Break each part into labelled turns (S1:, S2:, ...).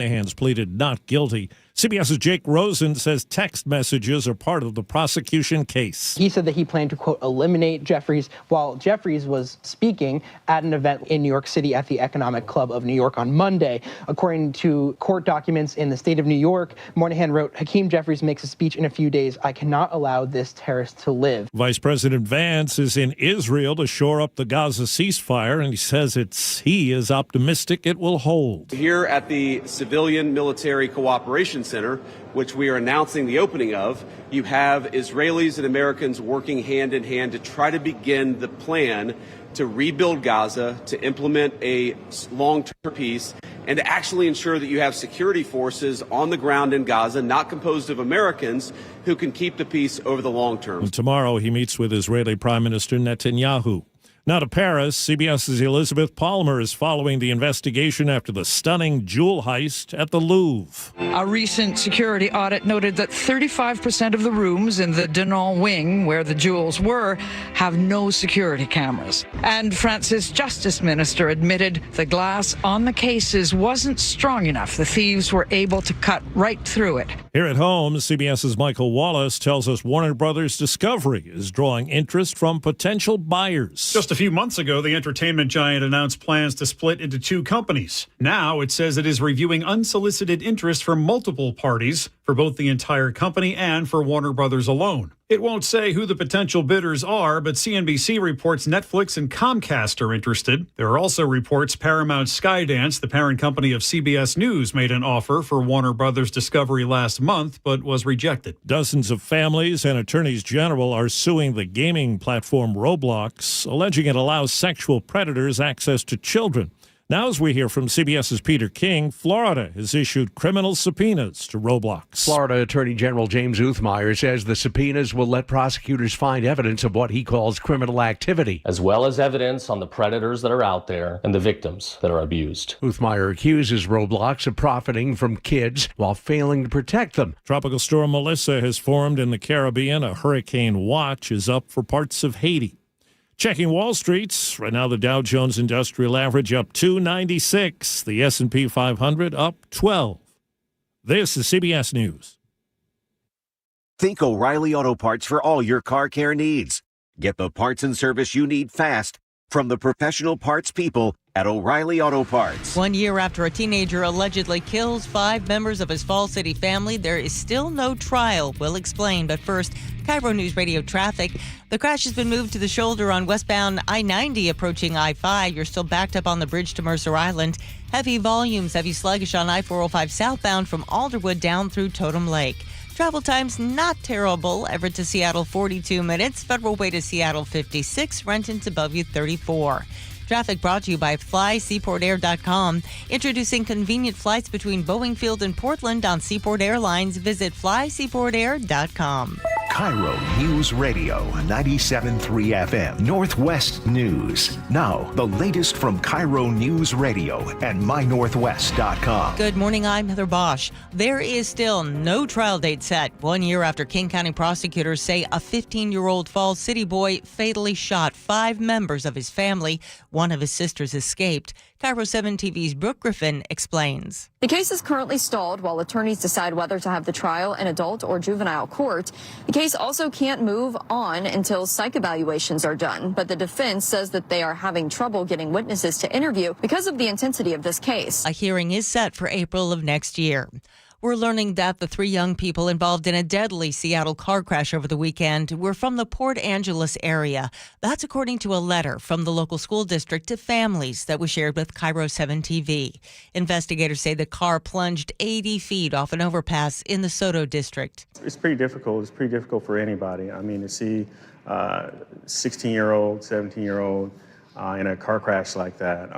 S1: Moynihan's pleaded not guilty. CBS's Jake Rosen says text messages are part of the prosecution case.
S2: He said that he planned to, quote, eliminate Jeffries while Jeffries was speaking at an event in New York City at the Economic Club of New York on Monday. According to court documents in the state of New York, Moynihan wrote, Hakeem Jeffries makes a speech in a few days. I cannot allow this terrorist to live.
S1: Vice President Vance is in Israel to shore up the Gaza ceasefire, and he says he is optimistic it will hold.
S3: Here at the Civilian Military Cooperation Center, which we are announcing the opening of, you have Israelis and Americans working hand in hand to try to begin the plan to rebuild Gaza, to implement a long-term peace, and to actually ensure that you have security forces on the ground in Gaza, not composed of Americans, who can keep the peace over the long term.
S1: And tomorrow he meets with Israeli Prime Minister Netanyahu. Now to Paris, CBS's Elizabeth Palmer is following the investigation after the stunning jewel heist at the Louvre.
S4: A recent security audit noted that 35% of the rooms in the Denon wing, where the jewels were, have no security cameras. And France's justice minister admitted the glass on the cases wasn't strong enough. The thieves were able to cut right through it.
S1: Here at home, CBS's Michael Wallace tells us Warner Brothers Discovery is drawing interest from potential buyers.
S5: Just a few months ago, the entertainment giant announced plans to split into two companies. Now it says it is reviewing unsolicited interest from multiple parties for both the entire company and for Warner Brothers alone. It won't say who the potential bidders are, but CNBC reports Netflix and Comcast are interested. There are also reports Paramount Skydance, the parent company of CBS News, made an offer for Warner Brothers Discovery last month, but was rejected.
S1: Dozens of families and attorneys general are suing the gaming platform Roblox, alleging it allows sexual predators access to children. Now, as we hear from CBS's Peter King, Florida has issued criminal subpoenas to Roblox.
S6: Florida Attorney General James Uthmeyer says the subpoenas will let prosecutors find evidence of what he calls criminal activity,
S7: as well as evidence on the predators that are out there and the victims that are abused.
S6: Uthmeyer accuses Roblox of profiting from kids while failing to protect them.
S1: Tropical storm Melissa has formed in the Caribbean. A hurricane watch is up for parts of Haiti. Checking Wall Street, right now the Dow Jones Industrial Average up 296, the S&P 500 up 12. This is CBS News.
S8: Think O'Reilly Auto Parts for all your car care needs. Get the parts and service you need fast from the professional parts people at O'Reilly Auto Parts.
S9: 1 year after a teenager allegedly kills 5 members of his Falls City family, there is still no trial. We'll explain. But first, KIRO Newsradio traffic. The crash has been moved to the shoulder on westbound I-90 approaching I-5. You're still backed up on the bridge to Mercer Island. Heavy sluggish on I-405 southbound from Alderwood down through Totem Lake. Travel times not terrible. Everett to Seattle, 42 minutes. Federal Way to Seattle, 56. Renton to Bellevue, 34. Traffic brought to you by FlySeaportAir.com. Introducing convenient flights between Boeing Field and Portland on Seaport Airlines. Visit FlySeaportAir.com.
S10: KIRO Newsradio 97.3 FM. Northwest News. Now, the latest from KIRO Newsradio and MyNorthwest.com.
S9: Good morning, I'm Heather Bosch. There is still no trial date set. 1 year after King County prosecutors say a 15-year-old Falls City boy fatally shot 5 members of his family. One of his sisters escaped. KIRO 7 TV's Brooke Griffin explains.
S11: The case is currently stalled while attorneys decide whether to have the trial in adult or juvenile court. The case also can't move on until psych evaluations are done, but the defense says that they are having trouble getting witnesses to interview because of the intensity of this case.
S9: A hearing is set for April of next year. We're learning that the 3 young people involved in a deadly Seattle car crash over the weekend were from the Port Angeles area. That's according to a letter from the local school district to families that was shared with KIRO 7 TV. Investigators say the car plunged 80 feet off an overpass in the Soto district.
S12: It's pretty difficult. It's pretty difficult for anybody. I mean, to see 16-year-old, 17-year-old in a car crash like that,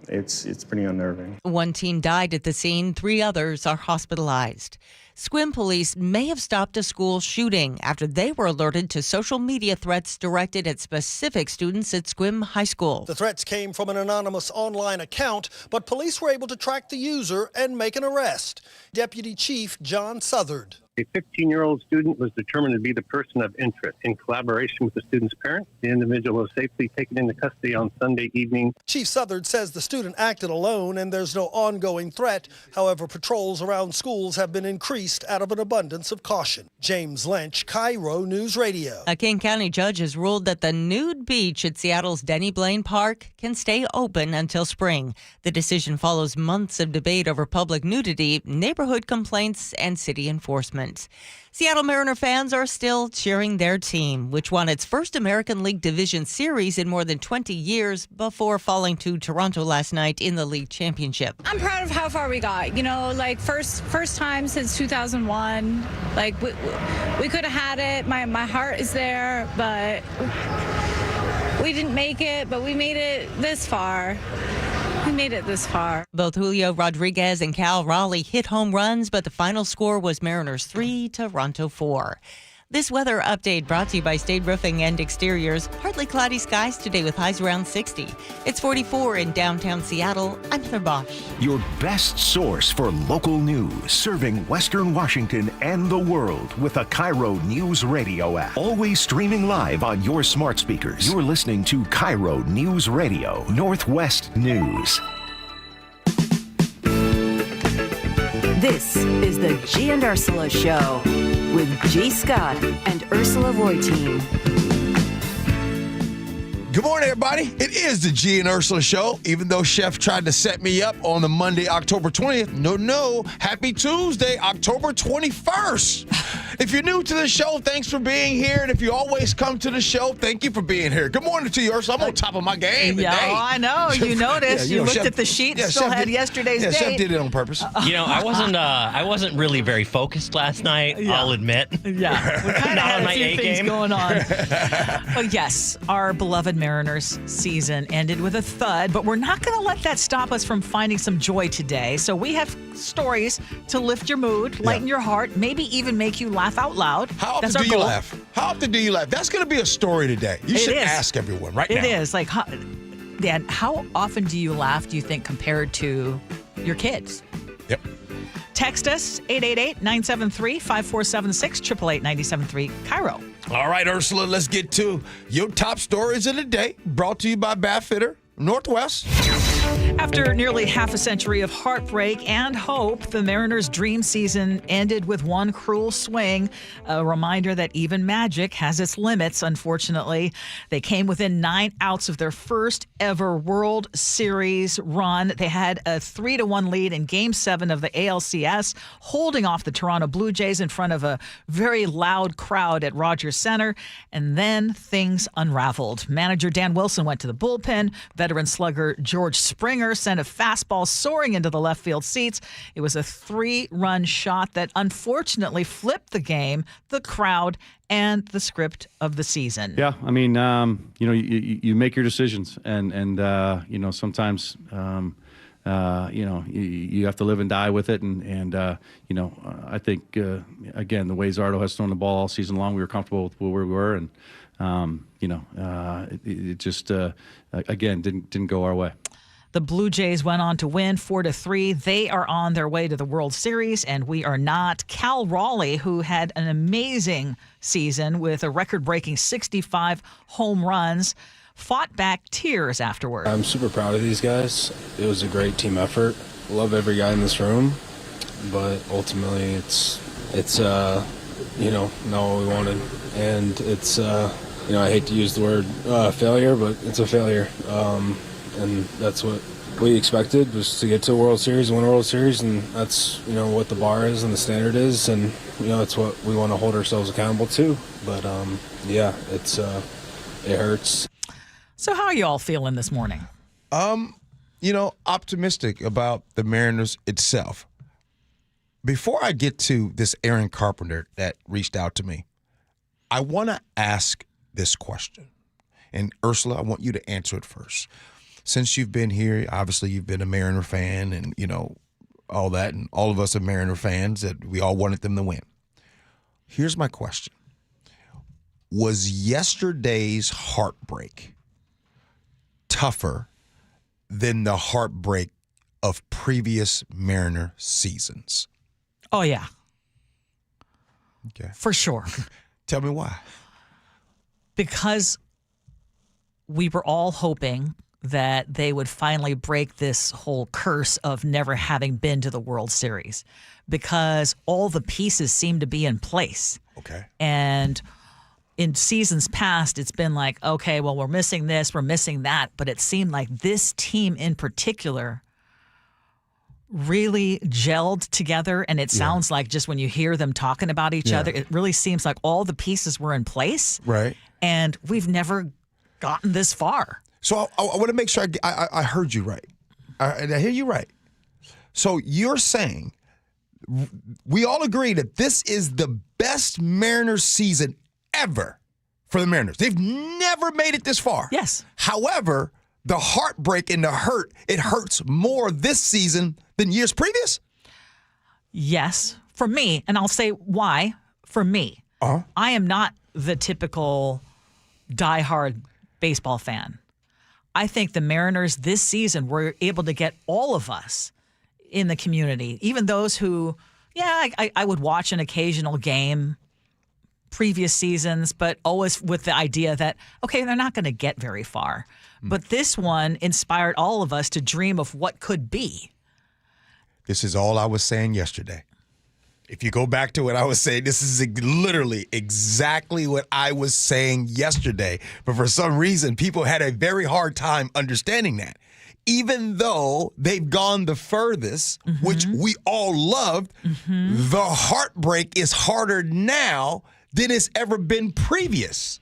S12: it's pretty unnerving.
S9: 1 teen died at the scene. 3 others are hospitalized. Sequim police may have stopped a school shooting after they were alerted to social media threats directed at specific students at Sequim High School.
S13: The threats came from an anonymous online account, but police were able to track the user and make an arrest. Deputy Chief John Southard.
S14: A 15-year-old student was determined to be the person of interest. In collaboration with the student's parents, the individual was safely taken into custody on Sunday evening.
S13: Chief Southard says the student acted alone and there's no ongoing threat. However, patrols around schools have been increased out of an abundance of caution. James Lynch, KIRO News Radio.
S9: A King County judge has ruled that the nude beach at Seattle's Denny Blaine Park can stay open until spring. The decision follows months of debate over public nudity, neighborhood complaints, and city enforcement. Seattle Mariner fans are still cheering their team, which won its first American League Division Series in more than 20 years before falling to Toronto last night in the league championship.
S15: I'm proud of how far we got. You know, like first time since 2001. Like we could have had it. My heart is there, but we didn't make it. But we made it this far. We made it this far.
S9: Both Julio Rodriguez and Cal Raleigh hit home runs, but the final score was Mariners 3, Toronto 4. This weather update brought to you by Stade Roofing and Exteriors. Partly cloudy skies today with highs around 60. It's 44 in downtown Seattle. I'm Heather Bosch.
S10: Your best source for local news, serving Western Washington and the world with a KIRO Newsradio app. Always streaming live on your smart speakers. You're listening to KIRO Newsradio, Northwest News.
S16: This is the Gee and Ursula Show with G. Scott and Ursula Reutin.
S17: Good morning, everybody. It is the Gee and Ursula Show. Even though Chef tried to set me up on the Monday, October 20th, no. Happy Tuesday, October 21st. If you're new to the show, thanks for being here. And if you always come to the show, thank you for being here. Good morning to you, Ursula. I'm on top of my game today.
S18: Yeah, I know. You noticed.
S17: Yeah,
S18: you looked
S17: Chef,
S18: at the sheet. Still had yesterday's date.
S17: Chef did it on purpose.
S19: You know, I wasn't really very focused last night.
S18: Yeah.
S19: I'll admit.
S18: Yeah, we kind of had
S19: on
S18: a few things
S19: game
S18: going on. Well, yes, our beloved Mariners season ended with a thud, but we're not going to let that stop us from finding some joy today. So we have stories to lift your mood, lighten your heart, maybe even make you laugh out loud.
S17: How often do you laugh? How often do you laugh? That's going to be a story today. You should ask everyone right now.
S18: It is. Like, Dan, how often do you laugh, do you think, compared to your kids?
S17: Yep.
S18: Text us, 888-973-5476, 888-973, KIRO.
S17: All right, Ursula, let's get to your top stories of the day, brought to you by Bathfitter Northwest.
S18: After nearly half a century of heartbreak and hope, the Mariners' dream season ended with one cruel swing. A reminder that even magic has its limits, unfortunately. They came within 9 outs of their first ever World Series run. They had a 3-1 lead in Game 7 of the ALCS, holding off the Toronto Blue Jays in front of a very loud crowd at Rogers Center. And then things unraveled. Manager Dan Wilson went to the bullpen. Veteran slugger George Springer sent a fastball soaring into the left field seats. It was a 3-run shot that unfortunately flipped the game, the crowd, and the script of the season.
S20: Yeah, I mean, you make your decisions, and sometimes you have to live and die with it, and I think again, the way Zardo has thrown the ball all season long, we were comfortable with where we were, and it just again didn't go our way.
S18: The Blue Jays went on to win 4-3. They are on their way to the World Series, and we are not. Cal Raleigh, who had an amazing season with a record-breaking 65 home runs, fought back tears afterward.
S21: I'm super proud of these guys. It was a great team effort. Love every guy in this room, but ultimately it's not what we wanted, and it's I hate to use the word failure, but it's a failure. And that's what we expected, was to get to a World Series and win a World Series, and that's what the bar is and the standard is, and it's what we want to hold ourselves accountable to. But it hurts.
S18: So how are you all feeling this morning?
S17: Optimistic about the Mariners itself. Before I get to this Aaron Carpenter that reached out to me, I want to ask this question. And Ursula, I want you to answer it first. Since you've been here, obviously you've been a Mariner fan and, all that, and all of us are Mariner fans, that we all wanted them to win. Here's my question. Was yesterday's heartbreak tougher than the heartbreak of previous Mariner seasons?
S18: Oh, yeah.
S17: Okay.
S18: For sure.
S17: Tell me why.
S18: Because we were all hoping that they would finally break this whole curse of never having been to the World Series, because all the pieces seem to be in place.
S17: Okay.
S18: And in seasons past, it's been like, okay, well, we're missing this, we're missing that. But it seemed like this team in particular really gelled together. And it sounds like just when you hear them talking about each other, it really seems like all the pieces were in place.
S17: Right.
S18: And we've never gotten this far.
S17: So I want to make sure I heard you right. I hear you right. So you're saying we all agree that this is the best Mariners season ever for the Mariners. They've never made it this far.
S18: Yes.
S17: However, the heartbreak and the hurt, it hurts more this season than years previous?
S18: Yes, for me. And I'll say why. For me, I am not the typical diehard baseball fan. I think the Mariners this season were able to get all of us in the community, even those who, I would watch an occasional game previous seasons, but always with the idea that, okay, they're not going to get very far. But this one inspired all of us to dream of what could be.
S17: This is all I was saying yesterday. If you go back to what I was saying, this is literally exactly what I was saying yesterday. But for some reason, people had a very hard time understanding that. Even though they've gone the furthest, which we all loved, the heartbreak is harder now than it's ever been previous.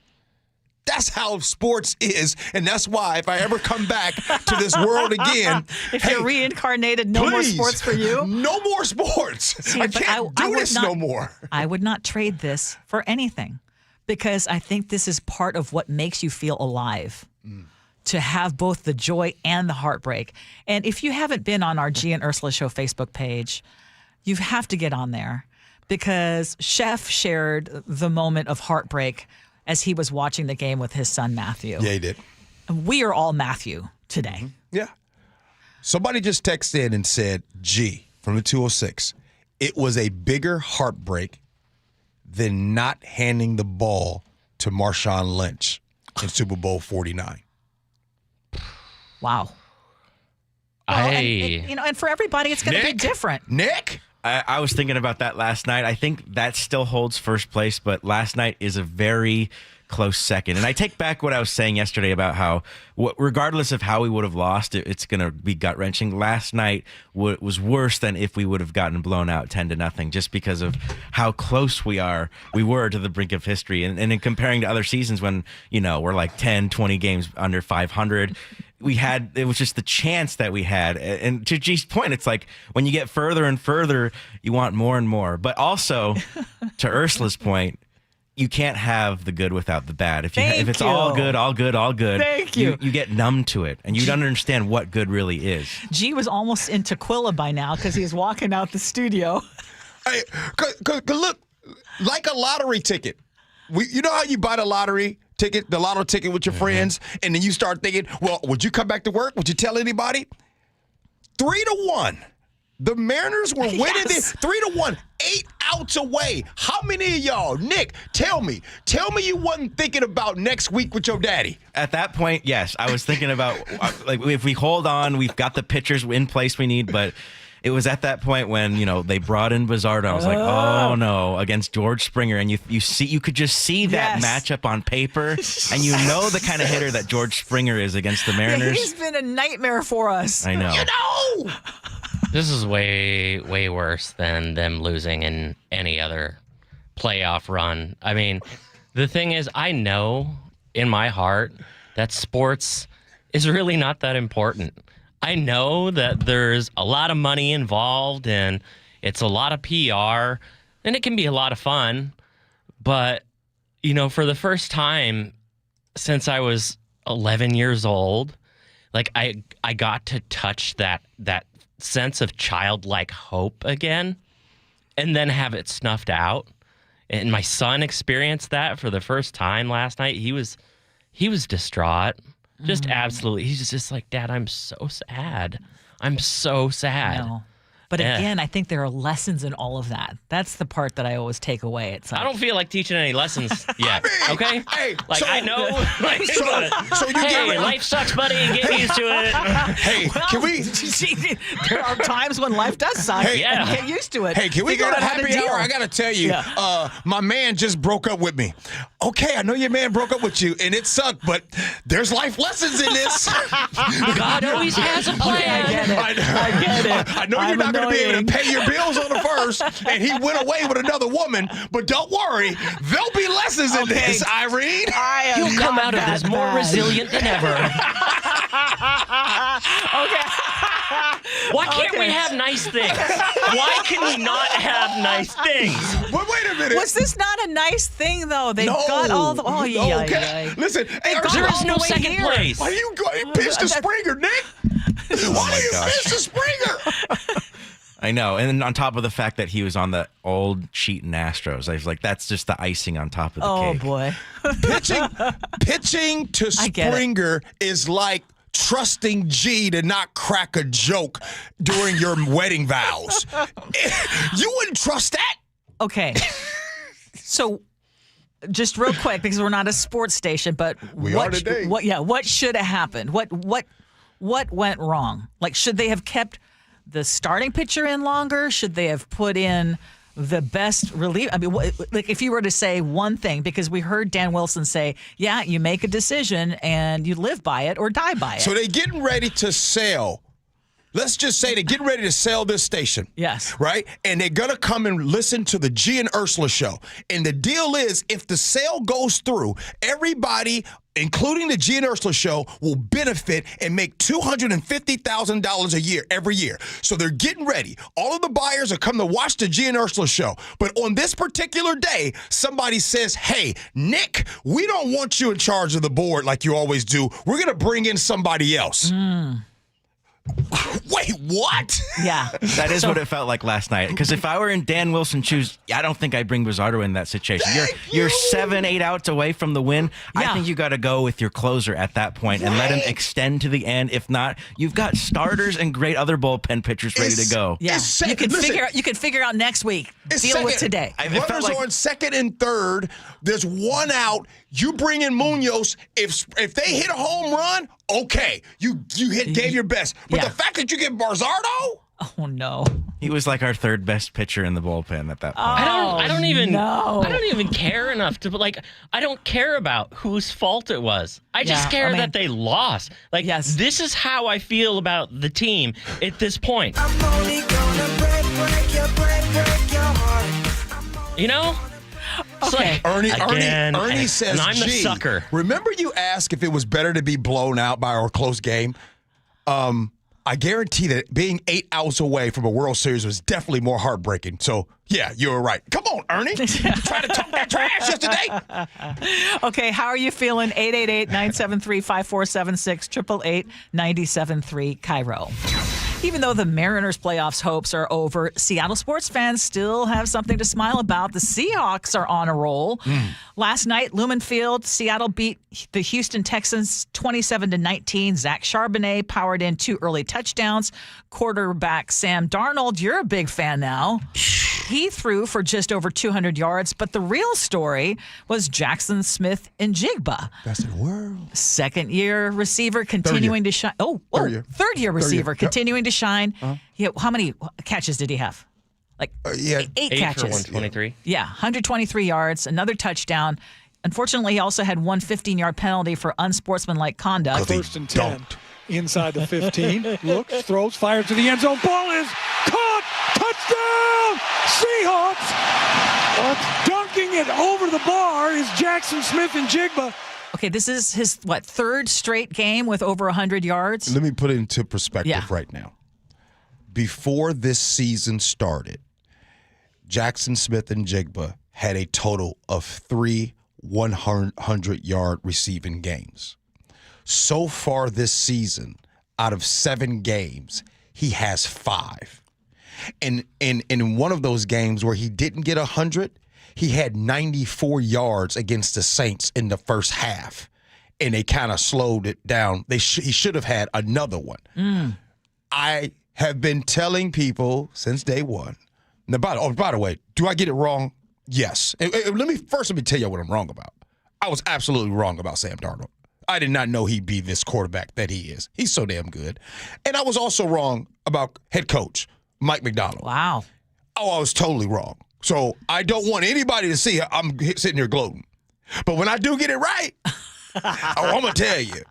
S17: That's how sports is, and that's why if I ever come back to this world again,
S18: if you're reincarnated, no more sports for you.
S17: No more sports.
S18: See,
S17: I can't do this no more.
S18: I would not trade this for anything, because I think this is part of what makes you feel alive. To have both the joy and the heartbreak. And if you haven't been on our Gee and Ursula Show Facebook page, you have to get on there, because Chef shared the moment of heartbreak as he was watching the game with his son, Matthew.
S17: Yeah, he did.
S18: And we are all Matthew today.
S17: Yeah. Somebody just texted in and said, G, from the 206, it was a bigger heartbreak than not handing the ball to Marshawn Lynch in Super Bowl 49.
S18: Wow. And for everybody, it's going to be different.
S17: Nick?
S19: I was thinking about that last night. I think that still holds first place, but last night is a very close second. And I take back what I was saying yesterday about how, regardless of how we would have lost, it's going to be gut-wrenching. Last night was worse than if we would have gotten blown out 10-0, just because of how close we were to the brink of history. And in comparing to other seasons when, we're like 10, 20 games under 500, it was just the chance that we had. And to G's point, it's like when you get further and further, you want more and more. But also, to Ursula's point, you can't have the good without the bad. If it's all good, all good, all good,
S18: Thank you.
S19: You get numb to it, and you don't understand what good really is.
S18: G was almost in Tequila by now because he was walking out the studio.
S17: Hey, look, like a lottery ticket. You know how you buy the lottery ticket, the lotto ticket with your friends, and then you start thinking, well, would you come back to work? Would you tell anybody? 3-1. The Mariners were winning this 3-1, 8 outs away. How many of y'all, Nick, tell me you wasn't thinking about next week with your daddy?
S19: At that point, yes, I was thinking about like if we hold on, we've got the pitchers in place we need, but it was at that point when, they brought in Bizzardo. I was like, oh no, against George Springer. And you could just see that matchup on paper. And the kind of hitter that George Springer is against the Mariners.
S18: He's been a nightmare for us.
S19: I know.
S2: This is way, way worse than them losing in any other playoff run. I mean, the thing is, I know in my heart that sports is really not that important. I know that there's a lot of money involved and it's a lot of PR and it can be a lot of fun. But, for the first time since I was 11 years old, like I got to touch that sense of childlike hope again and then have it snuffed out. And my son experienced that for the first time last night. He was distraught. Just absolutely. He's just like, Dad, I'm so sad. I'm so sad.
S18: But
S2: Yeah.
S18: again, I think there are lessons in all of that. That's the part that I always take away. It's like,
S2: I don't feel like teaching any lessons yet. Okay,
S6: Hey,
S2: like
S6: so-
S2: I know. Like,
S6: so you
S2: hey,
S6: get ready-
S2: life sucks, buddy. Get used to it.
S6: Hey, can we?
S18: There are times when life does suck.
S6: Hey,
S18: and get used to it.
S6: Hey, can we
S18: Figure
S6: go to
S18: out how
S6: happy
S18: deal.
S6: hour? I got to tell you, my man just broke up with me. Okay, I know your man broke up with you, and it sucked, but there's life lessons in this.
S2: God always has a plan.
S18: Okay, I get it.
S6: I get it. I know you're not going to be able to pay your bills on the first, and he went away with another woman, but don't worry, there'll be lessons in this, Irene.
S2: You'll come out of this more resilient than ever.
S18: Okay.
S2: Why can't we have nice things? Why can we not have nice things?
S6: But wait a minute.
S18: Was this not a nice thing, though? They got all the... Oh, yeah,
S6: okay.
S18: yeah.
S6: Listen, hey,
S2: There
S6: Ursula,
S2: is no second place.
S6: Why you going pitch to Springer, Nick? Why do you pitch to Springer?
S19: I know. And then on top of the fact that he was on the old cheating Astros, I was like, that's just the icing on top of the
S18: Oh,
S19: cake.
S18: boy.
S6: Pitching to
S18: I get it.
S6: Springer is like trusting G to not crack a joke during your wedding vows. You wouldn't trust that?
S18: Okay. So, just real quick, because we're not a sports station, but
S6: We are today.
S18: What should have happened? What went wrong? Like, should they have kept the starting pitcher in longer? Should they have put in the best relief? I mean, like if you were to say one thing, because we heard Dan Wilson say, yeah, you make a decision and you live by it or die by it.
S6: So they're getting ready to sell. Let's just say they're getting ready to sell this station.
S18: Yes.
S6: Right? And they're going to come and listen to the Gee and Ursula show. And the deal is, if the sale goes through, everybody, including the Gee and Ursula show, will benefit and make $250,000 a year, every year. So they're getting ready. All of the buyers are coming to watch the Gee and Ursula show. But on this particular day, somebody says, hey, Nick, we don't want you in charge of the board like you always do. We're going to bring in somebody else. Wait, what?
S18: Yeah.
S19: That is what it felt like last night. Because if I were in Dan Wilson's shoes, I don't think I'd bring Bizzardo in that situation. You're 7-8 outs away from the win.
S18: Yeah.
S19: I think you got to go with your closer at that point and let him extend to the end. If not, you've got starters and great other bullpen pitchers ready to go.
S18: Yeah, you can figure out next week. Deal with today.
S6: Runners are on second and third. There's one out. You bring in Munoz. If they hit a home run, okay, you gave your best. But the fact that you get Bizzardo,
S18: oh no,
S19: he was like our third best pitcher in the bullpen at that point.
S2: I don't even care enough to I don't care about whose fault it was. I just care that they lost. Like, this is how I feel about the team at this point. You know?
S18: Okay.
S6: Ernie
S2: Again,
S6: says,
S2: and I'm the
S6: "Gee,
S2: sucker."
S6: remember you asked if it was better to be blown out by a close game? I guarantee that being 8 hours away from a World Series was definitely more heartbreaking. So, yeah, you were right. Come on, Ernie. Try to talk that trash yesterday.
S18: Okay, how are you feeling? 888-973-5476, 888-973 KIRO. Even though the Mariners' playoffs hopes are over, Seattle sports fans still have something to smile about. The Seahawks are on a roll. Last night, Lumen Field, Seattle beat the Houston Texans 27-19. Zach Charbonnet powered in 2 early touchdowns. Quarterback Sam Darnold, you're a big fan now. He threw for just over 200 yards, but the real story was Jackson Smith and Jigba.
S6: Best in the world.
S18: Second-year receiver continuing to shine. Third-year receiver continuing to shine. How many catches did he have? Like eight catches.
S2: For 123.
S18: Yeah, 123 yards, another touchdown. Unfortunately, he also had one 15-yard penalty for unsportsmanlike conduct.
S3: First and 10 inside the 15. Looks, throws, fires to the end zone. Ball is caught. Touchdown! Seahawks! Dunking it over the bar is Jackson Smith and Jigba.
S18: Okay, this is his, third straight game with over 100 yards?
S6: Let me put it into perspective right now. Before this season started, Jackson Smith and Jigba had a total of 3 100-yard receiving games. So far this season, out of 7 games, he has 5. And in one of those games where he didn't get 100, he had 94 yards against the Saints in the first half, and they kind of slowed it down. He should have had another one. I
S17: have been telling people since day one. Now, by the way, do I get it wrong? Yes. And let me tell you what I'm wrong about. I was absolutely wrong about Sam Darnold. I did not know he'd be this quarterback that he is. He's so damn good. And I was also wrong about head coach Mike McDonald.
S18: Wow.
S17: Oh, I was totally wrong. So I don't want anybody to see I'm sitting here gloating. But when I do get it right, I'm going to tell you.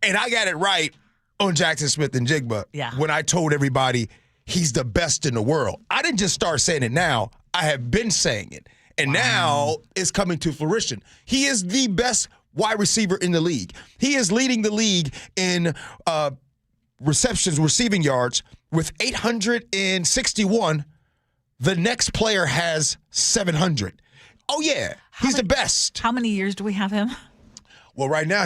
S17: And I got it right on Jackson Smith and Jigba when I told everybody he's the best in the world. I didn't just start saying it now. I have been saying it. And now it's coming to fruition. He is the best wide receiver in the league. He is leading the league in receiving yards with 861. The next player has 700. Oh, yeah. He's the best.
S18: How many years do we have him?
S17: Well, right now,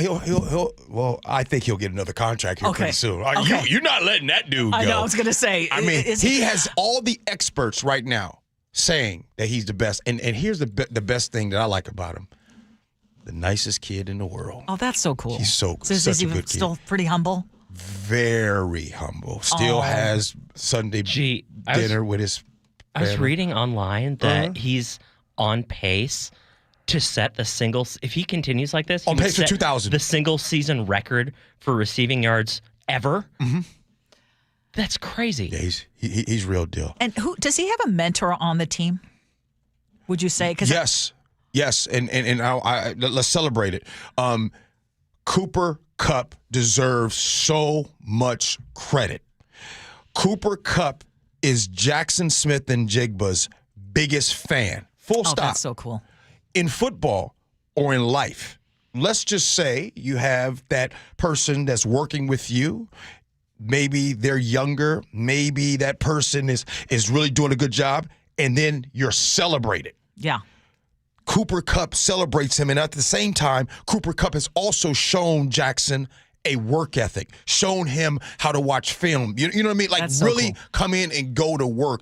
S17: I think he'll get another contract here pretty soon. You're not letting that dude go.
S18: I know, I was going to say.
S17: I mean, he has all the experts right now saying that he's the best. And here's the best thing that I like about him. The nicest kid in the world.
S18: Oh, that's so cool.
S17: He's such a good kid.
S18: Still pretty humble?
S17: Very humble. Still has Sunday dinner with his
S2: I was reading online that he's on pace to set the if he continues like this,
S17: on pace for 2,000.
S2: The single season record for receiving yards ever. Mm-hmm. That's crazy.
S17: Yeah, he's real deal.
S18: And does he have a mentor on the team? Would you say?
S17: Yes, and let's celebrate it. Cooper Kupp deserves so much credit. Cooper Kupp is Jackson Smith and Jigba's biggest fan. Full stop.
S18: That's so cool.
S17: In football or in life, let's just say you have that person that's working with you. Maybe they're younger. Maybe that person is really doing a good job, and then you're celebrated.
S18: Yeah.
S17: Cooper Kupp celebrates him, and at the same time, Cooper Kupp has also shown Jackson a work ethic, shown him how to watch film. You know what I mean? Like, that's really so cool. Come in and go to work.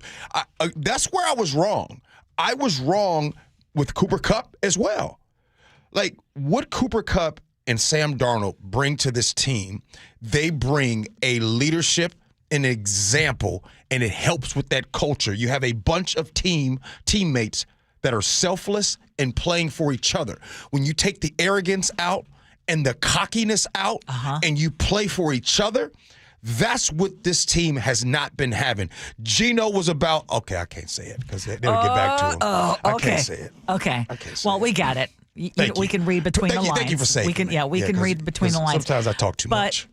S17: That's where I was wrong. I was wrong with Cooper Kupp as well. Like, what Cooper Kupp and Sam Darnold bring to this team, they bring a leadership, an example, and it helps with that culture. You have a bunch of teammates that are selfless and playing for each other. When you take the arrogance out and the cockiness out and you play for each other, that's what this team has not been having. Geno was about, I can't say it because they'll get back to him. I can't say it.
S18: Okay. Well, we got it. We can read between the lines.
S17: Thank you for saying it.
S18: We can read between the lines.
S17: Sometimes I talk too much.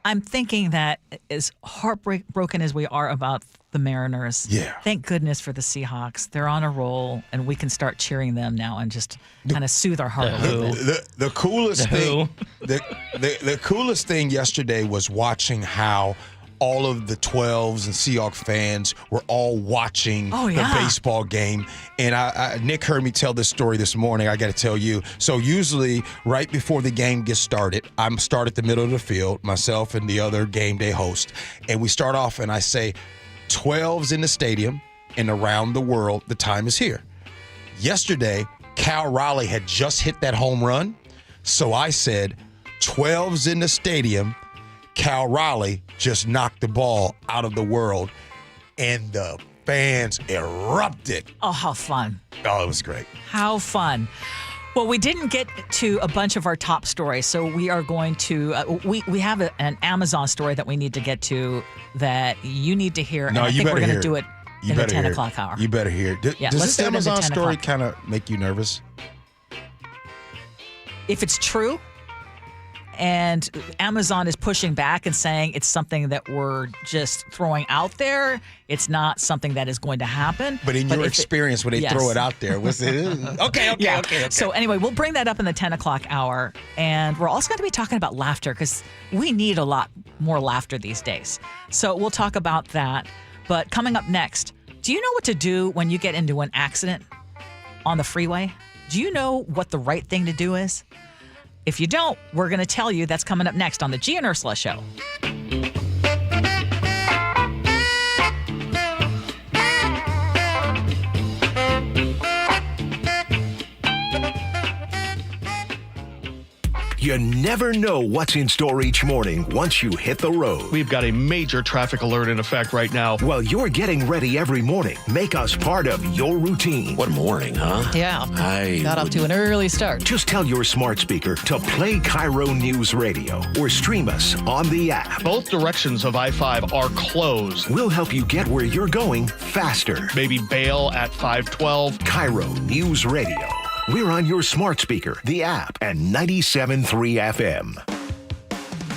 S18: I'm thinking that as heartbroken as we are about the Mariners, thank goodness for the Seahawks. They're on a roll, and we can start cheering them now and just kind of soothe our heart a little bit.
S17: The coolest thing, the coolest thing yesterday was watching how all of the 12s and Seahawks fans were all watching the baseball game. And Nick heard me tell this story this morning. I got to tell you. So usually right before the game gets started, I'm start at the middle of the field, myself and the other game day host. And we start off and I say, 12s in the stadium and around the world, the time is here. Yesterday, Cal Raleigh had just hit that home run. So I said, 12s in the stadium, Cal Raleigh just knocked the ball out of the world, and the fans erupted.
S18: Oh, how fun.
S17: Oh, it was great.
S18: How fun. Well, we didn't get to a bunch of our top stories, so we are going to we have an Amazon story that we need to get to that you need to hear, and I think we're going to do it in the 10 o'clock hour.
S17: You better hear it. Does this Amazon story kind of make you nervous?
S18: If it's true, and Amazon is pushing back and saying it's something that we're just throwing out there, it's not something that is going to happen.
S17: But in your experience, when they throw it out there, was it? Okay.
S18: So anyway, we'll bring that up in the 10 o'clock hour. And we're also going to be talking about laughter because we need a lot more laughter these days. So we'll talk about that. But coming up next, do you know what to do when you get into an accident on the freeway? Do you know what the right thing to do is? If you don't, we're going to tell you. That's coming up next on the Gee and Ursula Show.
S10: You never know what's in store each morning once you hit the road.
S4: We've got a major traffic alert in effect right now.
S10: While you're getting ready every morning, make us part of your routine.
S22: What a morning, huh?
S23: Yeah. Got off to an early start.
S10: Just tell your smart speaker to play KIRO News Radio or stream us on the app.
S4: Both directions of I-5 are closed.
S10: We'll help you get where you're going faster.
S4: Maybe bail at 512.
S10: KIRO News Radio. We're on your smart speaker, the app, and 97.3 FM.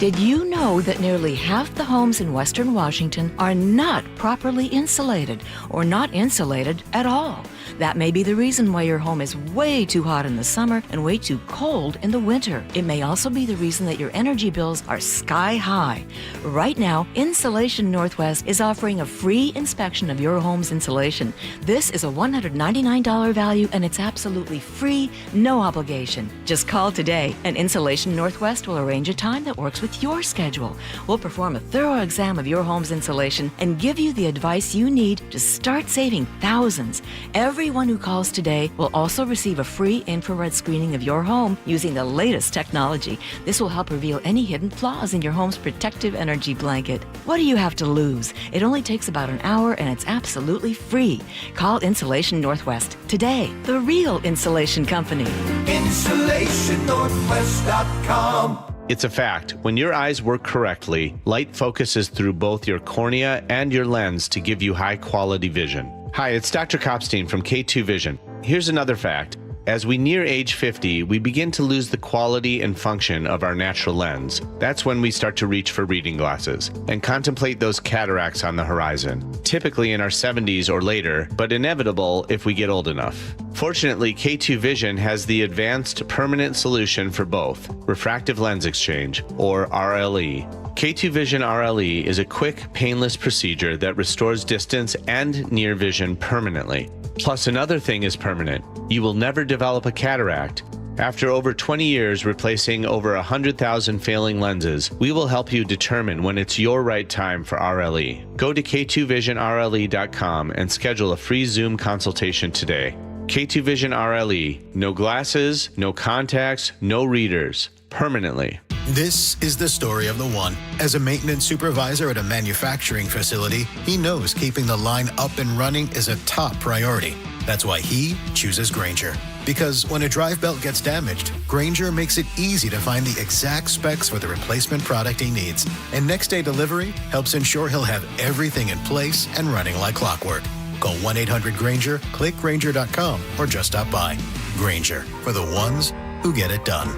S24: Did you know that nearly half the homes in Western Washington are not properly insulated or not insulated at all? That may be the reason why your home is way too hot in the summer and way too cold in the winter. It may also be the reason that your energy bills are sky high. Right now, Insulation Northwest is offering a free inspection of your home's insulation. This is a $199 value and it's absolutely free, no obligation. Just call today and Insulation Northwest will arrange a time that works with your schedule. We'll perform a thorough exam of your home's insulation and give you the advice you need to start saving thousands. Everyone who calls today will also receive a free infrared screening of your home using the latest technology. This will help reveal any hidden flaws in your home's protective energy blanket. What do you have to lose? It only takes about an hour and it's absolutely free. Call Insulation Northwest today, the real insulation company.
S25: InsulationNorthwest.com. It's a fact. When your eyes work correctly, light focuses through both your cornea and your lens to give you high-quality vision. Hi, it's Dr. Kopstein from K2 Vision. Here's another fact. As we near age 50, we begin to lose the quality and function of our natural lens. That's when we start to reach for reading glasses and contemplate those cataracts on the horizon, typically in our 70s or later, but inevitable if we get old enough. Fortunately, K2 Vision has the advanced permanent solution for both, refractive lens exchange, or RLE. K2 Vision RLE is a quick, painless procedure that restores distance and near vision permanently. Plus, another thing is permanent. You will never develop a cataract. After over 20 years replacing over 100,000 failing lenses, we will help you determine when it's your right time for RLE. Go to k2visionrle.com and schedule a free Zoom consultation today. K2 Vision RLE. No glasses, no contacts, no readers. Permanently.
S26: This is the story of the one. As a maintenance supervisor at a manufacturing facility, he knows keeping the line up and running is a top priority. That's why he chooses Grainger. Because when a drive belt gets damaged, Grainger makes it easy to find the exact specs for the replacement product he needs. And next day delivery helps ensure he'll have everything in place and running like clockwork. Call 1-800-GRAINGER, click Grainger.com, or just stop by. Grainger, for the ones who get it done.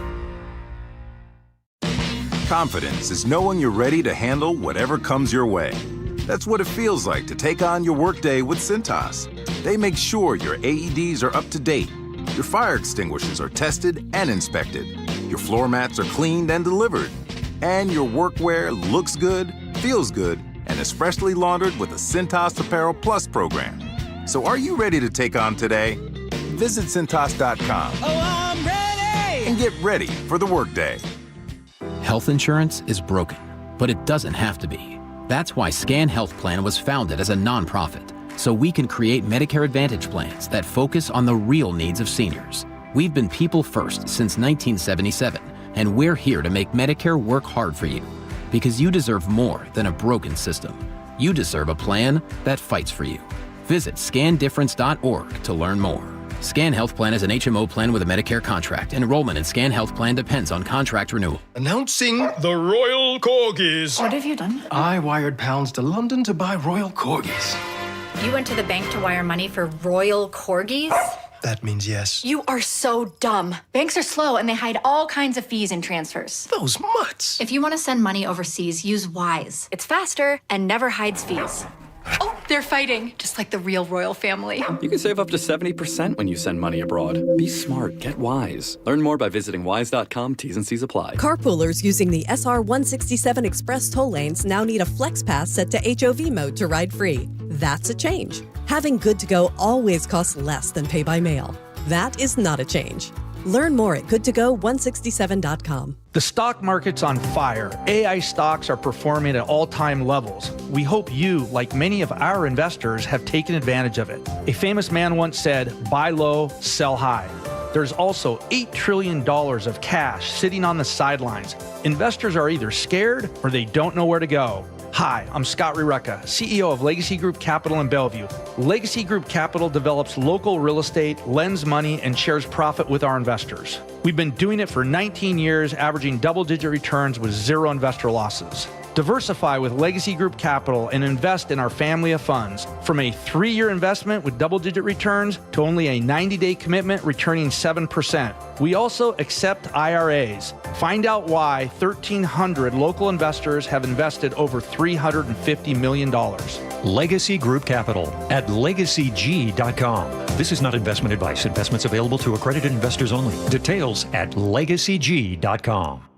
S27: Confidence is knowing you're ready to handle whatever comes your way. That's what it feels like to take on your workday with Cintas. They make sure your AEDs are up to date, your fire extinguishers are tested and inspected, your floor mats are cleaned and delivered, and your workwear looks good, feels good, and is freshly laundered with a Cintas Apparel Plus program. So are you ready to take on today? Visit Cintas.com.
S28: Oh, I'm ready!
S27: And get ready for the workday.
S29: Health insurance is broken, but it doesn't have to be. That's why Scan Health Plan was founded as a nonprofit, so we can create Medicare Advantage plans that focus on the real needs of seniors. We've been people first since 1977, and we're here to make Medicare work hard for you, because you deserve more than a broken system. You deserve a plan that fights for you. Visit scandifference.org to learn more. Scan Health Plan is an HMO plan with a Medicare contract. Enrollment in Scan Health Plan depends on contract renewal.
S30: Announcing the Royal Corgis.
S31: What have you done?
S30: I wired pounds to London to buy Royal Corgis.
S31: You went to the bank to wire money for Royal Corgis?
S30: That means yes.
S31: You are so dumb. Banks are slow and they hide all kinds of fees and transfers.
S30: Those mutts.
S31: If you want to send money overseas, use Wise. It's faster and never hides fees. Oh, they're fighting, just like the real royal family.
S32: You can save up to 70% when you send money abroad. Be smart. Get Wise. Learn more by visiting wise.com. T's and C's apply.
S33: Carpoolers using the SR 167 Express toll lanes now need a Flex Pass set to HOV mode to ride free. That's a change. Having Good to Go always costs less than pay by mail. That is not a change. Learn more at goodtogo167.com.
S34: The stock market's on fire. AI stocks are performing at all-time levels. We hope you, like many of our investors, have taken advantage of it. A famous man once said, buy low, sell high. There's also $8 trillion of cash sitting on the sidelines. Investors are either scared or they don't know where to go. Hi, I'm Scott Reutin, CEO of Legacy Group Capital in Bellevue. Legacy Group Capital develops local real estate, lends money, and shares profit with our investors. We've been doing it for 19 years, averaging double-digit returns with zero investor losses. Diversify with Legacy Group Capital and invest in our family of funds. From a 3-year investment with double-digit returns to only a 90-day commitment returning 7%. We also accept IRAs. Find out why 1,300 local investors have invested over $350 million.
S1: Legacy Group Capital at LegacyG.com. This is not investment advice. Investments available to accredited investors only. Details at LegacyG.com.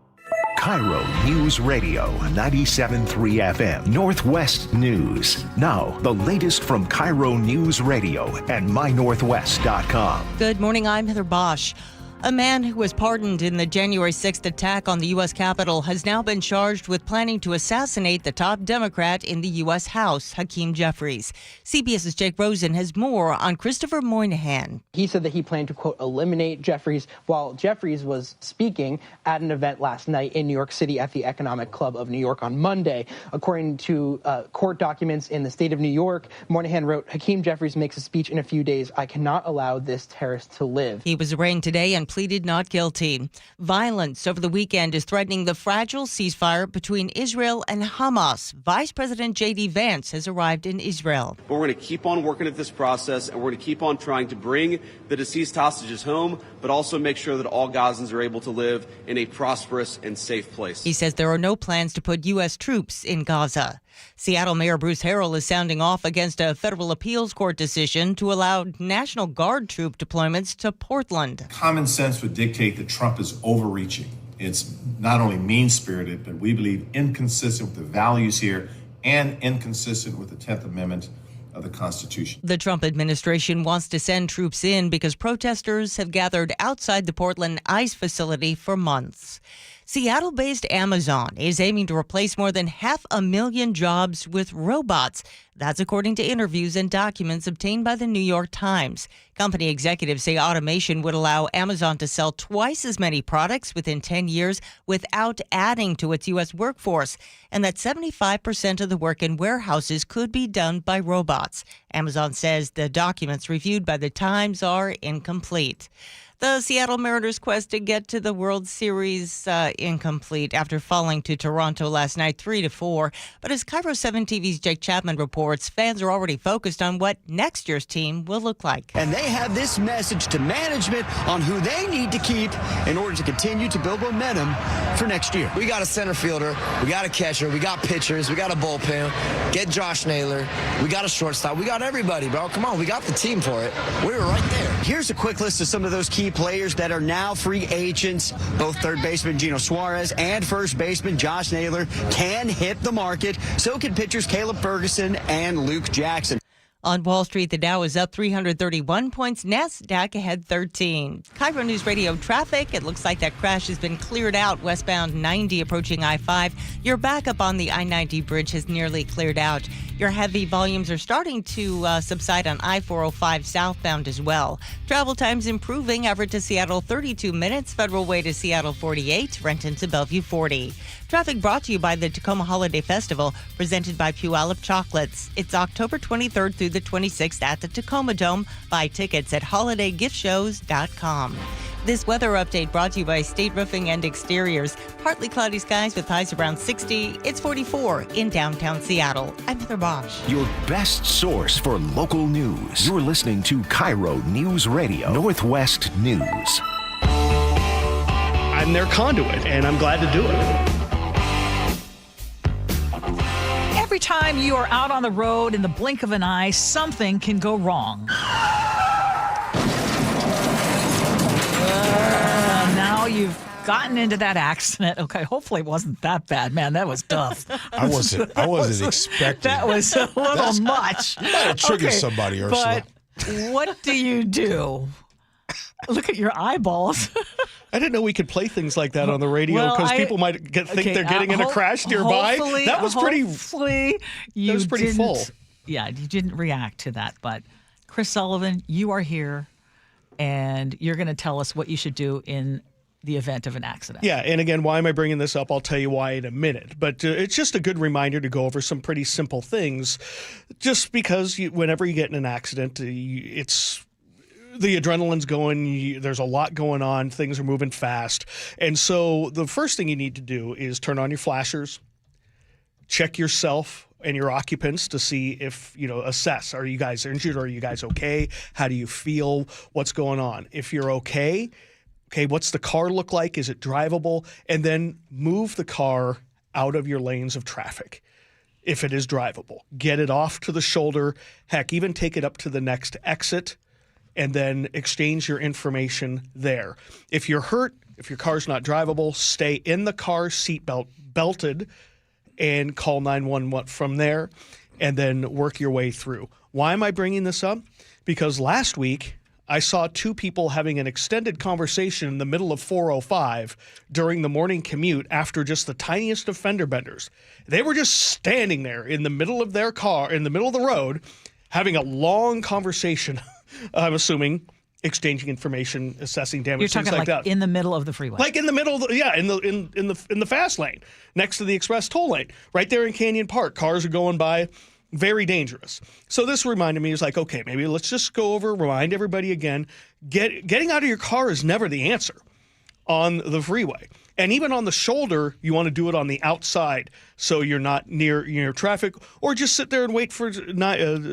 S10: KIRO News Radio 97.3 FM Northwest News. Now, the latest from KIRO News Radio and MyNorthwest.com.
S5: Good morning, I'm Heather Bosch. A man who was pardoned in the January 6th attack on the U.S. Capitol has now been charged with planning to assassinate the top Democrat in the U.S. House, Hakeem Jeffries. CBS's Jake Rosen has more on Christopher Moynihan.
S7: He said that he planned to, quote, eliminate Jeffries while Jeffries was speaking at an event last night in New York City at the Economic Club of New York on Monday. According to court documents in the state of New York, Moynihan wrote, Hakeem Jeffries makes a speech in a few days. I cannot allow this terrorist to live.
S5: He was arraigned today and pleaded not guilty. Violence over the weekend is threatening the fragile ceasefire between Israel and Hamas. Vice President J.D. Vance has arrived in Israel.
S8: But we're going to keep on working at this process, and we're going to keep on trying to bring the deceased hostages home, but also make sure that all Gazans are able to live in a prosperous and safe place.
S5: He says there are no plans to put U.S. troops in Gaza. Seattle Mayor Bruce Harrell is sounding off against a federal appeals court decision to allow National Guard troop deployments to Portland.
S9: Common sense would dictate that Trump is overreaching. It's not only mean-spirited, but we believe inconsistent with the values here and inconsistent with the 10th Amendment of the Constitution.
S5: The Trump administration wants to send troops in because protesters have gathered outside the Portland ICE facility for months. Seattle-based Amazon is aiming to replace more than 500,000 jobs with robots. That's according to interviews and documents obtained by the New York Times. Company executives say automation would allow Amazon to sell twice as many products within 10 years without adding to its U.S. workforce, and that 75% of the work in warehouses could be done by robots. Amazon says the documents reviewed by the Times are incomplete. The Seattle Mariners' quest to get to the World Series incomplete after falling to Toronto last night 3-4. But as KIRO 7 TV's Jake Chapman reports, fans are already focused on what next year's team will look like.
S11: And they have this message to management on who they need to keep in order to continue to build momentum for next year.
S12: We got a center fielder, we got a catcher, we got pitchers, we got a bullpen. Get Josh Naylor, we got a shortstop, we got everybody, bro. Come on, we got the team for it. We were right there.
S11: Here's a quick list of some of those key players that are now free agents. Both third baseman Geno Suarez and first baseman Josh Naylor can hit the market. So can pitchers Caleb Ferguson and Luke Jackson.
S5: On Wall Street, the Dow is up 331 points. NASDAQ ahead 13. KIRO News Radio traffic. It looks like that crash has been cleared out. Westbound 90 approaching I-5. Your backup on the I-90 bridge has nearly cleared out. Your heavy volumes are starting to subside on I-405 southbound as well. Travel times improving. Everett to Seattle 32 minutes. Federal Way to Seattle 48. Renton to Bellevue 40. Traffic brought to you by the Tacoma Holiday Festival, presented by Puyallup Chocolates. It's October 23rd through the 26th at the Tacoma Dome. Buy tickets at holidaygiftShows.com. This weather update brought to you by State Roofing and Exteriors. Partly cloudy skies with highs around 60. It's 44 in downtown Seattle. I'm Heather Bosch.
S10: Your best source for local news. You're listening to KIRO News Radio, Northwest News.
S4: I'm their conduit, and I'm glad to do it.
S18: Every time you are out on the road in the blink of an eye, something can go wrong. Now you've gotten into that accident. Okay, hopefully it wasn't that bad. Man, that was tough.
S17: I wasn't expecting.
S18: That was a little much.
S17: Might have triggered somebody, Ursula.
S18: But what do you do? Look at your eyeballs.
S4: I didn't know we could play things like that on the radio because people might think they're getting in a crash nearby. That was pretty.
S18: You
S4: that was pretty full.
S18: Yeah, you didn't react to that. But Chris Sullivan, you are here and you're going to tell us what you should do in the event of an accident.
S4: Yeah, and again, why am I bringing this up? I'll tell you why in a minute. But it's just a good reminder to go over some pretty simple things, just because whenever you get in an accident, it's the adrenaline's going, there's a lot going on, things are moving fast. And so the first thing you need to do is turn on your flashers, check yourself and your occupants to see if, assess, are you guys injured? Are you guys okay? How do you feel? What's going on? If you're okay, what's the car look like? Is it drivable? And then move the car out of your lanes of traffic. If it is drivable, get it off to the shoulder. Heck, even take it up to the next exit and then exchange your information there. If you're hurt, if your car's not drivable, stay in the car, seatbelt belted, and call 911 from there, and then work your way through. Why am I bringing this up? Because last week, I saw two people having an extended conversation in the middle of 405 during the morning commute after just the tiniest of fender benders. They were just standing there in the middle of their car, in the middle of the road, having a long conversation, I'm assuming, exchanging information, assessing damage,
S18: You're talking
S4: things like that.
S18: In the middle of the freeway.
S4: Like in the middle of in the fast lane, next to the express toll lane, right there in Canyon Park. Cars are going by. Very dangerous. So this reminded me, like, okay, maybe let's just go over, remind everybody again, getting out of your car is never the answer on the freeway. And even on the shoulder, you want to do it on the outside so you're not near traffic, or just sit there and wait for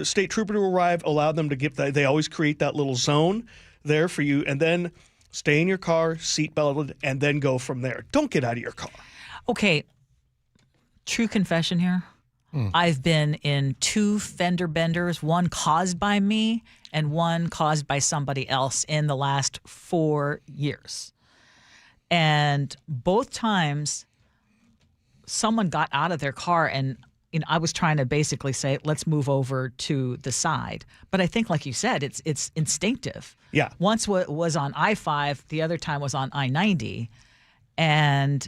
S4: state trooper to arrive, allow them to get that. They always create that little zone there for you, and then stay in your car, seat belted, and then go from there. Don't get out of your car.
S18: Okay, true confession here. I've been in two fender benders, one caused by me and one caused by somebody else in the last 4 years. And both times, someone got out of their car and I was trying to basically say, let's move over to the side. But I think, like you said, it's instinctive.
S4: Yeah.
S18: Once was on I-5, the other time was on I-90. And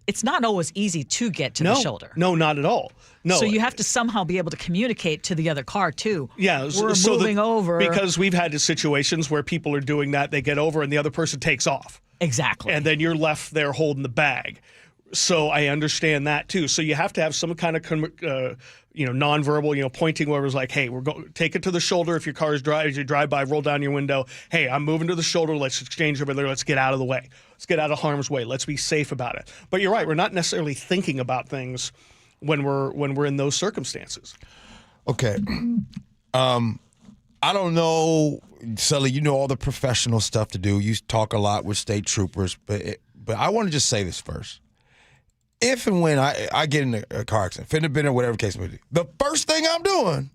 S18: it's not always easy to get to the shoulder.
S4: No, not at all. No.
S18: So you have to somehow be able to communicate to the other car, too.
S4: Yeah.
S18: We're moving over.
S4: Because we've had situations where people are doing that, they get over, and the other person takes off.
S18: Exactly.
S4: And then you're left there holding the bag. So I understand that, too. So you have to have some kind of nonverbal, pointing where it was like, hey, take it to the shoulder. If your car is as you drive by, roll down your window. Hey, I'm moving to the shoulder. Let's exchange over there. Let's get out of the way. Let's get out of harm's way. Let's be safe about it. But you're right. We're not necessarily thinking about things when we're in those circumstances.
S17: Okay. I don't know, Sully, you know all the professional stuff to do. You talk a lot with state troopers, but I want to just say this first. If and when I get in a car accident, fender bender, whatever the case may be, the first thing I'm doing,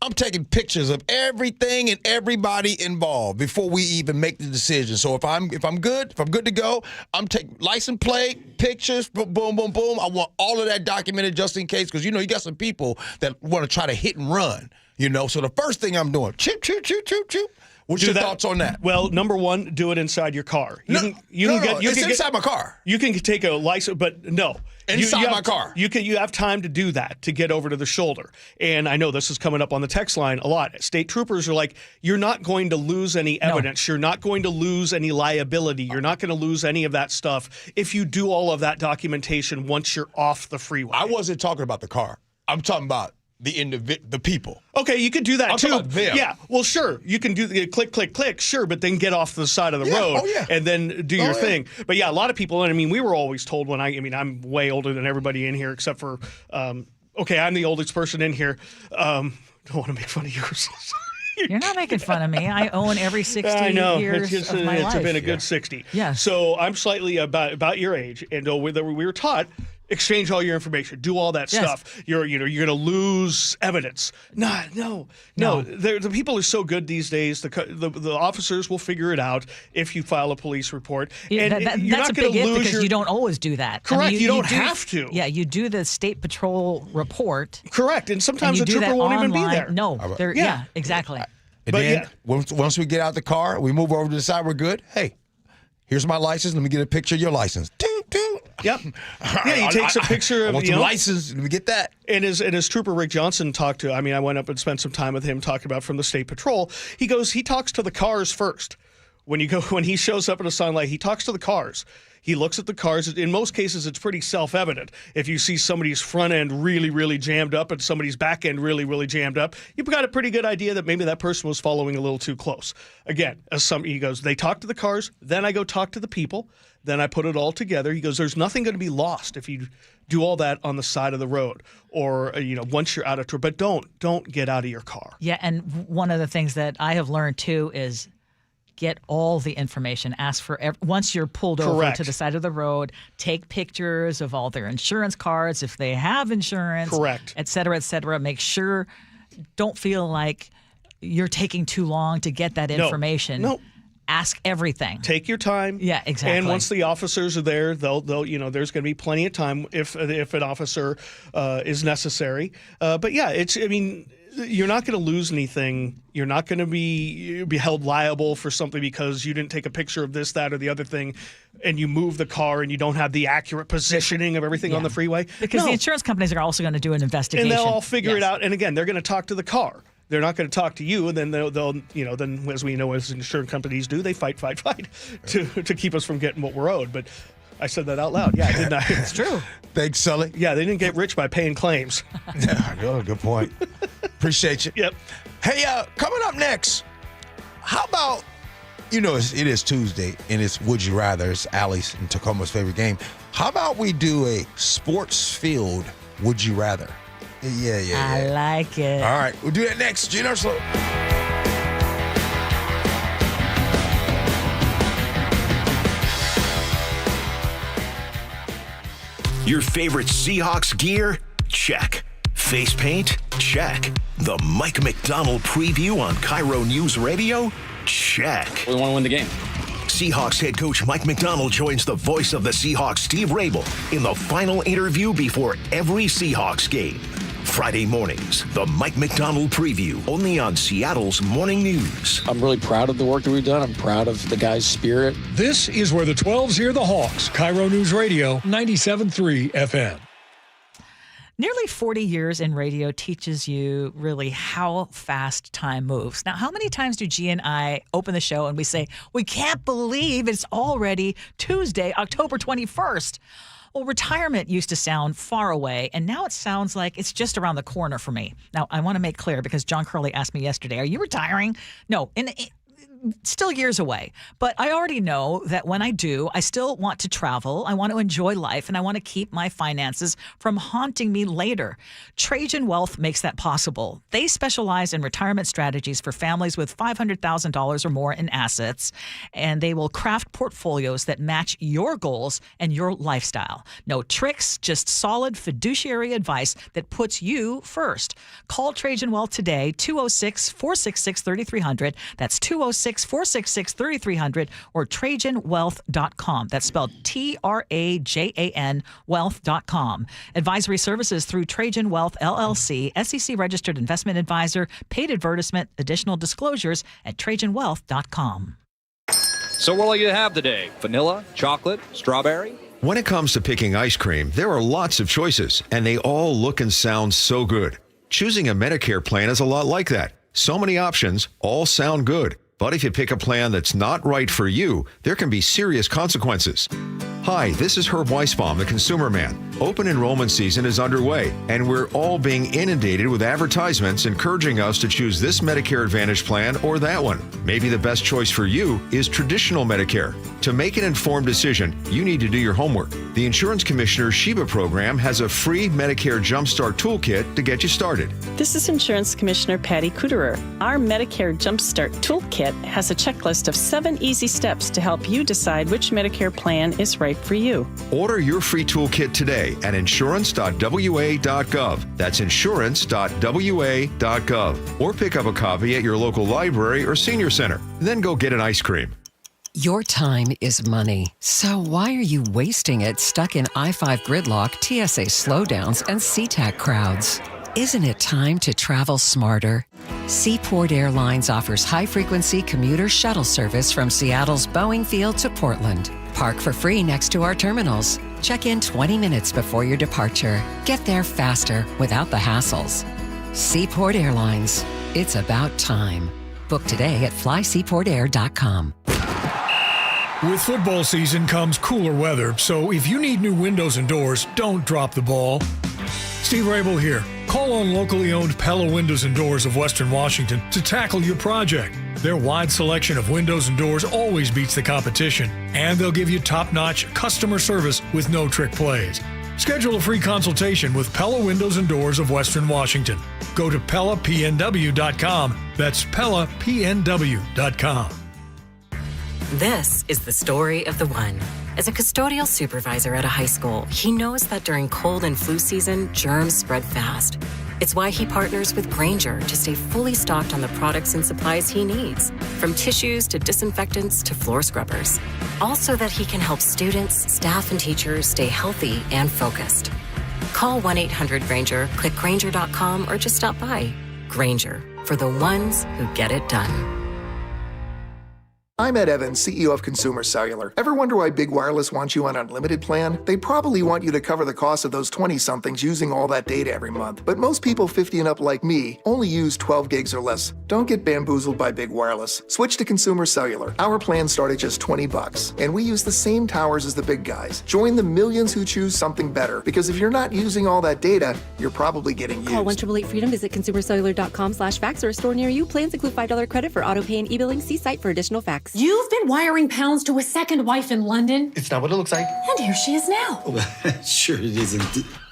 S17: I'm taking pictures of everything and everybody involved before we even make the decision. So if I'm good to go, I'm taking license plate, pictures, boom, boom, boom. I want all of that documented just in case, because you got some people that want to try to hit and run. So the first thing I'm doing, chip, chip, chip, chip, chip. What's your thoughts on that?
S4: Well, number one, do it inside your car.
S17: It's inside my car.
S4: You can take a license, but no.
S17: Inside my car.
S4: You have time to do that, to get over to the shoulder. And I know this is coming up on the text line a lot. State troopers are like, you're not going to lose any evidence. No. You're not going to lose any liability. You're not going to lose any of that stuff if you do all of that documentation once you're off the freeway.
S17: I wasn't talking about the car. I'm talking about the people.
S4: Okay, you could do that too.
S17: About them.
S4: Yeah, well, sure. You can do the click, click, click, sure, but then get off the side of the road and then do your thing. But yeah, a lot of people, and we were always told I'm way older than everybody in here except for, I'm the oldest person in here. Don't want to make fun of yours.
S18: You're not making fun of me. I own every 60
S4: I know.
S18: years of my life.
S4: It's been a good 60.
S18: Yeah.
S4: So I'm slightly about your age, and we were taught, exchange all your information, do all that stuff. You're going to lose evidence. No. The people are so good these days. The officers will figure it out if you file a police report.
S18: Yeah,
S4: and
S18: that's a big if because you don't always do that.
S4: Correct. You don't have to.
S18: Yeah, you do the state patrol report.
S4: Correct. And sometimes the trooper won't even be there.
S18: No. Yeah, exactly.
S17: And then once we get out the car, we move over to the side, we're good. Hey, here's my license. Let me get a picture of your license. Toot, toot.
S4: Yep. Yeah, he takes a picture
S17: I
S4: of
S17: want your license. Let me get that.
S4: And his trooper Rick Johnson talked to. I mean, I went up and spent some time with him talking about from the State Patrol. He talks to the cars first. When he shows up at a sign light, he talks to the cars. He looks at the cars. In most cases, it's pretty self-evident. If you see somebody's front end really, really jammed up and somebody's back end really, really jammed up, you've got a pretty good idea that maybe that person was following a little too close. Again, he goes, they talk to the cars, then I go talk to the people, then I put it all together. He goes, there's nothing going to be lost if you do all that on the side of the road or, once you're out of tour. But don't get out of your car.
S18: Yeah, and one of the things that I have learned, too, is get all the information. Ask for once you're pulled over to the side of the road, take pictures of all their insurance cards if they have insurance.
S4: Correct.
S18: Et cetera, et cetera. Make sure, don't feel like you're taking too long to get that information.
S4: No.
S18: Ask everything.
S4: Take your time.
S18: Yeah, exactly.
S4: And once the officers are there, they'll there's going to be plenty of time if an officer is necessary. But yeah, you're not going to lose anything. You're not going to be held liable for something because you didn't take a picture of this, that, or the other thing, and you move the car and you don't have the accurate positioning of everything on the freeway.
S18: Because the insurance companies are also going to do an investigation.
S4: And they'll all figure it out. And again, they're going to talk to the car. They're not going to talk to you, and then they'll then as we know as insurance companies do, they fight to keep us from getting what we're owed. But I said that out loud. Yeah, didn't I?
S18: It's true.
S17: Thanks, Sully.
S4: Yeah, they didn't get rich by paying claims.
S17: Yeah, good point. Appreciate you.
S4: Yep.
S17: Hey, coming up next, how about, it is Tuesday, and it's Would You Rather. It's Allie's and Tacoma's favorite game. How about we do a sports-filled Would You Rather? Yeah.
S18: I like it.
S17: All right, we'll do that next. Gee Ursula.
S10: Your favorite Seahawks gear? Check. Face paint? Check. The Mike McDonald preview on KIRO News Radio? Check.
S32: We want to win the game.
S10: Seahawks head coach Mike McDonald joins the voice of the Seahawks, Steve Rabel, in the final interview before every Seahawks game. Friday mornings, the Mike McDonald preview, only on Seattle's Morning News.
S12: I'm really proud of the work that we've done. I'm proud of the guys' spirit.
S2: This is where the 12s hear the Hawks. KIRO News Radio, 97.3 FM.
S18: Nearly 40 years in radio teaches you really how fast time moves. Now, how many times do G and I open the show and we say, we can't believe it's already Tuesday, October 21st? Well, retirement used to sound far away, and now it sounds like it's just around the corner for me. Now, I want to make clear, because John Curley asked me yesterday, are you retiring? No, still years away. But I already know that when I do, I still want to travel, I want to enjoy life, and I want to keep my finances from haunting me later. Trajan Wealth makes that possible. They specialize in retirement strategies for families with $500,000 or more in assets, and they will craft portfolios that match your goals and your lifestyle. No tricks, just solid fiduciary advice that puts you first. Call Trajan Wealth today, 206-466-3300. That's 206-466-3300 or TrajanWealth.com. That's spelled TRAJAN Wealth.com. Advisory services through Trajan Wealth LLC, SEC registered investment advisor, paid advertisement, additional disclosures at TrajanWealth.com.
S3: So what will you have today? Vanilla, chocolate, strawberry?
S6: When it comes to picking ice cream, there are lots of choices, and they all look and sound so good. Choosing a Medicare plan is a lot like that. So many options, all sound good. But if you pick a plan that's not right for you, there can be serious consequences. Hi, this is Herb Weisbaum, the Consumer Man. Open enrollment season is underway, and we're all being inundated with advertisements encouraging us to choose this Medicare Advantage plan or that one. Maybe the best choice for you is traditional Medicare. To make an informed decision, you need to do your homework. The Insurance Commissioner's Sheba program has a free Medicare Jumpstart Toolkit to get you started.
S13: This is Insurance Commissioner Patty Kuderer. Our Medicare Jumpstart Toolkit has a checklist of 7 easy steps to help you decide which Medicare plan is right for you.
S6: Order your free toolkit today at insurance.wa.gov. That's insurance.wa.gov. Or pick up a copy at your local library or senior center. Then go get an ice cream.
S14: Your time is money. So why are you wasting it stuck in I-5 gridlock, TSA slowdowns, and SeaTac crowds? Isn't it time to travel smarter? Seaport Airlines offers high-frequency commuter shuttle service from Seattle's Boeing Field to Portland. Park for free next to our terminals. Check in 20 minutes before your departure. Get there faster without the hassles. Seaport Airlines. It's about time. Book today at flyseaportair.com.
S2: With football season comes cooler weather, so if you need new windows and doors, don't drop the ball. Steve Rabel here. Call on locally owned Pella Windows and Doors of Western Washington to tackle your project. Their wide selection of windows and doors always beats the competition, and they'll give you top-notch customer service with no trick plays. Schedule a free consultation with Pella Windows and Doors of Western Washington. Go to PellaPNW.com. That's PellaPNW.com.
S15: This is the story of the one. As a custodial supervisor at a high school, he knows that during cold and flu season, germs spread fast. It's why he partners with Grainger to stay fully stocked on the products and supplies he needs, from tissues to disinfectants to floor scrubbers. All so that he can help students, staff, and teachers stay healthy and focused. Call 1-800-GRAINGER, click Grainger.com, or just stop by. Grainger, for the ones who get it done.
S16: I'm Ed Evans, CEO of Consumer Cellular. Ever wonder why Big Wireless wants you on an unlimited plan? They probably want you to cover the cost of those 20-somethings using all that data every month. But most people 50 and up like me only use 12 gigs or less. Don't get bamboozled by Big Wireless. Switch to Consumer Cellular. Our plans start at just $20, and we use the same towers as the big guys. Join the millions who choose something better, because if you're not using all that data, you're probably getting used.
S19: Call 1-888-FREEDOM, visit consumercellular.com/fax or a store near you. Plans include $5 credit for auto pay and e-billing. See site for additional facts.
S20: You've been wiring pounds to a second wife in London.
S16: It's not what it looks like.
S20: And here she is now.
S16: Sure it isn't.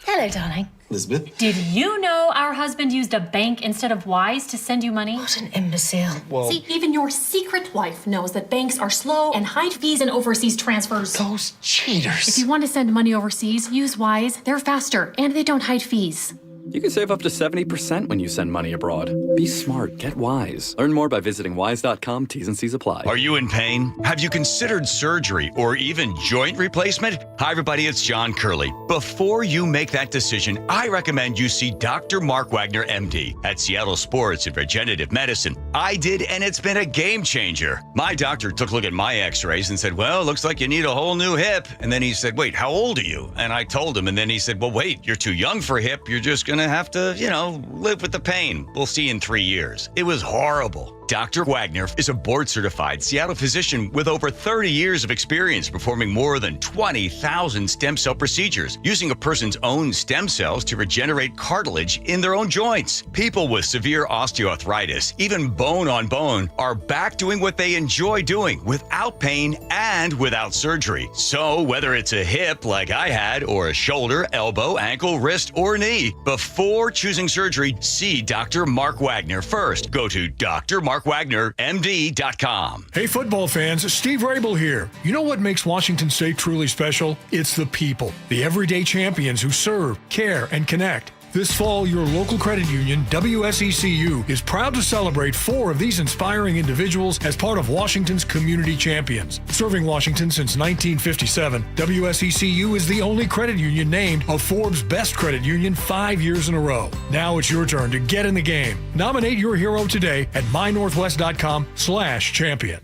S20: Hello, darling.
S16: Elizabeth?
S20: Did you know our husband used a bank instead of Wise to send you money?
S19: What an imbecile.
S16: Well,
S20: See, even your secret wife knows that banks are slow and hide fees in overseas transfers.
S16: those cheaters.
S20: If you want to send money overseas, use Wise. They're faster and they don't hide fees.
S32: You can save up to 70% when you send money abroad. Be smart. Get Wise. Learn more by visiting wise.com. T's and C's apply.
S21: Are you in pain? Have you considered surgery or even joint replacement? Hi, everybody. It's John Curley. Before you make that decision, I recommend you see Dr. Mark Wagner, MD, at Seattle Sports and Regenerative Medicine. I did, and it's been a game changer. My doctor took a look at my x-rays and said, well, looks like you need a whole new hip. And then he said, wait, how old are you? And I told him, and then he said, well, wait, you're too young for a hip. You're just going to have to, live with the pain. We'll see in 3 years. It was horrible. Dr. Wagner is a board-certified Seattle physician with over 30 years of experience performing more than 20,000 stem cell procedures, using a person's own stem cells to regenerate cartilage in their own joints. People with severe osteoarthritis, even bone on bone, are back doing what they enjoy doing without pain and without surgery. So whether it's a hip like I had, or a shoulder, elbow, ankle, wrist, or knee, before choosing surgery, see Dr. Mark Wagner first. Go to drmarkwagnermd.com.
S2: Hey, football fans, Steve Rabel here. You know what makes Washington State truly special? It's the people, the everyday champions who serve, care, and connect. This fall, your local credit union, WSECU, is proud to celebrate 4 of these inspiring individuals as part of Washington's Community Champions. Serving Washington since 1957, WSECU is the only credit union named a Forbes Best Credit Union 5 years in a row. Now it's your turn to get in the game. Nominate your hero today at mynorthwest.com/champion.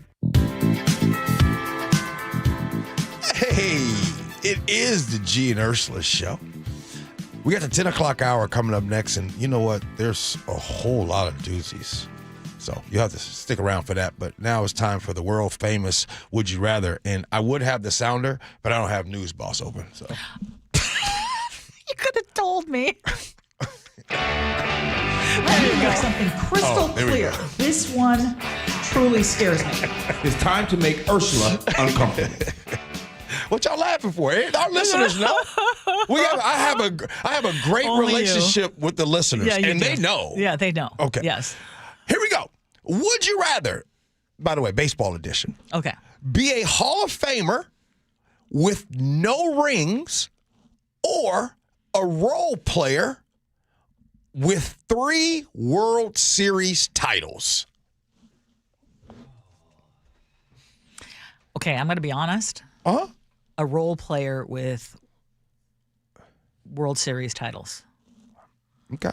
S17: Hey, it is the Gee and Ursula Show. We got the 10 o'clock hour coming up next, and you know what? There's a whole lot of doozies. So you have to stick around for that. But now it's time for the world famous Would You Rather. And I would have the sounder, but I don't have News Boss open. So
S18: You could have told me. Let me make something crystal clear. This one truly scares me.
S17: it's time to make Ursula uncomfortable. What y'all laughing for? Our listeners know. I have a great
S18: Only
S17: relationship with the listeners,
S18: Yeah, you
S17: and
S18: do.
S17: they know.
S18: Yeah, they know.
S17: Okay.
S18: Yes.
S17: Here we go. Would you rather, by the way, baseball edition,
S18: Okay.
S17: be a Hall of Famer with no rings or a role player with 3 World Series titles?
S18: Okay, I'm going to be honest.
S17: Uh-huh.
S18: A role player with World Series titles.
S17: Okay.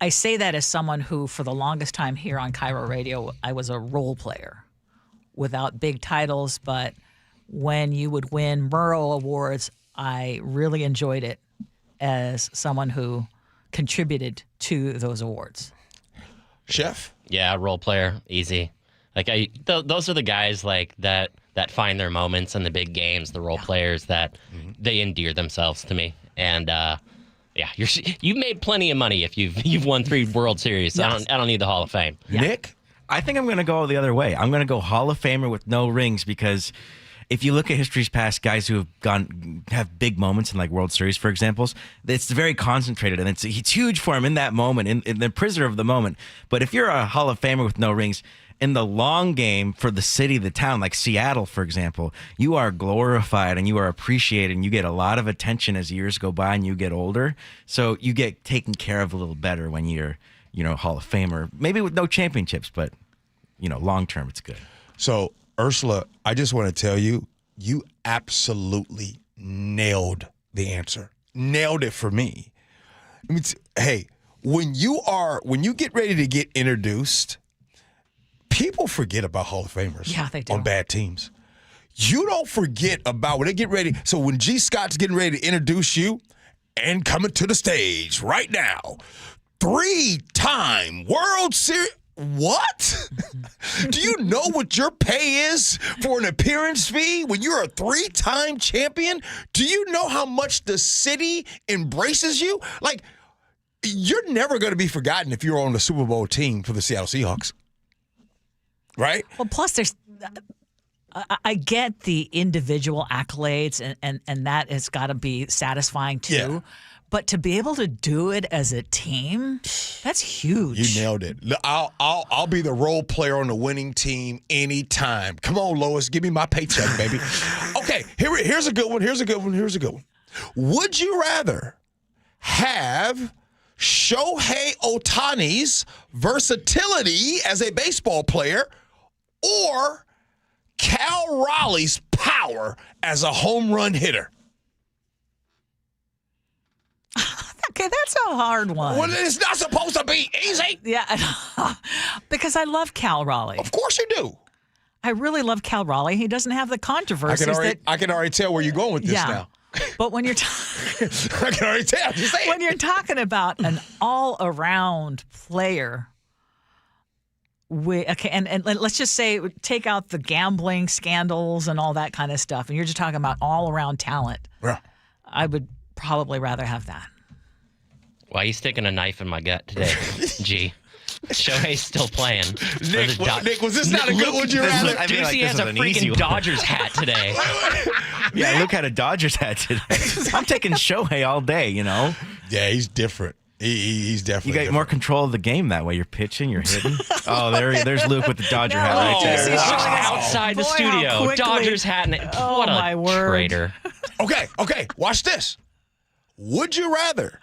S18: I say that as someone who, for the longest time here on KIRO Radio, I was a role player without big titles, but when you would win Murrow Awards, I really enjoyed it as someone who contributed to those awards.
S17: Chef?
S1: Yeah, role player, easy. Like those are the guys like that find their moments in the big games. The role players that they endear themselves to me. And you made plenty of money if you've won 3 World Series. Yes. I don't need the Hall of Fame.
S7: Yeah. Nick, I think I'm going to go the other way. I'm going to go Hall of Famer with no rings, because if you look at history's past, guys who have big moments in like World Series, for example, it's very concentrated, and it's huge for him in that moment, in the prisoner of the moment. But if you're a Hall of Famer with no rings, in the long game for the city, the town, like Seattle, for example, you are glorified and you are appreciated, and you get a lot of attention as years go by and you get older. So you get taken care of a little better when you're, Hall of Famer, maybe with no championships, but, long term, it's good.
S17: So, Ursula, I just want to tell you, you absolutely nailed the answer. Nailed it for me. Hey, when you get ready to get introduced, people forget about Hall of Famers
S18: they do.
S17: On bad teams. You don't forget about when they get ready. So when G. Scott's getting ready to introduce you and coming to the stage right now, 3-time World Series. What? Do you know what your pay is for an appearance fee when you're a 3-time champion? Do you know how much the city embraces you? Like, you're never going to be forgotten if you're on the Super Bowl team for the Seattle Seahawks. Right?
S18: Well, plus I get the individual accolades, and that has got to be satisfying too. Yeah. But to be able to do it as a team, that's huge.
S17: You nailed it. I'll be the role player on the winning team anytime. Come on, Lois, give me my paycheck, baby. Okay, here's a good one. Would you rather have Shohei Ohtani's versatility as a baseball player or Cal Raleigh's power as a home run hitter?
S18: Okay, that's a hard one.
S17: Well, it's not supposed to be easy.
S18: Yeah, because I love Cal Raleigh.
S17: Of course you do.
S18: I really love Cal Raleigh. He doesn't have the controversies.
S17: I can already tell where you're going with this now.
S18: But when you're
S17: I can already tell. Just say
S18: when you're talking about an all-around player, and let's just say take out the gambling scandals and all that kind of stuff, and you're just talking about all-around talent.
S17: Yeah.
S18: I would probably rather have that.
S1: Why are you sticking a knife in my gut today, G? Shohei's still playing.
S17: Nick, was this not a good one? You rather?
S1: Ducey has a freaking Dodgers hat today.
S7: Yeah, Luke had a Dodgers hat today. I'm taking Shohei all day,
S17: Yeah, he's different. He's definitely
S7: You got more control of the game that way. You're pitching, you're hitting. Oh, there's Luke with the Dodger hat right there.
S1: He's outside the studio. Dodgers hat. What a traitor.
S17: Okay, watch this. Would you rather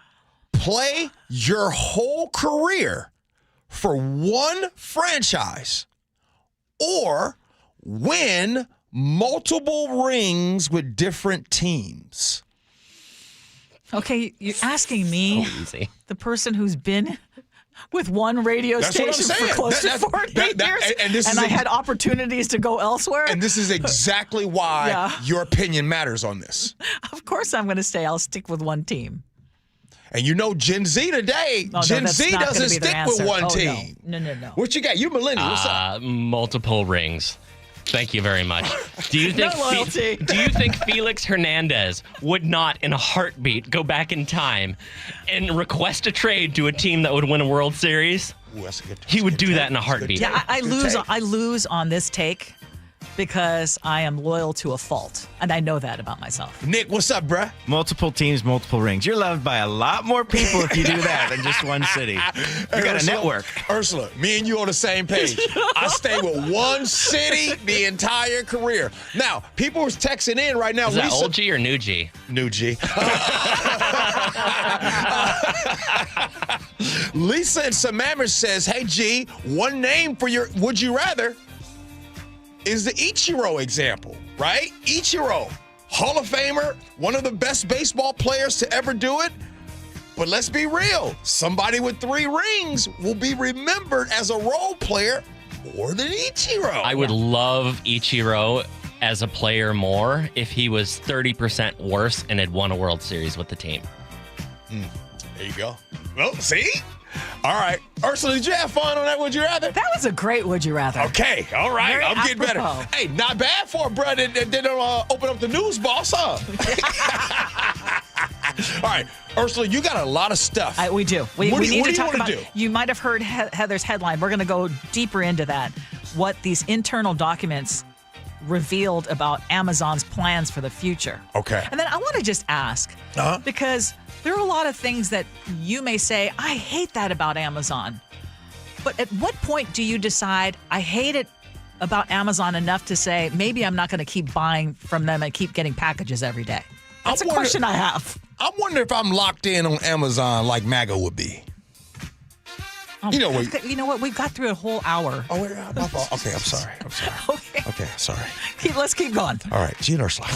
S17: play your whole career for one franchise or win multiple rings with different teams?
S18: Okay, you're asking me, the person who's been with one radio station for close to 48 years, and I had opportunities to go elsewhere.
S17: And this is exactly why your opinion matters on this.
S18: Of course I'm going to say I'll stick with one team.
S17: And Gen Z today, Gen Z doesn't stick with one team.
S18: No.
S17: What you got? You millennial. What's up?
S1: Multiple rings. Thank you very much. Do you think
S18: no loyalty.
S1: Do you think Felix Hernandez would not, in a heartbeat, go back in time and request a trade to a team that would win a World Series?
S17: Ooh,
S1: he would do that in a heartbeat.
S18: Yeah, I lose on this take because I am loyal to a fault, and I know that about myself.
S17: Nick, what's up, bruh?
S7: Multiple teams, multiple rings. You're loved by a lot more people if you do that than just one city. You got a network.
S17: Ursula, me and you on the same page. I stay with one city the entire career. Now, people are texting in right now.
S1: Is that old G or new G?
S17: New G. Lisa in Sammamish says, hey, G, one name for your would you rather is the Ichiro example, right? Ichiro, Hall of Famer, one of the best baseball players to ever do it. But let's be real. Somebody with 3 rings will be remembered as a role player more than Ichiro.
S1: I would love Ichiro as a player more if he was 30% worse and had won a World Series with the team.
S17: There you go. Well, see? All right. Ursula, did you have fun on that Would You Rather?
S18: That was a great Would You Rather.
S17: Okay. All right.
S18: Very
S17: I'm getting better.
S18: apropos.
S17: Hey, not bad for a brother that don't open up the news, boss, huh? All right. Ursula, you got a lot of stuff.
S18: We do. We
S17: What do
S18: need to
S17: you
S18: talk
S17: wanna
S18: about.
S17: do?
S18: You might have heard Heather's headline. We're going to go deeper into that. What these internal documents revealed about Amazon's plans for the future.
S17: Okay.
S18: And then I want to just ask, because there are a lot of things that you may say, I hate that about Amazon. But at what point do you decide, I hate it about Amazon enough to say, maybe I'm not going to keep buying from them and keep getting packages every day? That's a question I have.
S17: I wonder if I'm locked in on Amazon like MAGA would be.
S18: Oh,
S17: You know what?
S18: We've got through a whole hour.
S17: Oh, my fault. Okay, I'm sorry. Okay, sorry.
S18: Let's keep going.
S17: All right, Gee and Ursula.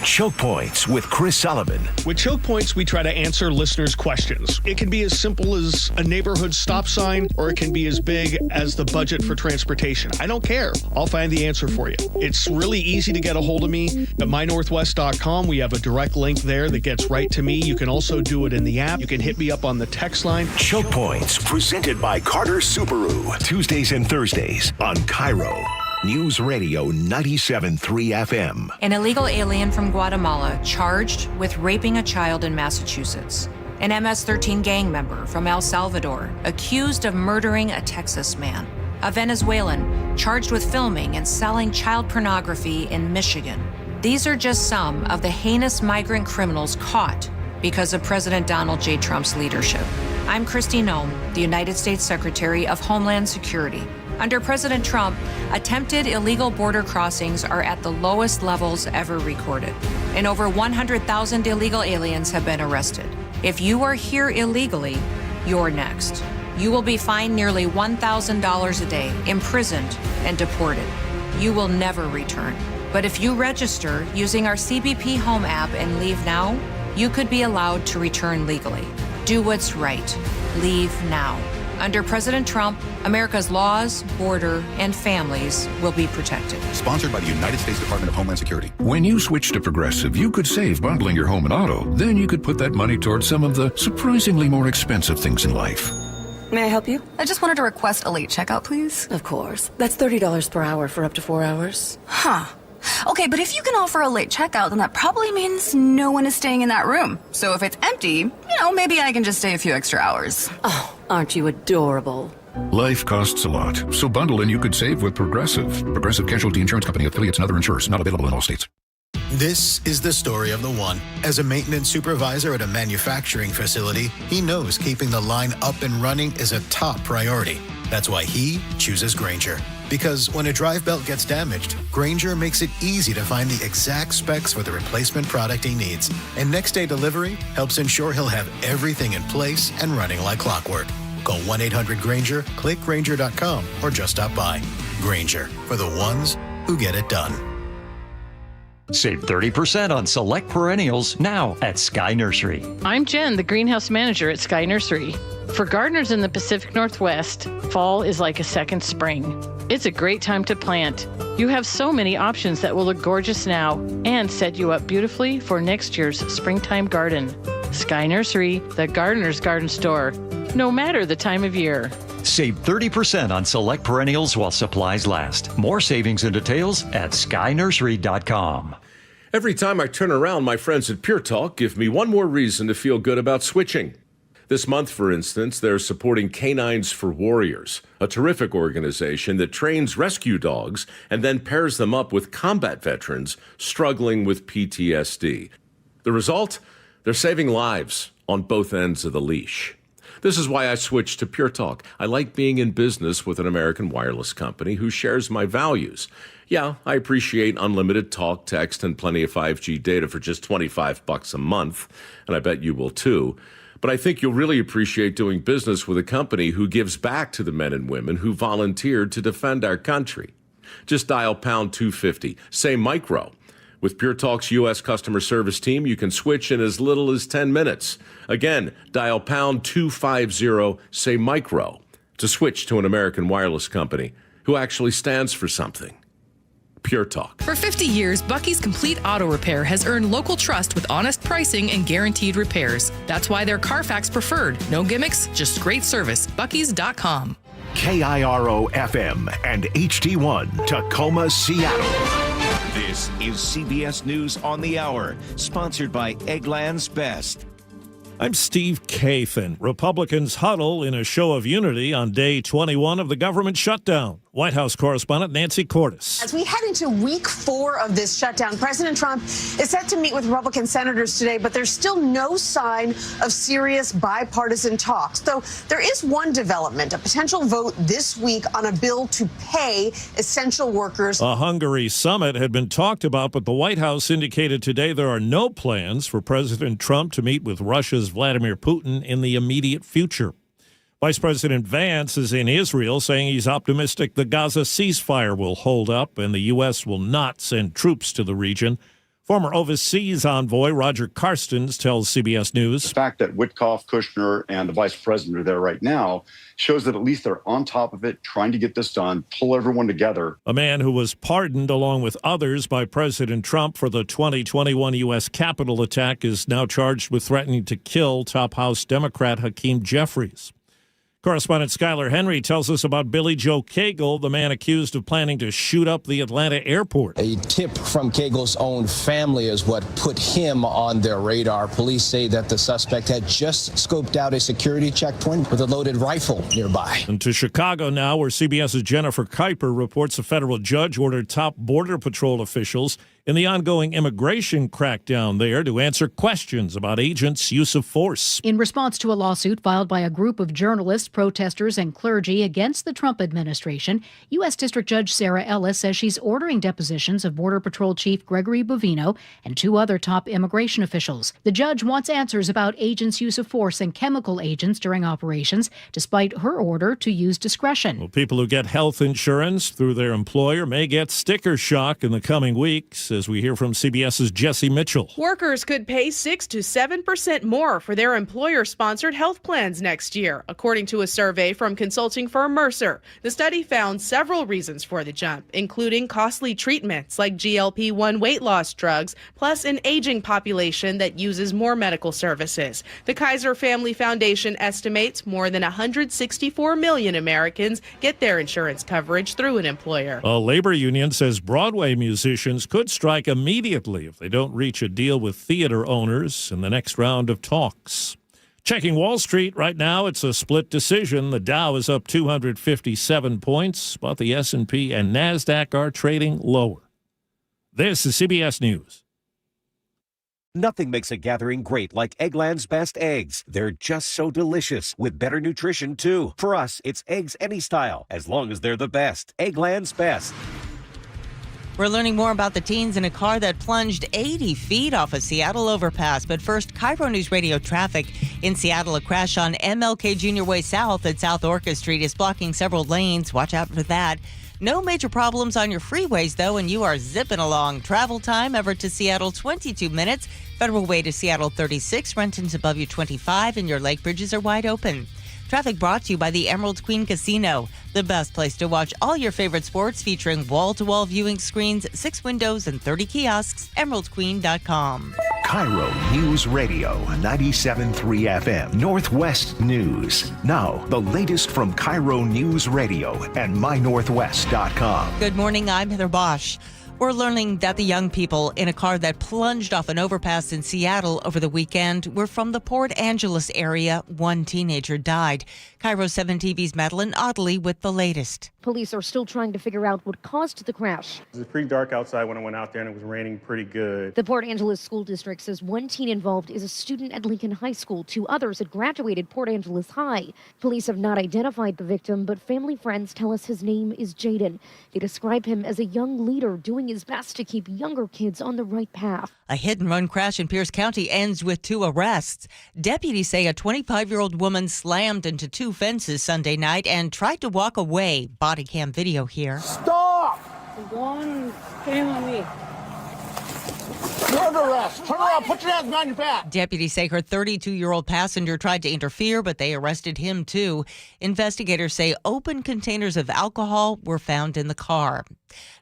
S10: Choke Points with Chris Sullivan.
S4: With Choke Points, we try to answer listeners' questions. It can be as simple as a neighborhood stop sign, or it can be as big as the budget for transportation. I don't care. I'll find the answer for you. It's really easy to get a hold of me at mynorthwest.com. We have a direct link there that gets right to me. You can also do it in the app. You can hit me up on the text line.
S10: Choke Points, presented by Carter Subaru. Tuesdays and Thursdays on KIRO Newsradio 97.3 FM.
S8: An illegal alien from Guatemala charged with raping a child in Massachusetts. An MS-13 gang member from El Salvador accused of murdering a Texas man. A Venezuelan charged with filming and selling child pornography in Michigan. These are just some of the heinous migrant criminals caught because of President Donald J. Trump's leadership. I'm Kristi Noem, the United States Secretary of Homeland Security. Under President Trump, attempted illegal border crossings are at the lowest levels ever recorded, and over 100,000 illegal aliens have been arrested. If you are here illegally, you're next. You will be fined nearly $1,000 a day, imprisoned, and deported. You will never return. But if you register using our CBP Home app and leave now, you could be allowed to return legally. Do what's right. Leave now. Under President Trump, America's laws, border, and families will be protected.
S9: Sponsored by the United States Department of Homeland Security.
S22: When you switch to Progressive, you could save bundling your home and auto. Then you could put that money towards some of the surprisingly more expensive things in life.
S23: May I help you? I just wanted to request a late checkout, please. Of course. That's $30 per hour for up to 4 hours. Huh. Okay, but if you can offer a late checkout, then that probably means no one is staying in that room. So if it's empty, maybe I can just stay a few extra hours. Oh, aren't you adorable?
S22: Life costs a lot, so bundle and you could save with Progressive. Progressive Casualty Insurance Company, affiliates, and other insurers. Not available in all states.
S24: This is the story of the one. As a maintenance supervisor at a manufacturing facility, he knows keeping the line up and running is a top priority. That's why he chooses Grainger. Because when a drive belt gets damaged, Grainger makes it easy to find the exact specs for the replacement product he needs. And next day delivery helps ensure he'll have everything in place and running like clockwork. Call 1-800-GRAINGER, click Grainger.com, or just stop by. Grainger, for the ones who get it done.
S25: Save 30% on select perennials now at Sky Nursery.
S26: I'm Jen, the greenhouse manager at Sky Nursery. For gardeners in the Pacific Northwest, fall is like a second spring. It's a great time to plant. You have so many options that will look gorgeous now and set you up beautifully for next year's springtime garden. Sky Nursery, the gardener's garden store, no matter the time of year.
S25: Save 30% on select perennials while supplies last. More savings and details at skynursery.com.
S27: Every time I turn around, my friends at Pure Talk give me one more reason to feel good about switching. This month, for instance, they're supporting Canines for Warriors, a terrific organization that trains rescue dogs and then pairs them up with combat veterans struggling with PTSD. The result? They're saving lives on both ends of the leash. This is why I switched to Pure Talk. I like being in business with an American wireless company who shares my values. Yeah, I appreciate unlimited talk, text, and plenty of 5G data for just $25 a month, and I bet you will too. But I think you'll really appreciate doing business with a company who gives back to the men and women who volunteered to defend our country. Just dial pound 250, say micro. With Pure Talk's U.S. customer service team, you can switch in as little as 10 minutes. Again, dial pound 250, say micro, to switch to an American wireless company who actually stands for something. Pure Talk.
S3: For 50 years, Bucky's Complete Auto Repair has earned local trust with honest pricing and guaranteed repairs. That's why they're Carfax preferred. No gimmicks, just great service. Bucky's.com.
S10: KIRO FM and HD1 Tacoma, Seattle.
S5: This is CBS News on the Hour, sponsored by Eggland's Best.
S6: I'm Steve Kathan. Republicans huddle in a show of unity on day 21 of the government shutdown. White House correspondent Nancy Cordes.
S11: As we head into week 4 of this shutdown, President Trump is set to meet with Republican senators today, but there's still no sign of serious bipartisan talks. Though there is one development, a potential vote this week on a bill to pay essential workers.
S6: A Hungary summit had been talked about, but the White House indicated today there are no plans for President Trump to meet with Russia's Vladimir Putin in the immediate future. Vice President Vance is in Israel, saying he's optimistic the Gaza ceasefire will hold up and the U.S. will not send troops to the region. Former overseas envoy Roger Carstens tells CBS News.
S12: The fact that Witkoff, Kushner, and the vice president are there right now shows that at least they're on top of it, trying to get this done, pull everyone together.
S6: A man who was pardoned along with others by President Trump for the 2021 U.S. Capitol attack is now charged with threatening to kill top House Democrat Hakeem Jeffries. Correspondent Skylar Henry tells us about Billy Joe Cagle, the man accused of planning to shoot up the Atlanta airport.
S32: A tip from Cagle's own family is what put him on their radar. Police say that the suspect had just scoped out a security checkpoint with a loaded rifle nearby.
S6: And to Chicago now, where CBS's Jennifer Kuiper reports a federal judge ordered top Border Patrol officials in the ongoing immigration crackdown there to answer questions about agents' use of force.
S13: In response to a lawsuit filed by a group of journalists, protesters, and clergy against the Trump administration, U.S. District Judge Sarah Ellis says she's ordering depositions of Border Patrol Chief Gregory Bovino and 2 other top immigration officials. The judge wants answers about agents' use of force and chemical agents during operations, despite her order to use discretion.
S6: Well, people who get health insurance through their employer may get sticker shock in the coming weeks, as we hear from CBS's Jesse Mitchell.
S14: Workers could pay 6 to 7% more for their employer-sponsored health plans next year, according to a survey from consulting firm Mercer. The study found several reasons for the jump, including costly treatments like GLP-1 weight loss drugs, plus an aging population that uses more medical services. The Kaiser Family Foundation estimates more than 164 million Americans get their insurance coverage through an employer.
S6: A labor union says Broadway musicians could strike immediately if they don't reach a deal with theater owners in the next round of talks. Checking Wall Street right now, it's a split decision. The Dow is up 257 points, but the S&P and NASDAQ are trading lower. This is CBS News.
S5: Nothing makes a gathering great like Eggland's Best eggs. They're just so delicious, with better nutrition, too. For us, it's eggs any style, as long as they're the best. Eggland's Best.
S15: We're learning more about the teens in a car that plunged 80 feet off a Seattle overpass. But first, KIRO Newsradio traffic. In Seattle, a crash on MLK Junior Way South at South Orca Street is blocking several lanes. Watch out for that. No major problems on your freeways, though, and you are zipping along. Travel time, Everett to Seattle, 22 minutes. Federal Way to Seattle, 36. Renton's above you, 25, and your lake bridges are wide open. Traffic brought to you by the Emerald Queen Casino, the best place to watch all your favorite sports, featuring wall-to-wall viewing screens, 6 windows, and 30 kiosks. EmeraldQueen.com.
S10: KIRO News Radio 97.3 FM, Northwest News. Now, the latest from KIRO News Radio and mynorthwest.com.
S15: Good morning, I'm Heather Bosch. We're learning that the young people in a car that plunged off an overpass in Seattle over the weekend were from the Port Angeles area. One teenager died. KIRO 7 TV's Madeline Audley with the latest.
S28: Police are still trying to figure out what caused the crash.
S29: It was pretty dark outside when I went out there, and it was raining pretty good.
S28: The Port Angeles School District says one teen involved is a student at Lincoln High School. 2 others had graduated Port Angeles High. Police have not identified the victim, but family friends tell us his name is Jaden. They describe him as a young leader doing his best to keep younger kids on the right path.
S15: A hit-and-run crash in Pierce County ends with 2 arrests. Deputies say a 25-year-old woman slammed into 2 fences Sunday night and tried to walk away. Body cam video here.
S30: Stop! One, came on me.
S1: Road arrest. Turn around. Put your hands behind your back.
S15: Deputies say her 32-year-old passenger tried to interfere, but they arrested him too. Investigators say open containers of alcohol were found in the car.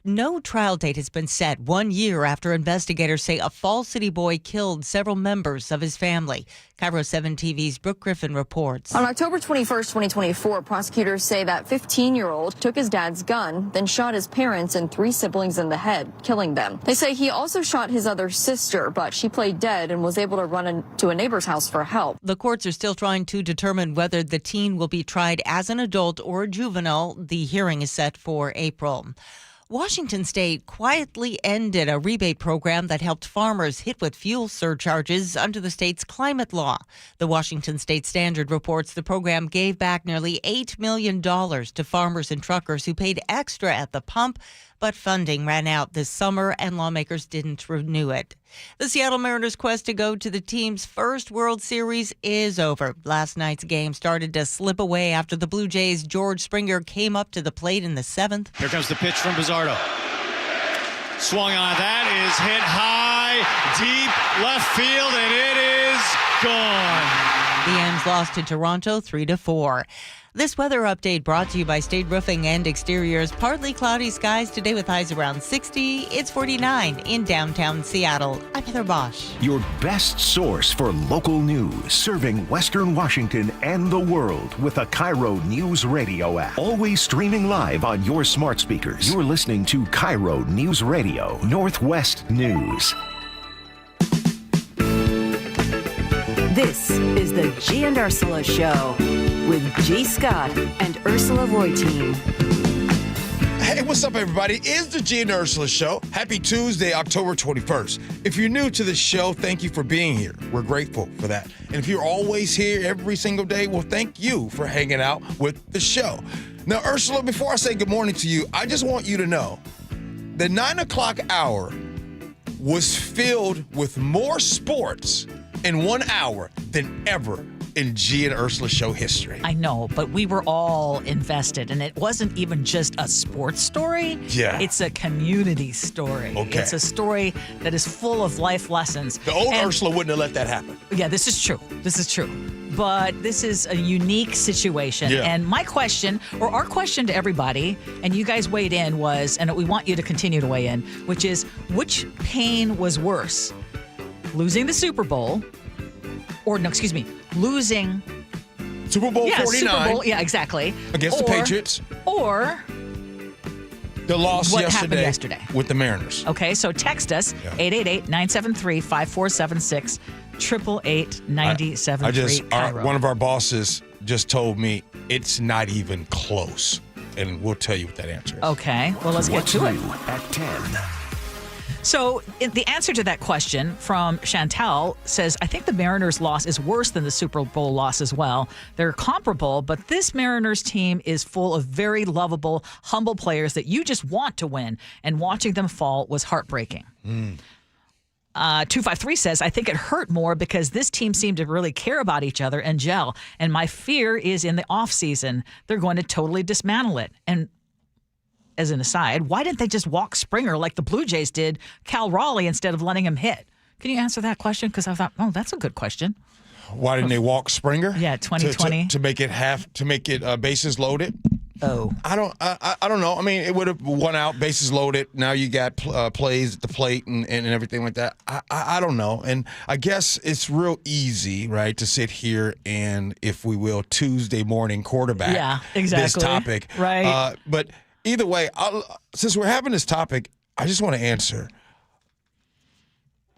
S15: No trial date has been set 1 year after investigators say a Falls City boy killed several members of his family. KIRO 7 TV's Brooke Griffin reports.
S2: On October 21st, 2024, prosecutors say that 15-year-old took his dad's gun, then shot his parents and 3 siblings in the head, killing them. They say he also shot his other sister, but she played dead and was able to run into a neighbor's house for help.
S15: The courts are still trying to determine whether the teen will be tried as an adult or a juvenile. The hearing is set for April. Washington State quietly ended a rebate program that helped farmers hit with fuel surcharges under the state's climate law. The Washington State Standard reports the program gave back nearly $8 million to farmers and truckers who paid extra at the pump, but funding ran out this summer and lawmakers didn't renew it. The Seattle Mariners' quest to go to the team's first World Series is over. Last night's game started to slip away after the Blue Jays' George Springer came up to the plate in the 7th.
S4: Here comes the pitch from Bizzardo. Swung on. That is hit high, deep left field, and it is gone.
S15: The M's lost to Toronto 3-4. This weather update brought to you by State Roofing and Exteriors. Partly cloudy skies today with highs around 60. It's 49 in downtown Seattle. I'm Heather Bosch.
S10: Your best source for local news, serving Western Washington and the world with a KIRO Newsradio app. Always streaming live on your smart speakers. You're listening to KIRO Newsradio Northwest News.
S7: This is the Gee and Ursula Show with G. Scott and Ursula Reutin.
S16: Hey, what's up, everybody? It's the Gee and Ursula Show. Happy Tuesday, October 21st. If you're new to the show, thank you for being here. We're grateful for that. And if you're always here every single day, well, thank you for hanging out with the show. Now, Ursula, before I say good morning to you, I just want you to know the 9 o'clock hour was filled with more sports in 1 hour than ever in Gee and Ursula Show history.
S17: I know, but we were all invested, and it wasn't even just a sports story.
S16: Yeah.
S17: It's a community story.
S16: Okay.
S17: It's a story that is full of life lessons.
S16: The old Ursula wouldn't have let that happen.
S17: Yeah, this is true. This is true. But this is a unique situation.
S16: Yeah.
S17: And my question, or our question to everybody, and you guys weighed in was, and we want you to continue to weigh in, which is, which pain was worse? Losing the Super Bowl, losing
S16: Super Bowl 49.
S17: Super Bowl, yeah, exactly.
S16: Against the Patriots.
S17: Or
S16: the loss
S17: what happened yesterday
S16: with the Mariners.
S17: Okay, so text us, 888-973-5476, 888-973-KIRO.
S16: One of our bosses just told me it's not even close. And we'll tell you what that answer is.
S17: Okay, well, let's get to it.
S10: At 10.
S17: So the answer to that question from Chantal says, I think the Mariners' loss is worse than the Super Bowl loss as well. They're comparable, but this Mariners team is full of very lovable, humble players that you just want to win, and watching them fall was heartbreaking. 253 says, I think it hurt more because this team seemed to really care about each other and gel, and my fear is in the offseason, they're going to totally dismantle it. And as an aside, why didn't they just walk Springer like the Blue Jays did Cal Raleigh instead of letting him hit? Can you answer that question? Because I thought, that's a good question.
S16: Why didn't they walk Springer?
S17: Yeah, 2020
S16: to make it bases loaded.
S17: Oh,
S16: I don't know. I mean, it would have won out, bases loaded. Now you got plays at the plate and everything like that. I don't know. And I guess it's real easy, right, to sit here and, if we will, Tuesday morning quarterback this topic.
S17: Right.
S16: But either way, since we're having this topic, I just want to answer.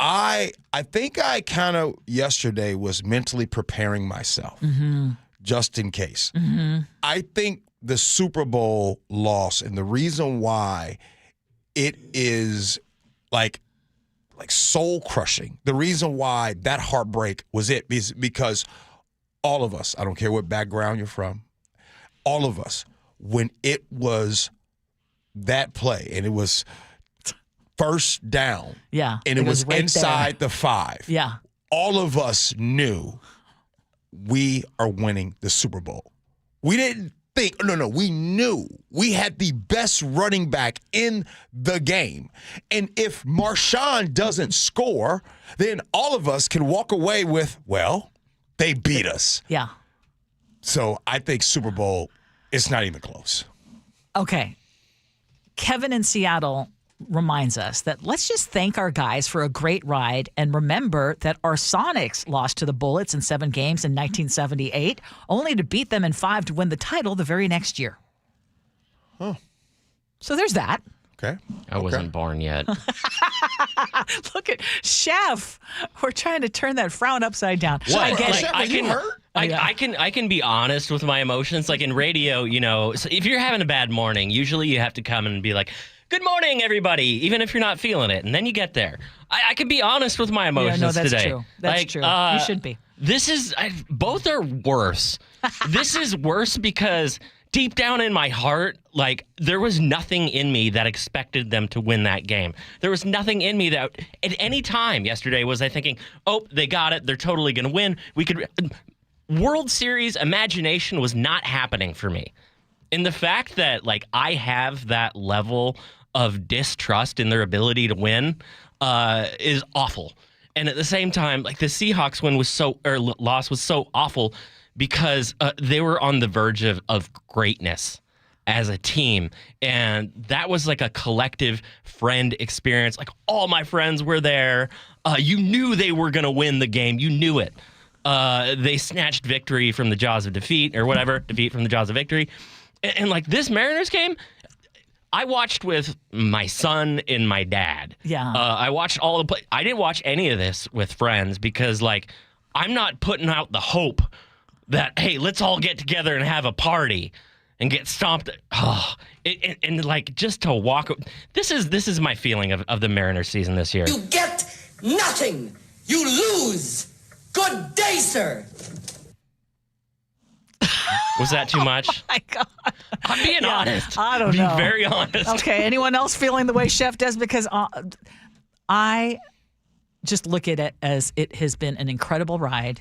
S16: I think I kind of yesterday was mentally preparing myself just in case. I think the Super Bowl loss, and the reason why it is like soul crushing, the reason why that heartbreak was it is because all of us, I don't care what background you're from, all of us, when it was that play and it was first down,
S17: and
S16: it was
S17: right
S16: inside the 5, all of us knew we are winning the Super Bowl. We didn't think, no, we knew we had the best running back in the game. And if Marshawn doesn't score, then all of us can walk away with, well, they beat us.
S17: Yeah.
S16: So I think Super Bowl, it's not even close.
S17: Okay. Kevin in Seattle reminds us that let's just thank our guys for a great ride and remember that our Sonics lost to the Bullets in 7 games in 1978, only to beat them in 5 to win the title the very next year.
S16: Huh.
S17: So there's that.
S16: Okay.
S8: I wasn't born yet.
S17: Look at Chef. We're trying to turn that frown upside down.
S8: What?
S17: I get
S8: Like,
S17: it.
S8: I can,
S17: hurt?
S8: I can be honest with my emotions. Like in radio, you know, so if you're having a bad morning, usually you have to come and be like, "Good morning, everybody," even if you're not feeling it. And then you get there. I can be honest with my emotions
S17: that's
S8: today.
S17: true. That's
S8: like,
S17: true. You should be.
S8: This is both are worse. This is worse because deep down in my heart, like there was nothing in me that expected them to win that game. There was nothing in me that at any time yesterday was I thinking, "Oh, they got it. They're totally going to win." We could World Series imagination was not happening for me. And the fact that like I have that level of distrust in their ability to win is awful. And at the same time, like the Seahawks loss was so awful because they were on the verge of greatness as a team. And that was like a collective friend experience. Like all my friends were there. You knew they were going to win the game. You knew it. They snatched victory from the jaws of defeat or whatever, defeat from the jaws of victory. And like this Mariners game, I watched with my son and my dad.
S17: Yeah.
S8: I watched all the play. I didn't watch any of this with friends because like I'm not putting out the hope that, hey, let's all get together and have a party and get stomped. And like just to walk. This is my feeling of the Mariners season this year.
S9: You get nothing. You lose. Good day, sir.
S8: Was that too much?
S17: Oh my God.
S8: I'm being honest.
S17: I don't know.
S8: Be very honest.
S17: Okay. Anyone else feeling the way Chef does? Because I just look at it as it has been an incredible ride.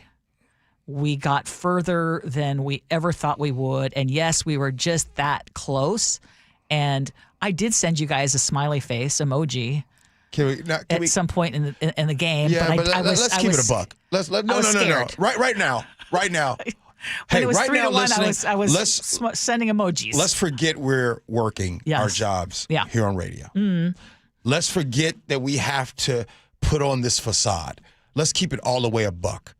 S17: We got further than we ever thought we would. And yes, we were just that close. And I did send you guys a smiley face emoji. At some point in the game.
S16: Yeah,
S17: but
S16: let's keep it a buck. No. Right now.
S17: When it was
S16: right
S17: 3-1, I was sending emojis.
S16: Let's forget we're working our jobs here on radio.
S17: Mm.
S16: Let's forget that we have to put on this facade. Let's keep it all the way a buck.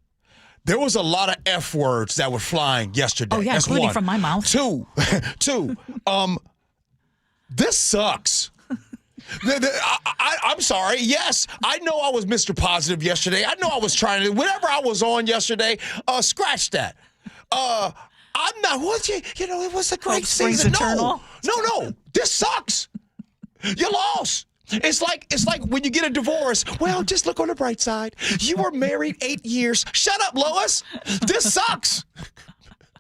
S16: There was a lot of F words that were flying yesterday.
S17: Oh, yeah,
S16: that's
S17: including
S16: one.
S17: from my mouth.
S16: Two. This sucks. I'm sorry. Yes, I know I was Mr. Positive yesterday. I know I was trying to, whatever I was on yesterday, scratch that. I'm not, it was a great season. No, this sucks. You lost. It's like when you get a divorce. Well, just look on the bright side. You were married 8 years. Shut up, Lois. This sucks.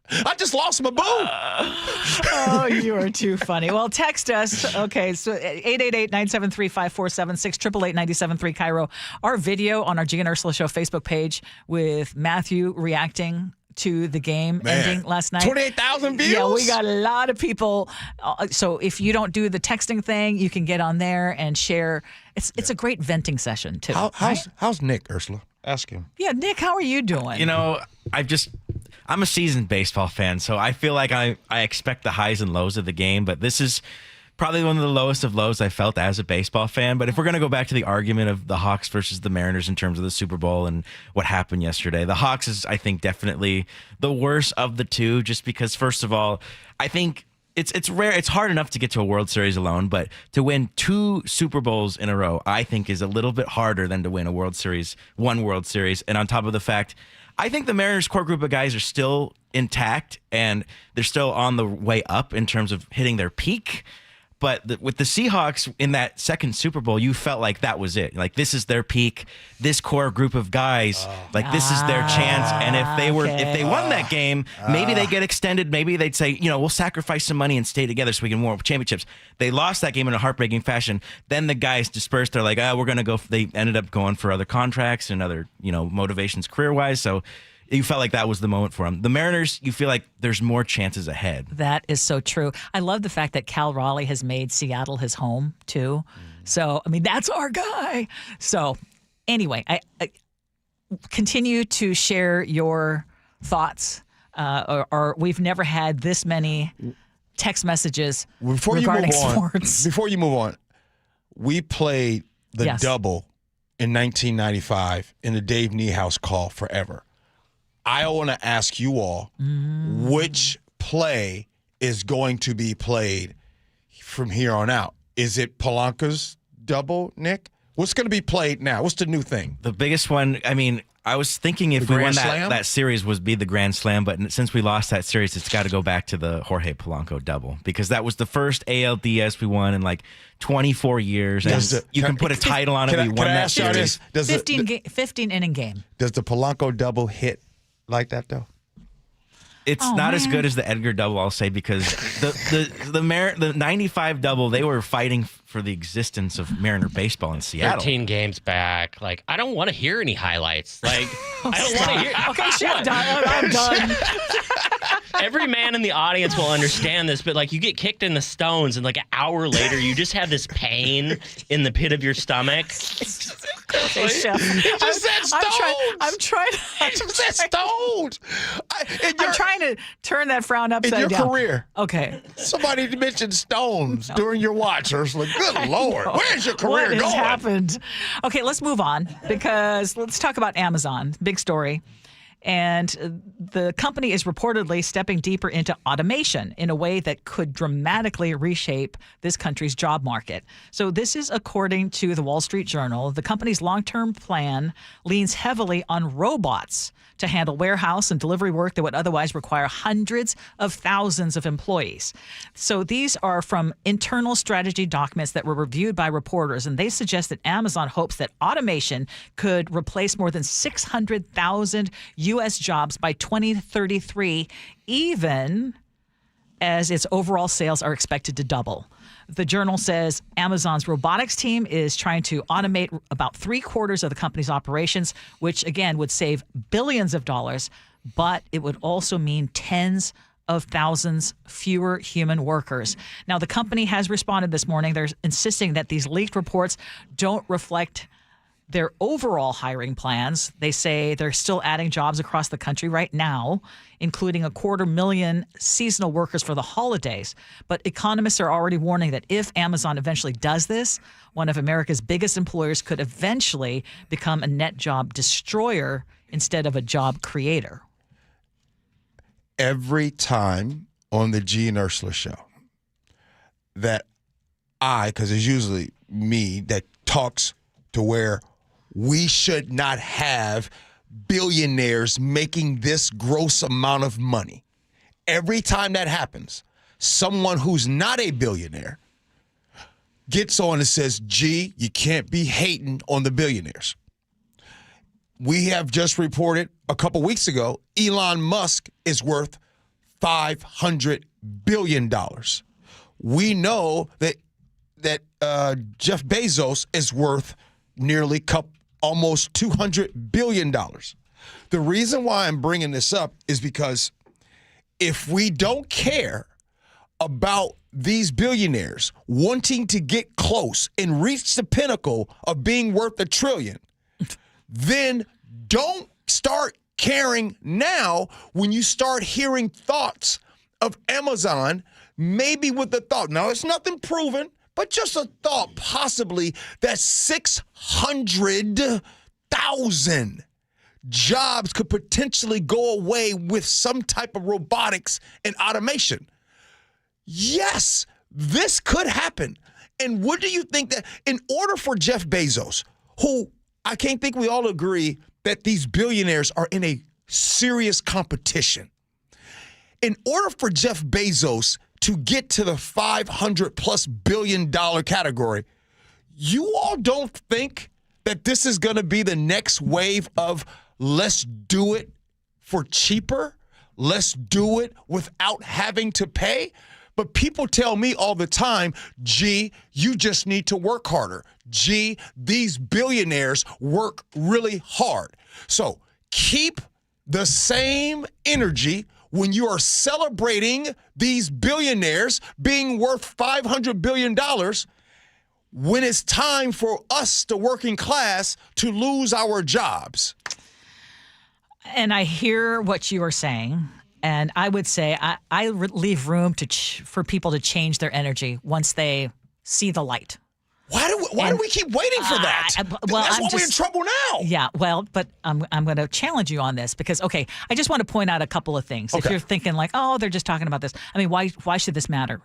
S16: I just lost my boo.
S17: Oh, you are too funny. Well, text us. Okay, so 888-973-5476, 888-973 KIRO. Our video on our Gee and Ursula Show Facebook page with Matthew reacting to the game ending last night.
S16: 28,000 views?
S17: Yeah, we got a lot of people. So if you don't do the texting thing, you can get on there and share. It's a great venting session, too.
S16: How's Nick, Ursula? Ask him.
S17: Yeah, Nick, how are you doing?
S18: You know, I'm a seasoned baseball fan, so I feel like I expect the highs and lows of the game, but this is probably one of the lowest of lows I felt as a baseball fan. But if we're going to go back to the argument of the Hawks versus the Mariners in terms of the Super Bowl and what happened yesterday, the Hawks is, I think, definitely the worst of the two, just because, first of all, I think it's rare. It's hard enough to get to a World Series alone, but to win 2 Super Bowls in a row, I think is a little bit harder than to win one World Series. And on top of the fact, I think the Mariners' core group of guys are still intact and they're still on the way up in terms of hitting their peak. But with the Seahawks in that second Super Bowl, you felt like that was it. Like, this is their peak. This core group of guys, this is their chance. And if they won that game, maybe they get extended. Maybe they'd say, we'll sacrifice some money and stay together so we can win championships. They lost that game in a heartbreaking fashion. Then the guys dispersed. They're like, we're going to go. They ended up going for other contracts and other, motivations career-wise. So you felt like that was the moment for him. The Mariners, you feel like there's more chances ahead.
S17: That is so true. I love the fact that Cal Raleigh has made Seattle his home, too. So, I mean, that's our guy. So, anyway, I continue to share your thoughts. Or we've never had this many text messages regarding sports.
S16: Before you move on, we played the double in 1995 in the Dave Niehaus call forever. I want to ask you all which play is going to be played from here on out. Is it Polanco's double, Nick? What's going to be played now? What's the new thing?
S18: The biggest one, I mean, I was thinking if we won that series would be the Grand Slam, but since we lost that series, it's got to go back to the Jorge Polanco double because that was the first ALDS we won in like 24 years. And you can put a title on it. We won that series.
S17: 15 inning game.
S16: Does the Polanco double hit like that, though?
S18: It's not as good as the Edgar double, I'll say, because the 95 double, they were fighting for the existence of Mariner baseball in Seattle.
S8: 13 games back. Like, I don't want to hear any highlights. Like, I don't want to hear.
S17: Okay, shut up. I'm done.
S8: Every man in the audience will understand this, but like you get kicked in the stones, and like an hour later, you just have this pain in the pit of your stomach.
S17: Okay, Chef.
S16: He just said stones.
S17: I'm trying.
S16: He just said stones.
S17: I'm trying to turn that frown upside down.
S16: In your career.
S17: Okay.
S16: Somebody mentioned stones during your watch, Ursula. Good Lord. Where's your career going?
S17: What has happened? Okay, let's move on because let's talk about Amazon. Big story. And the company is reportedly stepping deeper into automation in a way that could dramatically reshape this country's job market. So this is according to the Wall Street Journal. The company's long-term plan leans heavily on robots to handle warehouse and delivery work that would otherwise require hundreds of thousands of employees. So these are from internal strategy documents that were reviewed by reporters, and they suggest that Amazon hopes that automation could replace more than 600,000 U.S. jobs by 2033, even as its overall sales are expected to double. The Journal says Amazon's robotics team is trying to automate about 3/4 of the company's operations, which again would save billions of dollars, but it would also mean tens of thousands fewer human workers. Now, the company has responded this morning. They're insisting that these leaked reports don't reflect their overall hiring plans. They say they're still adding jobs across the country right now, including 250,000 seasonal workers for the holidays. But economists are already warning that if Amazon eventually does this, one of America's biggest employers could eventually become a net job destroyer instead of a job creator.
S16: Every time on the Gee and Ursula Show that because it's usually me that talks to where we should not have billionaires making this gross amount of money. Every time that happens, someone who's not a billionaire gets on and says, gee, you can't be hating on the billionaires. We have just reported a couple weeks ago, Elon Musk is worth $500 billion. We know that Jeff Bezos is worth nearly almost $200 billion. The reason why I'm bringing this up is because if we don't care about these billionaires wanting to get close and reach the pinnacle of being worth $1 trillion, then don't start caring now when you start hearing thoughts of Amazon, maybe with the thought. Now, it's nothing proven, but just a thought possibly that 600,000 jobs could potentially go away with some type of robotics and automation. Yes, this could happen. And what do you think that in order for Jeff Bezos, who I can't think we all agree that these billionaires are in a serious competition, in order for Jeff Bezos to get to the $500+ billion category, you all don't think that this is going to be the next wave of let's do it for cheaper, let's do it without having to pay? But people tell me all the time, gee, you just need to work harder. Gee, these billionaires work really hard. So keep the same energy when you are celebrating these billionaires being worth $500 billion when it's time for us, the working class, to lose our jobs.
S17: And I hear what you are saying. And I would say I leave room for people to change their energy once they see the light.
S16: Why do we keep waiting for that? That's why we're in trouble now.
S17: Yeah, well, but I'm going to challenge you on this because, okay, I just want to point out a couple of things.
S16: Okay.
S17: If you're thinking like, oh, they're just talking about this. I mean, why should this matter?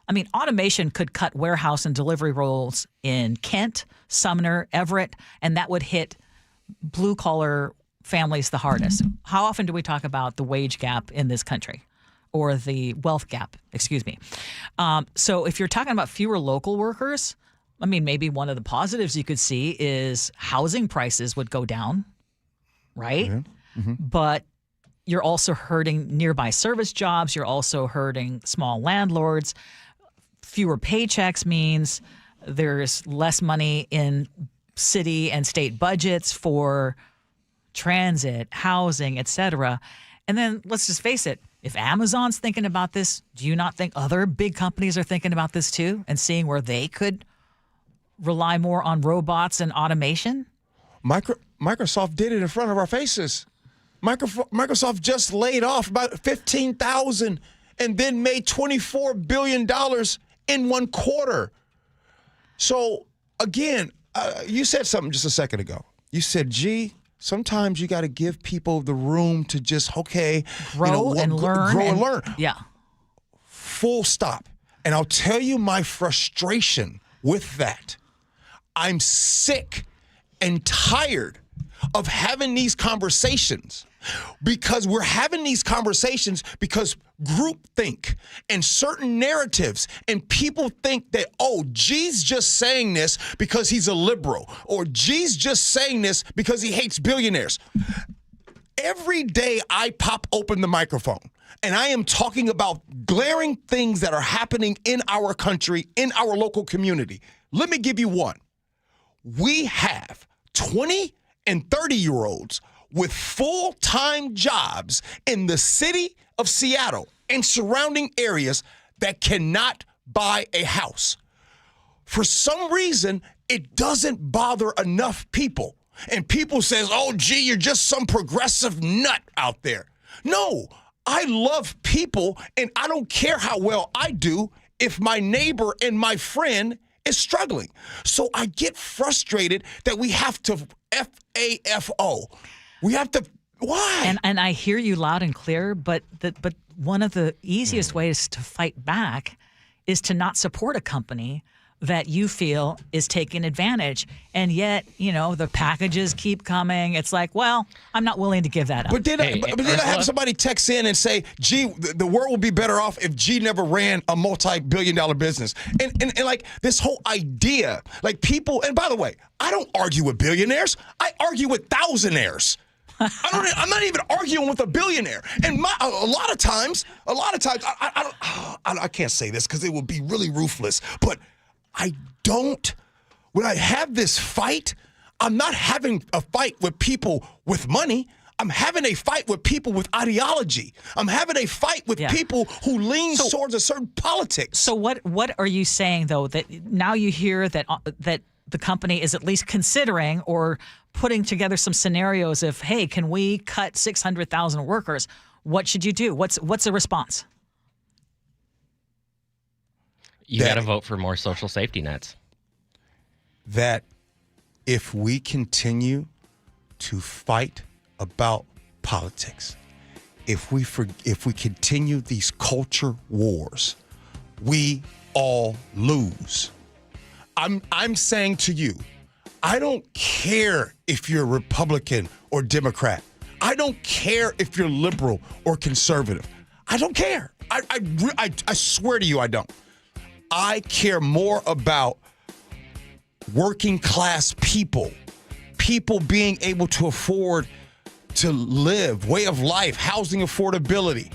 S17: I mean, automation could cut warehouse and delivery roles in Kent, Sumner, Everett, and that would hit blue-collar families the hardest. How often do we talk about the wage gap in this country? Or the wealth gap, excuse me. So if you're talking about fewer local workers, I mean, maybe one of the positives you could see is housing prices would go down, right? Mm-hmm. But you're also hurting nearby service jobs. You're also hurting small landlords. Fewer paychecks means there's less money in city and state budgets for transit, housing, et cetera. And then let's just face it, if Amazon's thinking about this, do you not think other big companies are thinking about this too and seeing where they could rely more on robots and automation?
S16: Microsoft did it in front of our faces. Microsoft just laid off about 15,000 and then made $24 billion in one quarter. So, again, you said something just a second ago. You said, Gee, sometimes you got to give people the room to just,
S17: grow and learn. Yeah.
S16: Full stop. And I'll tell you my frustration with that. I'm sick and tired of having these conversations because we're having these conversations because groupthink and certain narratives and people think that, oh, G's just saying this because he's a liberal or G's just saying this because he hates billionaires. Every day I pop open the microphone and I am talking about glaring things that are happening in our country, in our local community. Let me give you one. We have 20 and 30-year-olds with full-time jobs in the city of Seattle and surrounding areas that cannot buy a house. For some reason, it doesn't bother enough people. And people says, oh, gee, you're just some progressive nut out there. No, I love people, and I don't care how well I do if my neighbor and my friend is struggling. So I get frustrated that we have to FAFO. We have to, why?
S17: And I hear you loud and clear, but one of the easiest ways to fight back is to not support a company that you feel is taking advantage. And yet, the packages keep coming. It's like, well, I'm not willing to give that up.
S16: But then I have somebody text in and say, Gee, the world would be better off if G never ran a multi-billion-dollar business. And like this whole idea, like people, and by the way, I don't argue with billionaires. I argue with thousandaires. I'm not even arguing with a billionaire. And a lot of times, I can't say this because it would be really ruthless, but when I have this fight, I'm not having a fight with people with money. I'm having a fight with people with ideology. I'm having a fight with people who lean towards a certain politics.
S17: So what are you saying, though, that now you hear that the company is at least considering or putting together some scenarios of, hey, can we cut 600,000 workers? What should you do? What's the response?
S8: You got to vote for more social safety nets.
S16: That if we continue to fight about politics, if we continue these culture wars, we all lose. I'm saying to you, I don't care if you're Republican or Democrat. I don't care if you're liberal or conservative. I don't care. I swear to you, I don't. I care more about working class people being able to afford to live, way of life, housing affordability.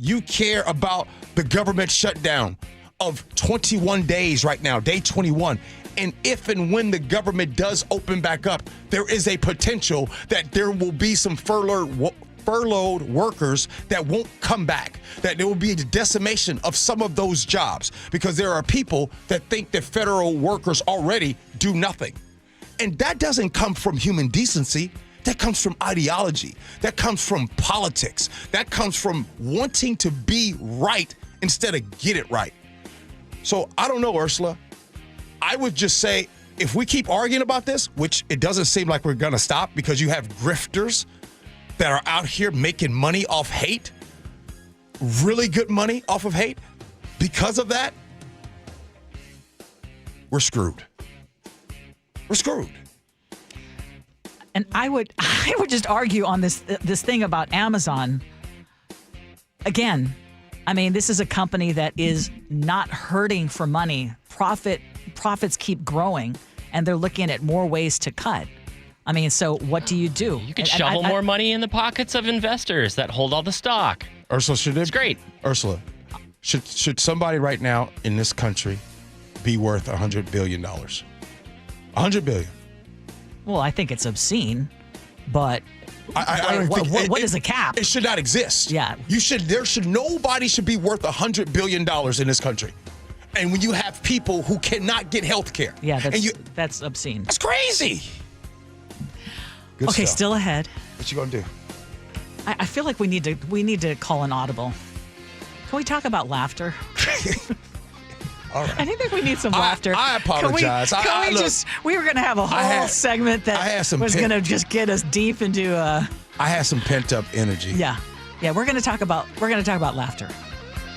S16: You care about the government shutdown of 21 days right now, day 21, And if and when the government does open back up, there is a potential that there will be some furloughed workers that won't come back, that there will be a decimation of some of those jobs because there are people that think that federal workers already do nothing. And that doesn't come from human decency. That comes from ideology. That comes from politics. That comes from wanting to be right instead of get it right. So I don't know, Ursula. I would just say if we keep arguing about this, which it doesn't seem like we're going to stop because you have grifters that are out here making money off hate, really good money off of hate. Because of that, we're screwed. We're screwed.
S17: And I would just argue on this thing about Amazon. Again, I mean, this is a company that is not hurting for money. Profits keep growing, and they're looking at more ways to cut. I mean, so what do? You
S8: could shovel more money in the pockets of investors that hold all the stock.
S16: Ursula,
S8: it's great.
S16: Ursula, should somebody right now in this country be worth $100 billion? $100 billion.
S17: Well, I think it's obscene, but what is a cap?
S16: It should not exist.
S17: Yeah.
S16: Nobody should be worth $100 billion in this country. And when you have people who cannot get health care.
S17: Yeah, that's obscene.
S16: That's crazy. Good
S17: okay,
S16: stuff.
S17: Still ahead.
S16: What you gonna do?
S17: I feel like we need to call an audible. Can we talk about laughter?
S16: All right.
S17: I think we need some laughter.
S16: I apologize.
S17: We were going to have a whole segment that was going to just get us deep into.
S16: I had some pent up energy.
S17: Yeah. We're going to talk about laughter.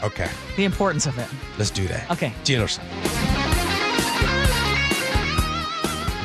S16: Okay.
S17: The importance of it.
S16: Let's do that.
S17: Okay.
S16: Gee Ursula.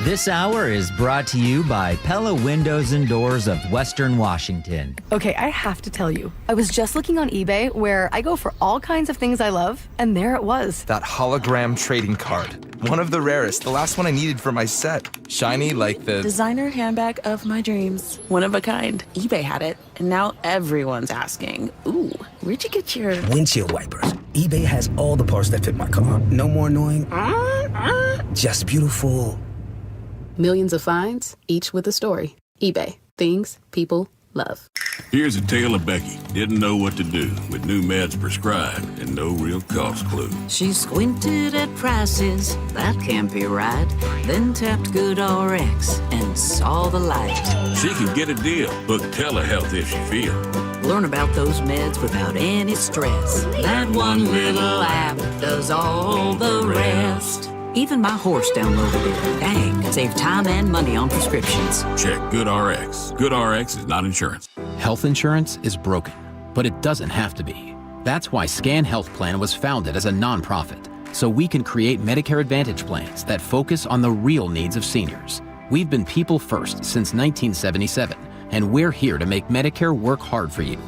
S3: This hour is brought to you by Pella Windows and Doors of Western Washington.
S19: Okay, I have to tell you, I was just looking on eBay where I go for all kinds of things I love, and there it was.
S20: That hologram trading card. One of the rarest, the last one I needed for my set. Shiny like the
S21: designer handbag of my dreams. One of a kind. eBay had it, and now everyone's asking, ooh, where'd you get your
S22: windshield wipers? eBay has all the parts that fit my car. No more annoying, just beautiful.
S21: Millions of finds, each with a story. eBay. Things people love.
S23: Here's a tale of Becky. Didn't know what to do with new meds prescribed and no real cost clue.
S24: She squinted at prices, that can't be right. Then tapped GoodRx and saw the light.
S23: She can get a deal. Book telehealth if she feel.
S24: Learn about those meds without any stress. That one little app does all the rest. Even my horse downloaded it. Dang, save time and money on prescriptions.
S23: Check GoodRx. GoodRx is not insurance.
S28: Health insurance is broken, but it doesn't have to be. That's why Scan Health Plan was founded as a nonprofit, so we can create Medicare Advantage plans that focus on the real needs of seniors. We've been people first since 1977, and we're here to make Medicare work hard for you,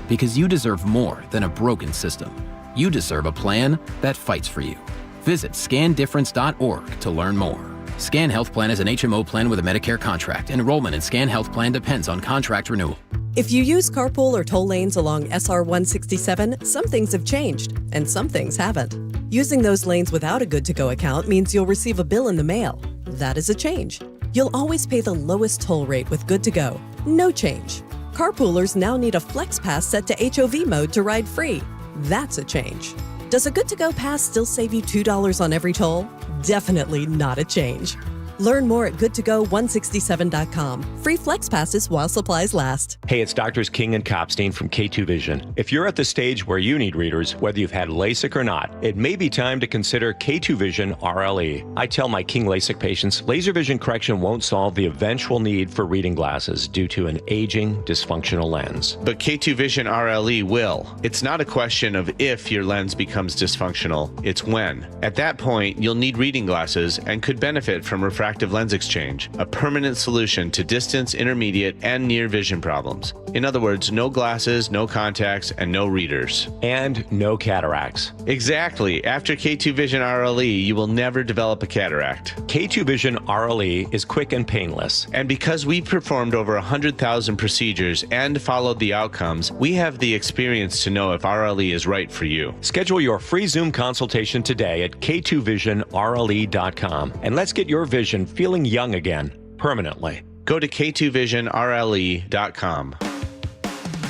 S28: because you deserve more than a broken system. You deserve a plan that fights for you. Visit scandifference.org to learn more. Scan Health Plan is an HMO plan with a Medicare contract. Enrollment in Scan Health Plan depends on contract renewal.
S29: If you use carpool or toll lanes along SR 167, some things have changed, and some things haven't. Using those lanes without a good-to-go account means you'll receive a bill in the mail. That is a change. You'll always pay the lowest toll rate with good-to-go. No change. Carpoolers now need a Flex Pass set to HOV mode to ride free. That's a change. Does a good-to-go pass still save you $2 on every toll? Definitely not a change. Learn more at goodtogo167.com. Free Flex Passes while supplies last.
S25: Hey, it's Doctors King and Kopstein from K2 Vision. If you're at the stage where you need readers, whether you've had LASIK or not, it may be time to consider K2 Vision RLE. I tell my King LASIK patients, laser vision correction won't solve the eventual need for reading glasses due to an aging, dysfunctional lens.
S26: But K2 Vision RLE will. It's not a question of if your lens becomes dysfunctional, it's when. At that point, you'll need reading glasses and could benefit from refractive refractive lens exchange, a permanent solution to distance, intermediate, and near vision problems. In other words, no glasses, no contacts, and no readers.
S25: And no cataracts.
S26: Exactly. After K2 Vision RLE, you will never develop a cataract.
S25: K2 Vision RLE is quick and painless.
S26: And because we've performed over 100,000 procedures and followed the outcomes, we have the experience to know if RLE is right for you.
S25: Schedule your free Zoom consultation today at k2visionrle.com. And let's get your vision feeling young again, permanently.
S26: Go to k2visionrle.com.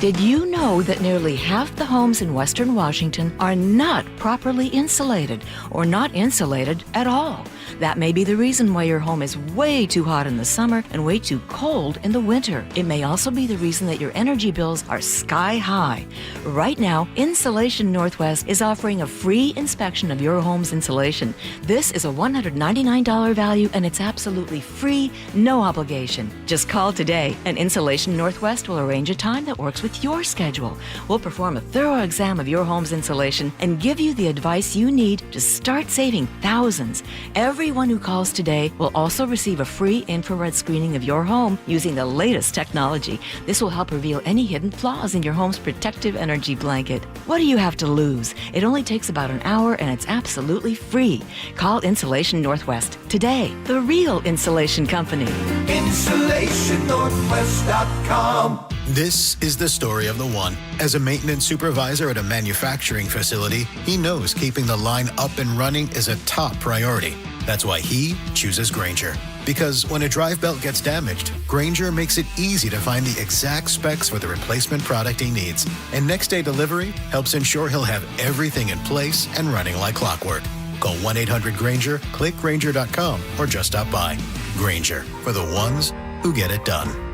S24: Did you know that nearly half the homes in Western Washington are not properly insulated or not insulated at all? That may be the reason why your home is way too hot in the summer and way too cold in the winter. It may also be the reason that your energy bills are sky high. Right now, Insulation Northwest is offering a free inspection of your home's insulation. This is a $199 value and it's absolutely free, no obligation. Just call today and Insulation Northwest will arrange a time that works with your schedule. We'll perform a thorough exam of your home's insulation and give you the advice you need to start saving thousands. Everyone who calls today will also receive a free infrared screening of your home using the latest technology. This will help reveal any hidden flaws in your home's protective energy blanket. What do you have to lose? It only takes about an hour and it's absolutely free. Call Insulation Northwest today, the real insulation company.
S1: InsulationNorthwest.com. This is the story of the one. As a maintenance supervisor at a manufacturing facility, he knows keeping the line up and running is a top priority. That's why he chooses Grainger. Because when a drive belt gets damaged, Grainger makes it easy to find the exact specs for the replacement product he needs. And next day delivery helps ensure he'll have everything in place and running like clockwork. Call 1-800-GRAINGER, click Grainger.com, or just stop by. Grainger, for the ones who get it done.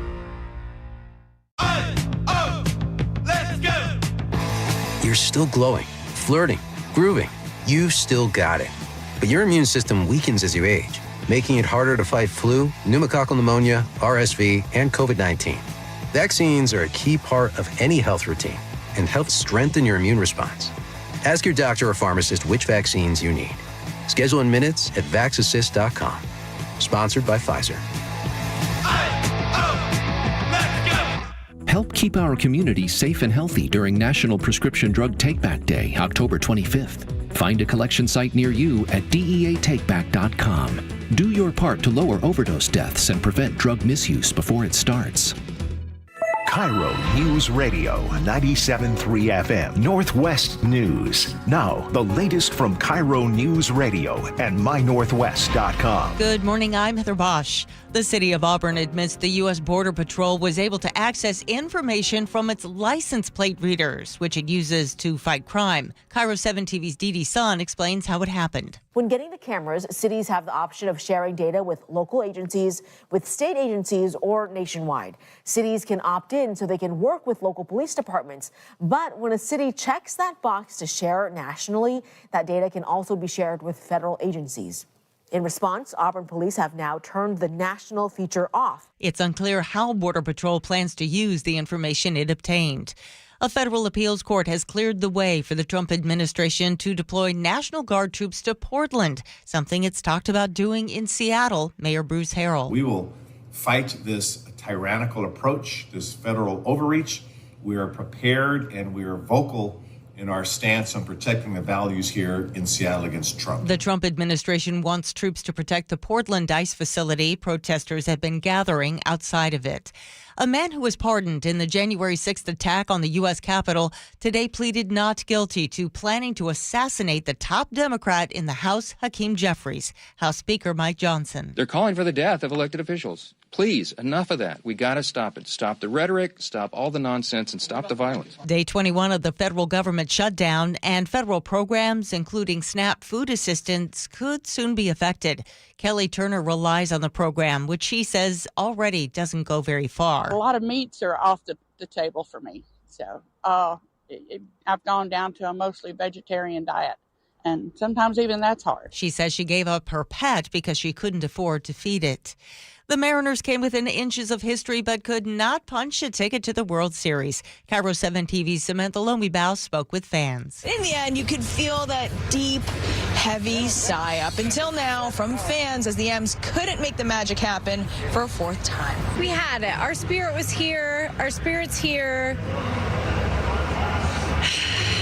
S2: You're still glowing, flirting, grooving. You've still got it. But your immune system weakens as you age, making it harder to fight flu, pneumococcal pneumonia, RSV, and COVID-19. Vaccines are a key part of any health routine and help strengthen your immune response. Ask your doctor or pharmacist which vaccines you need. Schedule in minutes at vaxassist.com. Sponsored by Pfizer.
S5: Help keep our community safe and healthy during National Prescription Drug Take-Back Day, October 25th. Find a collection site near you at deatakeback.com. Do your part to lower overdose deaths and prevent drug misuse before it starts.
S10: KIRO News Radio 97.3 FM Northwest News. Now, the latest from KIRO News Radio and mynorthwest.com.
S15: Good morning, I'm Heather Bosch. The city of Auburn admits the U.S. Border Patrol was able to access information from its license plate readers, which it uses to fight crime. KIRO 7 TV's Dee Dee Sun explains how it happened.
S6: When getting the cameras, cities have the option of sharing data with local agencies, with state agencies, or nationwide. Cities can opt in so they can work with local police departments. But when a city checks that box to share nationally, that data can also be shared with federal agencies. In response, Auburn police have now turned the national feature off.
S15: It's unclear how Border Patrol plans to use the information it obtained. A federal appeals court has cleared the way for the Trump administration to deploy National Guard troops to Portland, something it's talked about doing in Seattle. Mayor Bruce Harrell.
S11: We will fight this tyrannical approach, this federal overreach. We are prepared and we are vocal in our stance on protecting the values here in Seattle against Trump.
S15: The Trump administration wants troops to protect the Portland ICE facility. Protesters have been gathering outside of it. A man who was pardoned in the January 6th attack on the U.S. Capitol today pleaded not guilty to planning to assassinate the top Democrat in the House, Hakeem Jeffries. House Speaker Mike Johnson.
S12: They're calling for the death of elected officials. Please, enough of that. We got to stop it. Stop the rhetoric, stop all the nonsense, and stop the violence.
S15: Day 21 of the federal government shutdown and federal programs, including SNAP food assistance, could soon be affected. Kelly Turner relies on the program, which she says already doesn't go very far.
S13: A lot of meats are off the table for me. So I've gone down to a mostly vegetarian diet. And sometimes even that's hard.
S15: She says she gave up her pet because she couldn't afford to feed it. The Mariners came within inches of history but could not punch a ticket to the World Series. KIRO 7 TV's Samantha Lomi-Bow spoke with fans.
S14: In the end, you could feel that deep
S4: heavy sigh up until now from fans as the M's couldn't make the magic happen for a fourth time.
S7: We had it. Our spirit was here. Our spirit's here.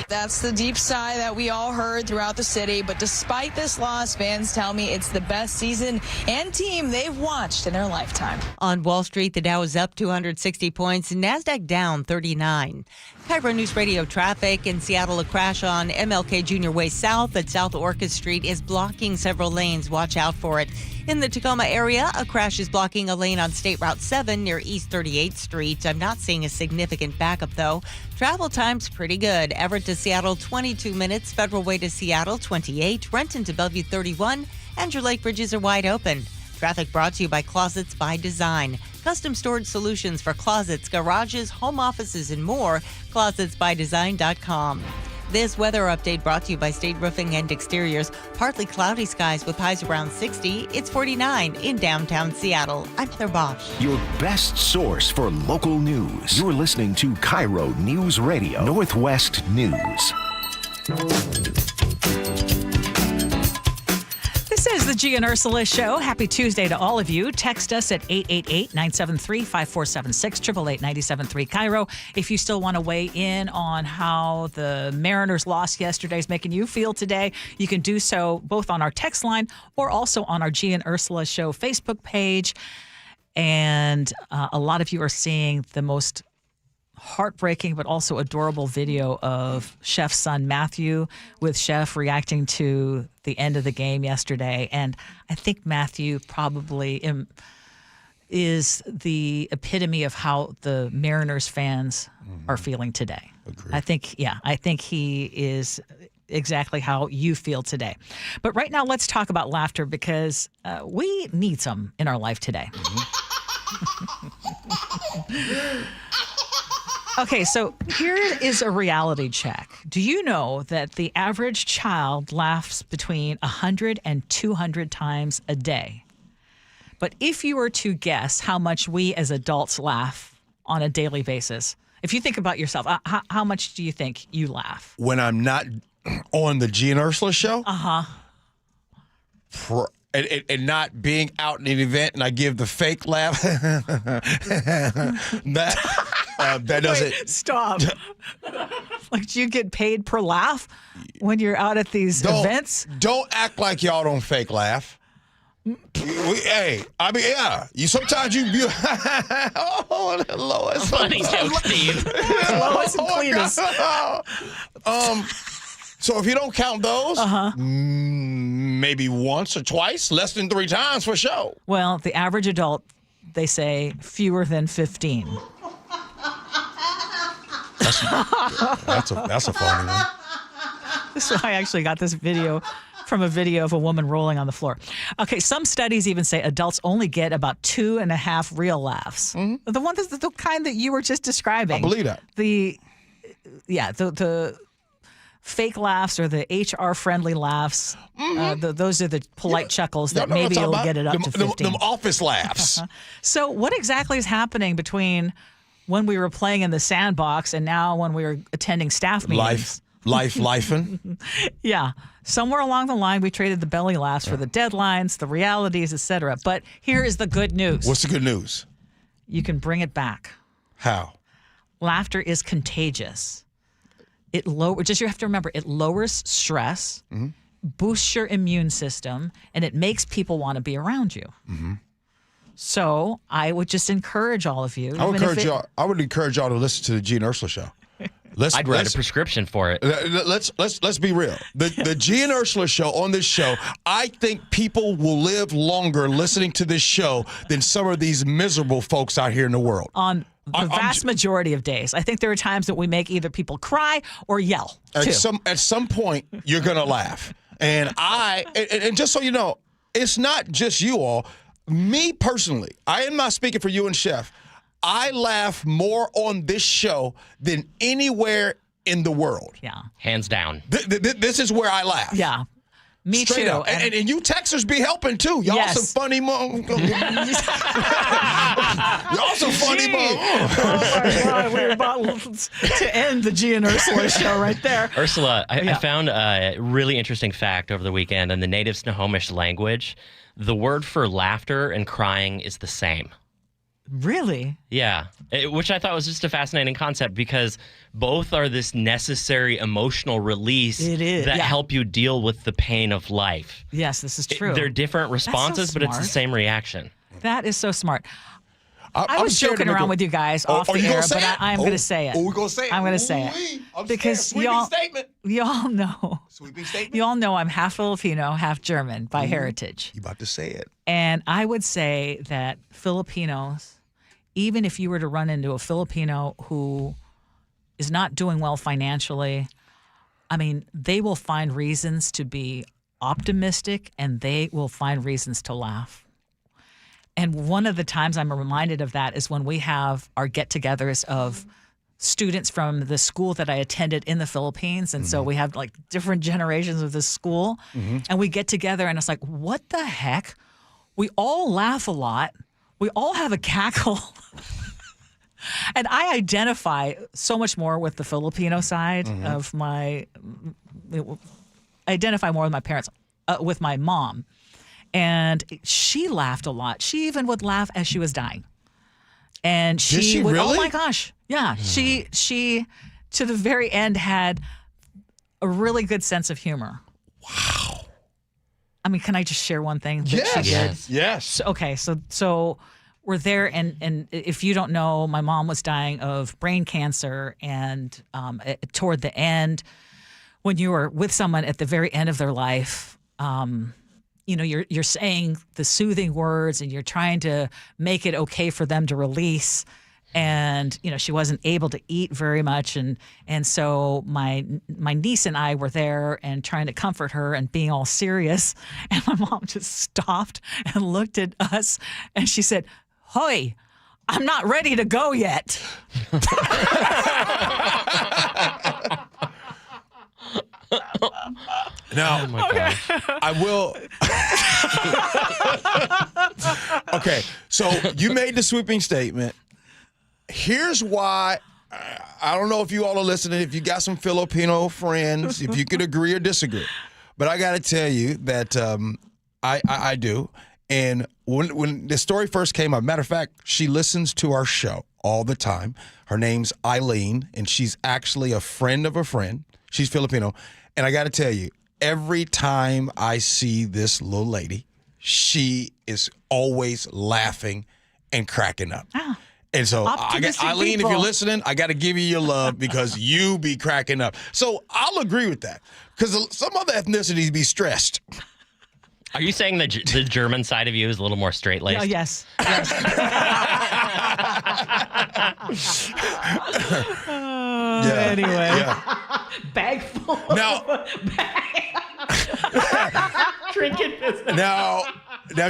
S4: That's the deep sigh that we all heard throughout the city. But despite this loss, fans tell me it's the best season and team they've watched in their lifetime.
S15: On Wall Street, the Dow is up 260 points, NASDAQ down 39. KIRO News Radio traffic in Seattle, a crash on MLK Junior Way South at South Orchid Street is blocking several lanes. Watch out for it. In the Tacoma area, a crash is blocking a lane on State Route 7 near East 38th Street. I'm not seeing a significant backup, though. Travel time's pretty good. Everett to Seattle, 22 minutes. Federal Way to Seattle, 28. Renton to Bellevue, 31. And your lake bridges are wide open. Traffic brought to you by Closets by Design. Custom storage solutions for closets, garages, home offices, and more. ClosetsByDesign.com. This weather update brought to you by State Roofing and Exteriors. Partly cloudy skies with highs around 60. It's 49 in downtown Seattle. I'm Heather Bosch.
S10: Your best source for local news. You're listening to KIRO Newsradio Northwest News.
S8: This is the Gee and Ursula Show. Happy Tuesday to all of you. Text us at 888-973-5476, 888-973 KIRO. If you still want to weigh in on how the Mariners' loss yesterday is making you feel today, you can do so both on our text line or also on our Gee and Ursula Show Facebook page. And a lot of you are seeing the most heartbreaking but also adorable video of Chef's son Matthew, with Chef reacting to the end of the game yesterday. And I think Matthew probably is the epitome of how the Mariners fans are feeling today.
S9: Agreed.
S8: I think he is exactly how you feel today. But right now, let's talk about laughter, because we need some in our life today. Okay, so here is a reality check. Do you know that the average child laughs between 100 and 200 times a day? But if you were to guess how much we as adults laugh on a daily basis, if you think about yourself, how much do you think you laugh?
S9: When I'm not on the Gee and Ursula Show? And not being out in an event and I give the fake laugh. That doesn't.
S8: Wait, stop. Like, do you get paid per laugh when you're out at these events?
S9: Don't act like y'all don't fake laugh. Yeah. You sometimes you. Oh, Lois.
S14: Funny joke, Steve.
S8: Lois and Cletus.
S9: So if you don't count those, maybe once or twice, less than 3 times for sure.
S8: Well, the average adult, they say fewer than 15.
S9: That's a funny one.
S8: So I actually got this video from a video of a woman rolling on the floor. Okay, some studies even say adults only get about 2.5 real laughs. Mm-hmm. The kind that you were just describing.
S9: I believe that.
S8: The fake laughs or the HR-friendly laughs. Mm-hmm. Those are the polite chuckles that maybe you'll get it up to 15.
S9: Them office laughs.
S8: So what exactly is happening between when we were playing in the sandbox and now when we were attending staff meetings?
S9: Lifing.
S8: Yeah. Somewhere along the line, we traded the belly laughs for the deadlines, the realities, etc. But here is the good news.
S9: What's the good news?
S8: You can bring it back.
S9: How?
S8: Laughter is contagious. You have to remember, it lowers stress, boosts your immune system, and it makes people want to be around you. Mm-hmm. So I would just encourage all of you.
S9: I would encourage y'all to listen to the Gee and Ursula Show.
S14: I'd write a prescription for it.
S9: Let's be real. The Gee and Ursula Show, on this show, I think people will live longer listening to this show than some of these miserable folks out here in the world.
S8: On the vast majority of days. I think there are times that we make either people cry or yell, too.
S9: At some point, you're going to laugh. And just so you know, it's not just you all. Me personally, I am not speaking for you and Chef. I laugh more on this show than anywhere in the world.
S8: Yeah.
S14: Hands down.
S9: This is where I laugh.
S8: Yeah. Me
S9: Straight
S8: too.
S9: up. And you Texans be helping too. Y'all
S8: Yes.
S9: some funny Y'all some funny
S8: Oh my God, we're about to end the Gee and Ursula show right there.
S14: Ursula, I found a really interesting fact over the weekend. In the native Snohomish language, the word for laughter and crying is the same.
S8: Really?
S14: Yeah, which I thought was just a fascinating concept because both are this necessary emotional release that help you deal with the pain of life.
S8: Yes, this is true.
S14: They're different responses, but it's the same reaction.
S8: That is so smart. I was joking around with you guys off the air, but I'm going to say it.
S9: Oh, we're going to say it.
S8: I'm going to say it. Because y'all know.
S9: Sweeping statement.
S8: Y'all know I'm half Filipino, half German by heritage.
S9: You about to say it.
S8: And I would say that Filipinos, even if you were to run into a Filipino who is not doing well financially, I mean, they will find reasons to be optimistic and they will find reasons to laugh. And one of the times I'm reminded of that is when we have our get-togethers of students from the school that I attended in the Philippines. And so we have like different generations of this school. And we get together and it's like, what the heck? We all laugh a lot. We all have a cackle. And I identify so much more with the Filipino side of I identify more with my parents, with my mom. And she laughed a lot. She even would laugh as she was dying. And she would,
S9: really?
S8: Oh my gosh. Yeah. She to the very end had a really good sense of humor.
S9: Wow.
S8: I mean, can I just share one thing that she did?
S9: Yes.
S8: So we're there, and if you don't know, my mom was dying of brain cancer, and toward the end, when you are with someone at the very end of their life, you're saying the soothing words, and you're trying to make it okay for them to release. And she wasn't able to eat very much, and so my niece and I were there and trying to comfort her and being all serious. And my mom just stopped and looked at us, and she said, "Hoy, I'm not ready to go yet."
S9: Now,
S14: Oh my gosh.
S9: I will. Okay, so you made the sweeping statement. Here's why. I don't know if you all are listening, if you got some Filipino friends, if you could agree or disagree. But I got to tell you that I do. And when the story first came up, matter of fact, she listens to our show all the time. Her name's Eileen, and she's actually a friend of a friend. She's Filipino. And I got to tell you, every time I see this little lady, she is always laughing and cracking up.
S8: Ah.
S9: And so, Eileen, if you're listening, I got to give you your love because you be cracking up. So I'll agree with that because some other ethnicities be stressed.
S14: Are you saying that the German side of you is a little more straight-laced?
S8: Oh, yes. Anyway.
S9: Yeah.
S8: Bag full.
S9: Now,
S8: Trinket business.
S9: now,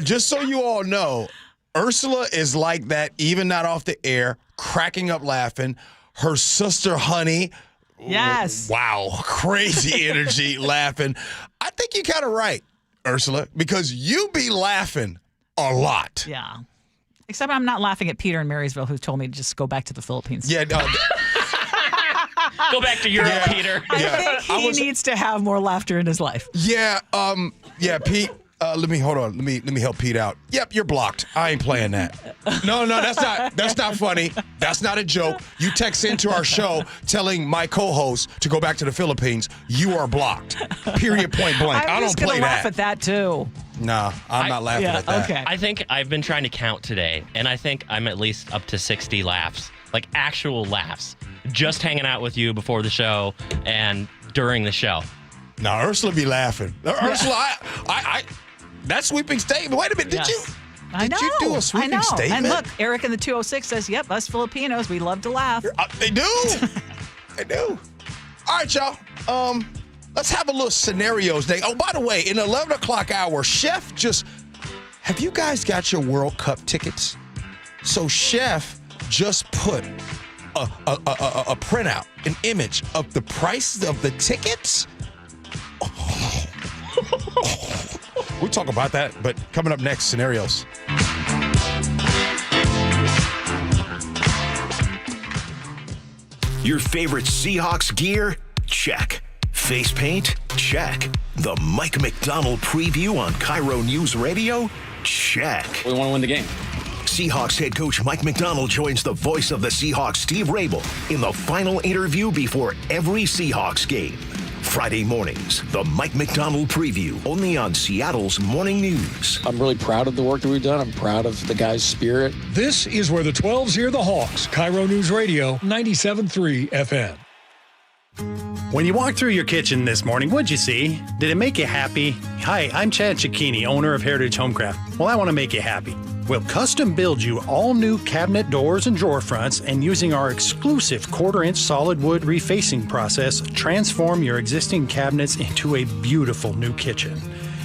S9: just so you all know, Ursula is like that, even not off the air, cracking up laughing. Her sister, Honey,
S8: yes.
S9: Wow, crazy energy laughing. I think you're kind of right, Ursula, because you be laughing a lot.
S8: Yeah. Except I'm not laughing at Peter in Marysville, who told me to just go back to the Philippines.
S9: Yeah,
S14: Go back to Europe, Peter.
S8: I think he needs to have more laughter in his life.
S9: Yeah, Pete. Let me help Pete out. Yep, you're blocked. I ain't playing that. No, that's not funny. That's not a joke. You text into our show telling my co-host to go back to the Philippines. You are blocked. Period. Point blank. I don't play that.
S8: Laugh at that too.
S9: Nah, I'm not laughing at that.
S8: Okay.
S14: I think I've been trying to count today, and I think I'm at least up to 60 laughs, like actual laughs, just hanging out with you before the show and during the show.
S9: Now, Ursula be laughing. Ursula, I that sweeping statement. Wait a minute, did you do a sweeping statement?
S8: And look, Eric in the 206 says, "Yep, us Filipinos, we love to laugh."
S9: They do. They do. All right, y'all. Let's have a little scenarios day. Oh, by the way, in the 11 o'clock hour, Chef have you guys got your World Cup tickets? So Chef just put a printout, an image of the prices of the tickets. We'll talk about that, but coming up next, scenarios.
S10: Your favorite Seahawks gear? Check. Face paint? Check. The Mike McDonald preview on KIRO News Radio? Check.
S3: We want to win the game.
S10: Seahawks head coach Mike McDonald joins the voice of the Seahawks, Steve Rabel, in the final interview before every Seahawks game. Friday mornings, the Mike McDonald preview, only on Seattle's Morning News.
S3: I'm really proud of the work that we've done. I'm proud of the guys' spirit.
S16: This is where the 12s hear the Hawks. KIRO News Radio, 97.3 FM.
S17: When you walked through your kitchen this morning, what'd you see? Did it make you happy? Hi, I'm Chad Cicchini, owner of Heritage Homecraft. Well, I want to make you happy. We'll custom build you all new cabinet doors and drawer fronts, and using our exclusive 1/4-inch solid wood refacing process, transform your existing cabinets into a beautiful new kitchen.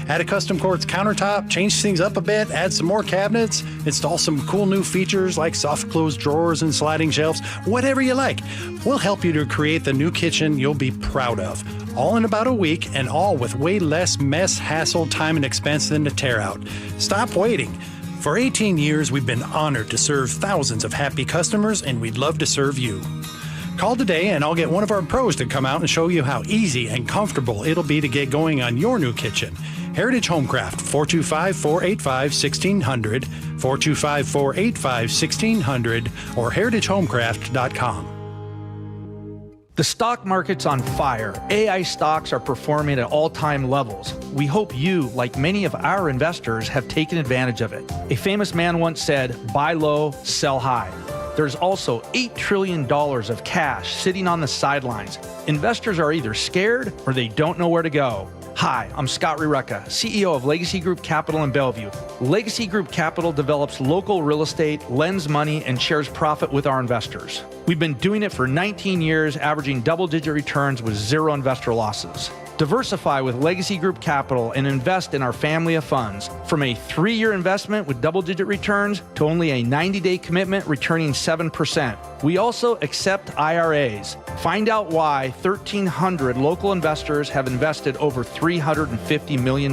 S17: Add a custom quartz countertop, change things up a bit, add some more cabinets, install some cool new features like soft close drawers and sliding shelves, whatever you like. We'll help you to create the new kitchen you'll be proud of. All in about a week, and all with way less mess, hassle, time, and expense than to tear out. Stop waiting. For 18 years, we've been honored to serve thousands of happy customers, and we'd love to serve you. Call today and I'll get one of our pros to come out and show you how easy and comfortable it'll be to get going on your new kitchen. Heritage Homecraft, 425-485-1600, 425-485-1600, or heritagehomecraft.com.
S18: The stock market's on fire. AI stocks are performing at all-time levels. We hope you, like many of our investors, have taken advantage of it. A famous man once said, buy low, sell high. There's also $8 trillion of cash sitting on the sidelines. Investors are either scared or they don't know where to go. Hi, I'm Scott Rureka, CEO of Legacy Group Capital in Bellevue. Legacy Group Capital develops local real estate, lends money, and shares profit with our investors. We've been doing it for 19 years, averaging double-digit returns with zero investor losses. Diversify with Legacy Group Capital and invest in our family of funds. From a 3-year investment with double-digit returns to only a 90-day commitment returning 7%. We also accept IRAs. Find out why 1,300 local investors have invested over $350 million.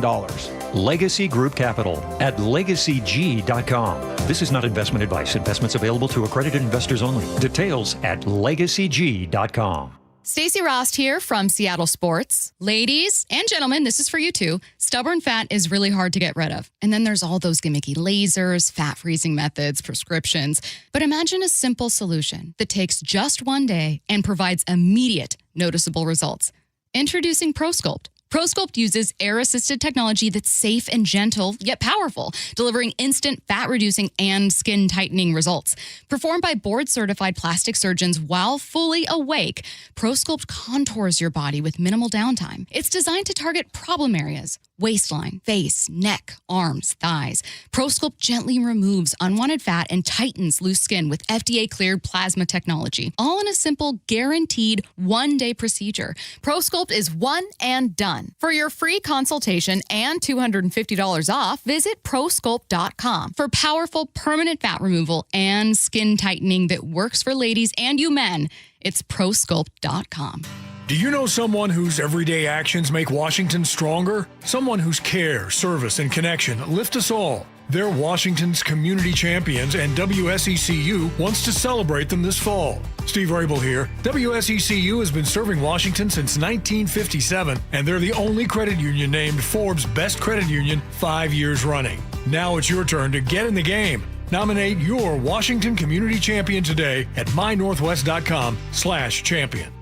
S19: Legacy Group Capital at LegacyG.com. This is not investment advice. Investments available to accredited investors only. Details at LegacyG.com.
S20: Stacey Rost here from Seattle Sports. Ladies and gentlemen, this is for you too. Stubborn fat is really hard to get rid of. And then there's all those gimmicky lasers, fat freezing methods, prescriptions. But imagine a simple solution that takes just one day and provides immediate, noticeable results. Introducing ProSculpt. ProSculpt uses air-assisted technology that's safe and gentle, yet powerful, delivering instant fat-reducing and skin-tightening results. Performed by board-certified plastic surgeons while fully awake, ProSculpt contours your body with minimal downtime. It's designed to target problem areas: waistline, face, neck, arms, thighs. ProSculpt gently removes unwanted fat and tightens loose skin with FDA-cleared plasma technology, all in a simple, guaranteed one-day procedure. ProSculpt is one and done. For your free consultation and $250 off, visit ProSculpt.com for powerful permanent fat removal and skin tightening that works for ladies and you men. It's ProSculpt.com.
S16: Do you know someone whose everyday actions make Washington stronger? Someone whose care, service, and connection lift us all. They're Washington's community champions, and WSECU wants to celebrate them this fall. Steve Rabel here. WSECU has been serving Washington since 1957, and they're the only credit union named Forbes' Best Credit Union 5 years running. Now it's your turn to get in the game. Nominate your Washington community champion today at mynorthwest.com/champion.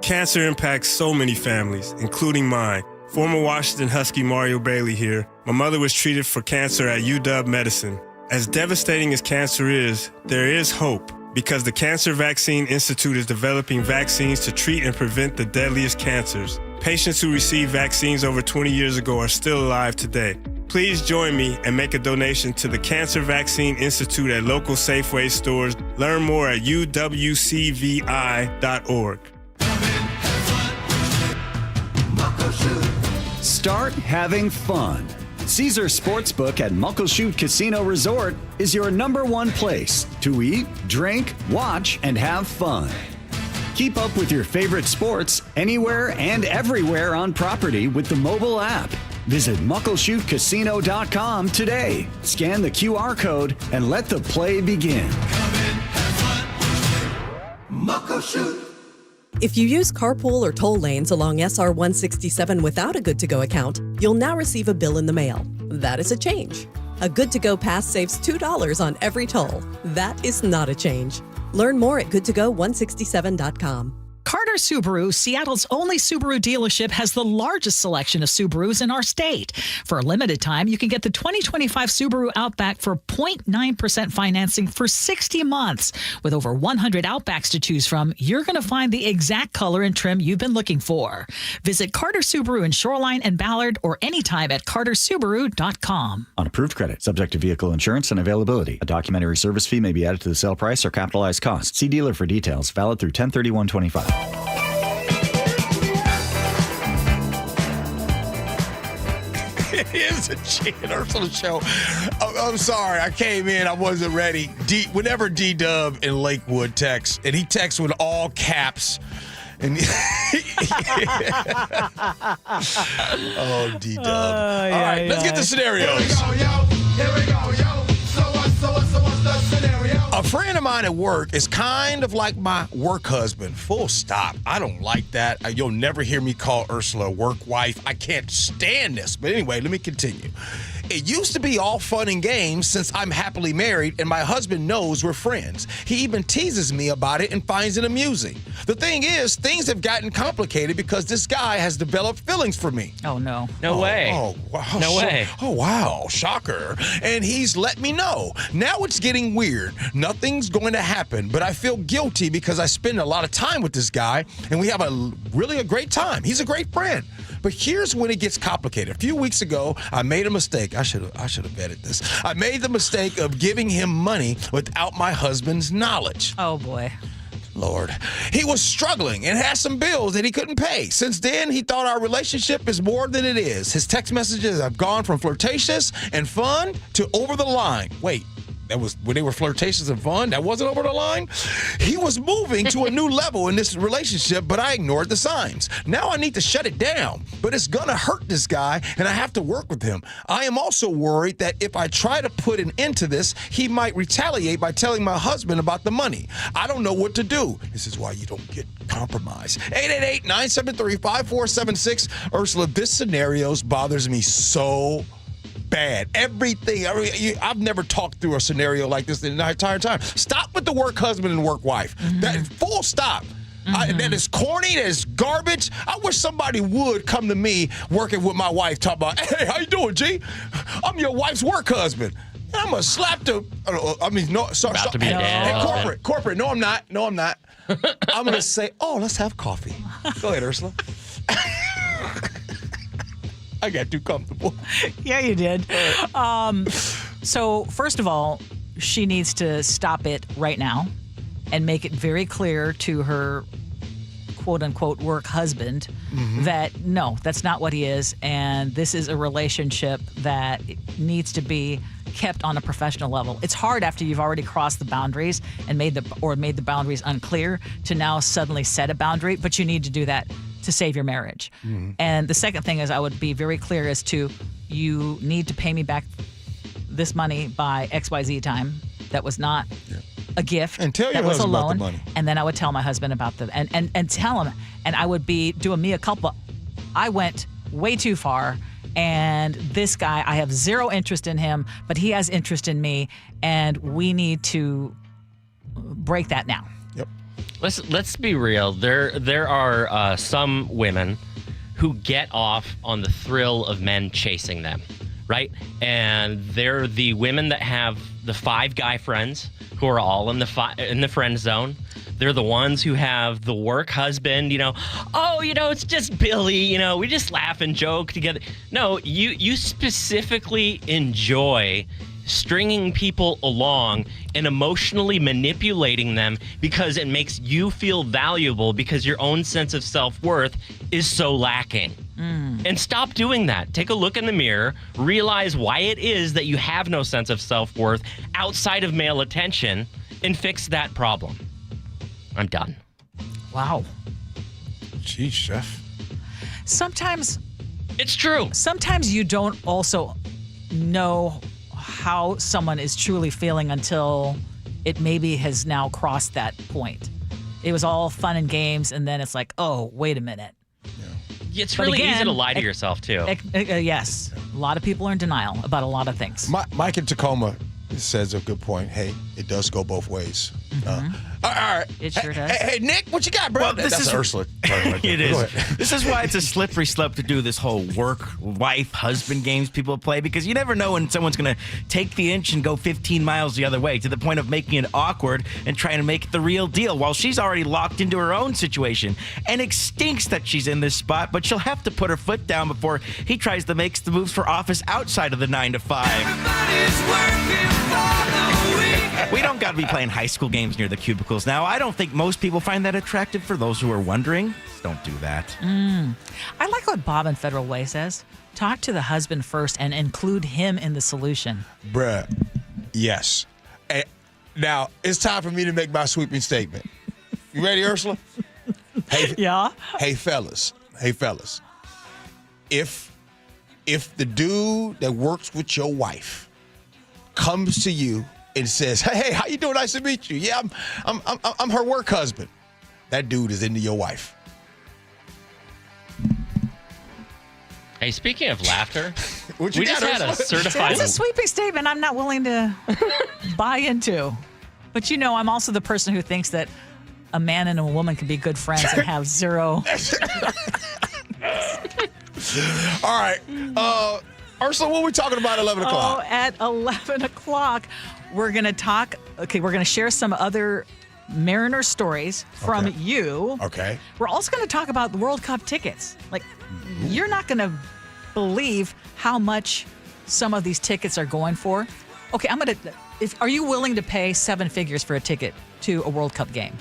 S21: Cancer impacts so many families, including mine. Former Washington Husky Mario Bailey here. My mother was treated for cancer at UW Medicine. As devastating as cancer is, there is hope because the Cancer Vaccine Institute is developing vaccines to treat and prevent the deadliest cancers. Patients who received vaccines over 20 years ago are still alive today. Please join me and make a donation to the Cancer Vaccine Institute at local Safeway stores. Learn more at uwcvi.org.
S22: Start having fun. Caesar Sportsbook at Muckleshoot Casino Resort is your #1 place to eat, drink, watch, and have fun. Keep up with your favorite sports anywhere and everywhere on property with the mobile app. Visit MuckleshootCasino.com today. Scan the QR code and let the play begin.
S1: Muckleshoot. If you use carpool or toll lanes along SR 167 without a Good-to-Go account, you'll now receive a bill in the mail. That is a change. A Good-to-Go pass saves $2 on every toll. That is not a change. Learn more at goodtogo167.com.
S8: Carter Subaru, Seattle's only Subaru dealership, has the largest selection of Subarus in our state. For a limited time, you can get the 2025 Subaru Outback for 0.9% financing for 60 months. With over 100 Outbacks to choose from, you're going to find the exact color and trim you've been looking for. Visit Carter Subaru in Shoreline and Ballard or anytime at cartersubaru.com.
S22: On approved credit, subject to vehicle insurance and availability. A documentary service fee may be added to the sale price or capitalized costs. See dealer for details. Valid through 10/31/25.
S9: It is a Gee and Ursula show. I'm sorry, I came in, I wasn't ready. Whenever D-Dub in Lakewood texts, and he texts with all caps, and oh, D-Dub. All right, let's get the scenarios. Here we go, yo. So what's the scenario? A friend of mine at work is kind of like my work husband. Full stop. I don't like that. You'll never hear me call Ursula a work wife. I can't stand this. But anyway, let me continue. It used to be all fun and games since I'm happily married and my husband knows we're friends. He even teases me about it and finds it amusing. The thing is, things have gotten complicated because this guy has developed feelings for me.
S8: Oh, no.
S14: No way.
S9: Oh, wow.
S14: No way.
S9: Oh, wow. Shocker. And he's let me know. Now it's getting weird. Nothing's going to happen, but I feel guilty because I spend a lot of time with this guy and we have really a great time. He's a great friend. But here's when it gets complicated. A few weeks ago, I made a mistake. I should have vetted this. I made the mistake of giving him money without my husband's knowledge.
S8: Oh, boy.
S9: Lord. He was struggling and had some bills that he couldn't pay. Since then, he thought our relationship is more than it is. His text messages have gone from flirtatious and fun to over the line. Wait. That was when they were flirtatious and fun. That wasn't over the line. He was moving to a new level in this relationship, but I ignored the signs. Now I need to shut it down, but it's gonna hurt this guy, and I have to work with him. I am also worried that if I try to put an end to this, he might retaliate by telling my husband about the money. I don't know what to do. This is why you don't get compromised. 888-973-5476. Ursula, this scenario bothers me so bad. Everything. I've never talked through a scenario like this the entire time. Stop with the work husband and work wife. That full stop. That is corny. That is garbage. I wish somebody would come to me working with my wife, talk about, hey, how you doing, G? I'm your wife's work husband. I'm gonna slap the. No, sorry.
S14: About to be
S9: Hey, corporate. No, I'm not. I'm gonna say, oh, let's have coffee. Go ahead, Ursula. I got too comfortable.
S8: Yeah, you did. So, first of all, she needs to stop it right now and make it very clear to her quote-unquote work husband that, no, that's not what he is, and this is a relationship that needs to be kept on a professional level. It's hard after you've already crossed the boundaries and made the boundaries unclear to now suddenly set a boundary, but you need to do that to save your marriage. And the second thing is I would be very clear as to you need to pay me back this money by XYZ time. That was not a gift.
S9: And tell your
S8: that was a
S9: husband
S8: loan.
S9: about the money.
S8: And then I would tell my husband about and tell him, and I would be doing mea culpa. I went way too far, and this guy, I have zero interest in him, but he has interest in me, and we need to break that now.
S14: Let's be real. There are some women who get off on the thrill of men chasing them, right? And they're the women that have the 5 guy friends who are all in the friend zone. They're the ones who have the work husband, it's just Billy, we just laugh and joke together. No, you specifically enjoy stringing people along and emotionally manipulating them because it makes you feel valuable because your own sense of self-worth is so lacking. And stop doing that. Take a look in the mirror, realize why it is that you have no sense of self-worth outside of male attention, and fix that problem. I'm done.
S8: Wow.
S9: Geez, Chef.
S8: Sometimes
S14: It's true.
S8: Sometimes you don't also know how someone is truly feeling until it maybe has now crossed that point. It was all fun and games, and then it's like, oh, wait a minute.
S14: It's really easy to lie to yourself, too.
S8: Yes. A lot of people are in denial about a lot of things.
S9: Mike in Tacoma says a good point. Hey, it does go both ways. All right.
S8: It sure does.
S9: Hey, Nick, what you got, bro?
S2: Well,
S9: That's Ursula.
S2: It is. This is why it's a slippery slope to do this whole work, wife, husband games people play, because you never know when someone's going to take the inch and go 15 miles the other way to the point of making it awkward and trying to make it the real deal while she's already locked into her own situation. And it stinks that she's in this spot, but she'll have to put her foot down before he tries to make the moves for office outside of the 9 to 5. We don't got to be playing high school games near the cubicles now. I don't think most people find that attractive. For those who are wondering, just don't do that.
S8: I like what Bob in Federal Way says. Talk to the husband first and include him in the solution.
S9: Bruh, yes. Now, it's time for me to make my sweeping statement. You ready, Ursula? Hey,
S8: yeah?
S9: Hey, fellas. If the dude that works with your wife comes to you and says, hey, how you doing? Nice to meet you. Yeah, I'm her work husband. That dude is into your wife.
S14: Hey, speaking of laughter,
S9: we
S14: just had a certified...
S8: It's a sweeping statement I'm not willing to buy into. But I'm also the person who thinks that a man and a woman can be good friends and have zero...
S9: All right. Ursula, what are we talking about at 11 o'clock?
S8: At 11 o'clock, we're going to talk. Okay, we're going to share some other Mariner stories from you.
S9: Okay.
S8: We're also going to talk about the World Cup tickets. Like, you're not going to believe how much some of these tickets are going for. Okay, are you willing to pay 7 figures for a ticket to a World Cup game?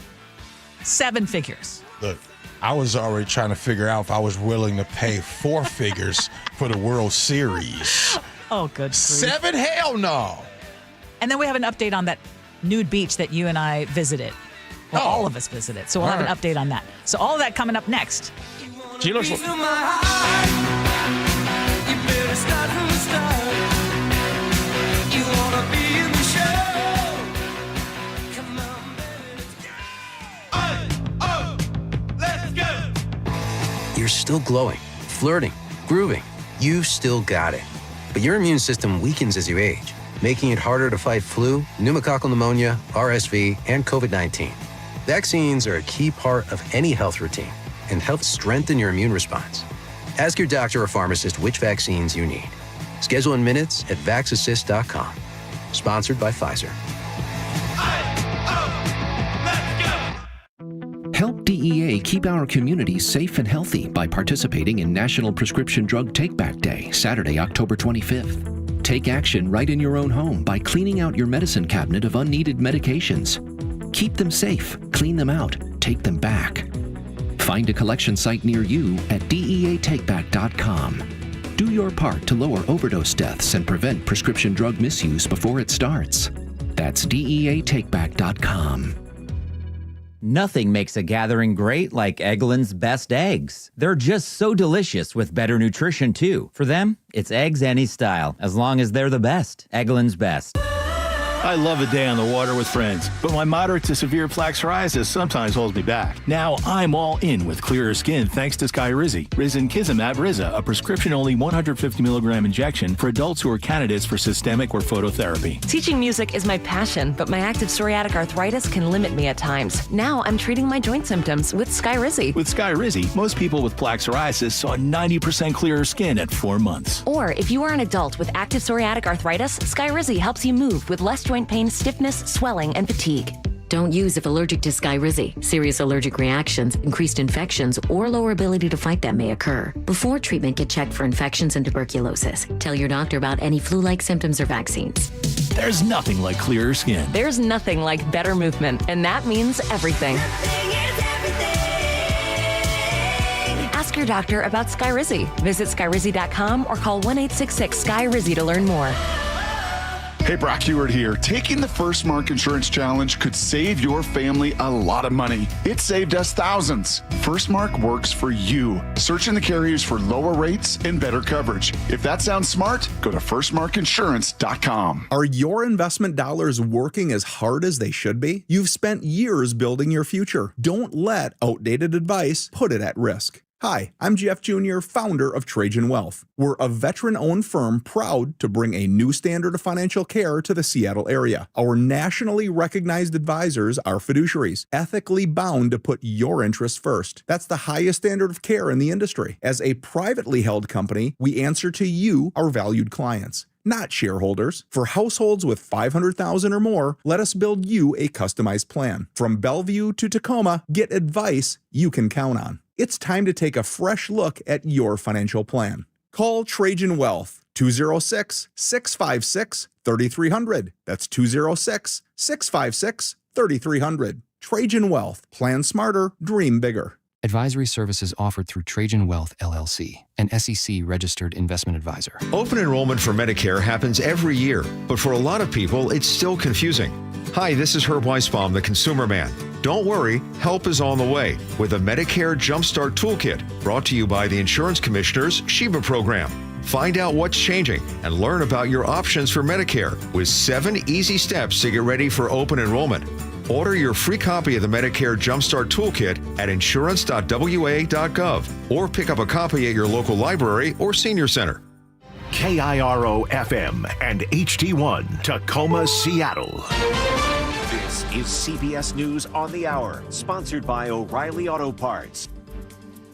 S8: 7 figures.
S9: Look, I was already trying to figure out if I was willing to pay 4 figures for the World Series.
S8: Oh, good grief.
S9: 7? Hell no.
S8: And then we have an update on that nude beach that you and I visited. Well, all of us visited. So we'll have an update on that. So all of that coming up next.
S9: Gee Ursula.
S5: You're still glowing, flirting, grooving. You still got it. But your immune system weakens as you age, making it harder to fight flu, pneumococcal pneumonia, RSV, and COVID-19. Vaccines are a key part of any health routine and help strengthen your immune response. Ask your doctor or pharmacist which vaccines you need. Schedule in minutes at vaxassist.com. Sponsored by Pfizer.
S23: Help DEA keep our communities safe and healthy by participating in National Prescription Drug Take-Back Day, Saturday, October 25th. Take action right in your own home by cleaning out your medicine cabinet of unneeded medications. Keep them safe, clean them out, take them back. Find a collection site near you at DEATakeback.com. Do your part to lower overdose deaths and prevent prescription drug misuse before it starts. That's DEATakeback.com.
S24: Nothing makes a gathering great like Eggland's Best Eggs. They're just so delicious with better nutrition, too. For them, it's eggs any style, as long as they're the best. Eggland's Best.
S25: I love a day on the water with friends, but my moderate to severe plaque psoriasis sometimes holds me back. Now I'm all in with clearer skin thanks to Skyrizi. Risankizumab Riza, a prescription-only 150 milligram injection for adults who are candidates for systemic or phototherapy.
S26: Teaching music is my passion, but my active psoriatic arthritis can limit me at times. Now I'm treating my joint symptoms with Skyrizi.
S25: With Skyrizi, most people with plaque psoriasis saw 90% clearer skin at 4 months.
S26: Or if you are an adult with active psoriatic arthritis, Skyrizi helps you move with less joint pain, stiffness, swelling, and fatigue. Don't use if allergic to Skyrizi. Serious allergic reactions, increased infections, or lower ability to fight them may occur. Before treatment, get checked for infections and tuberculosis. Tell your doctor about any flu-like symptoms or vaccines.
S25: There's nothing like clearer skin.
S26: There's nothing like better movement, and that means everything. Ask your doctor about Skyrizi. Visit Skyrizi.com or call 1-866-SKY-RIZI to learn more.
S4: Hey, Brock Heward here. Taking the First Mark Insurance Challenge could save your family a lot of money. It saved us thousands. First Mark works for you. Search in the carriers for lower rates and better coverage. If that sounds smart, go to firstmarkinsurance.com.
S6: Are your investment dollars working as hard as they should be? You've spent years building your future. Don't let outdated advice put it at risk. Hi, I'm Jeff Jr., founder of Trajan Wealth. We're a veteran-owned firm proud to bring a new standard of financial care to the Seattle area. Our nationally recognized advisors are fiduciaries, ethically bound to put your interests first. That's the highest standard of care in the industry. As a privately held company, we answer to you, our valued clients, not shareholders. For households with $500,000 or more, let us build you a customized plan. From Bellevue to Tacoma, get advice you can count on. It's time to take a fresh look at your financial plan. Call Trajan Wealth, 206-656-3300. That's 206-656-3300. Trajan Wealth. Plan smarter, dream bigger.
S7: Advisory services offered through Trajan Wealth, LLC, an SEC-registered investment advisor.
S11: Open enrollment for Medicare happens every year, but for a lot of people, it's still confusing. Hi, this is Herb Weisbaum, the Consumer Man. Don't worry, help is on the way with a Medicare Jumpstart Toolkit brought to you by the Insurance Commissioner's Sheba program. Find out what's changing and learn about your options for Medicare with 7 easy steps to get ready for open enrollment. Order your free copy of the Medicare Jumpstart Toolkit at insurance.wa.gov or pick up a copy at your local library or senior center.
S10: KIRO FM and HD1 Tacoma, Seattle.
S12: This is CBS News on the Hour, sponsored by O'Reilly Auto Parts.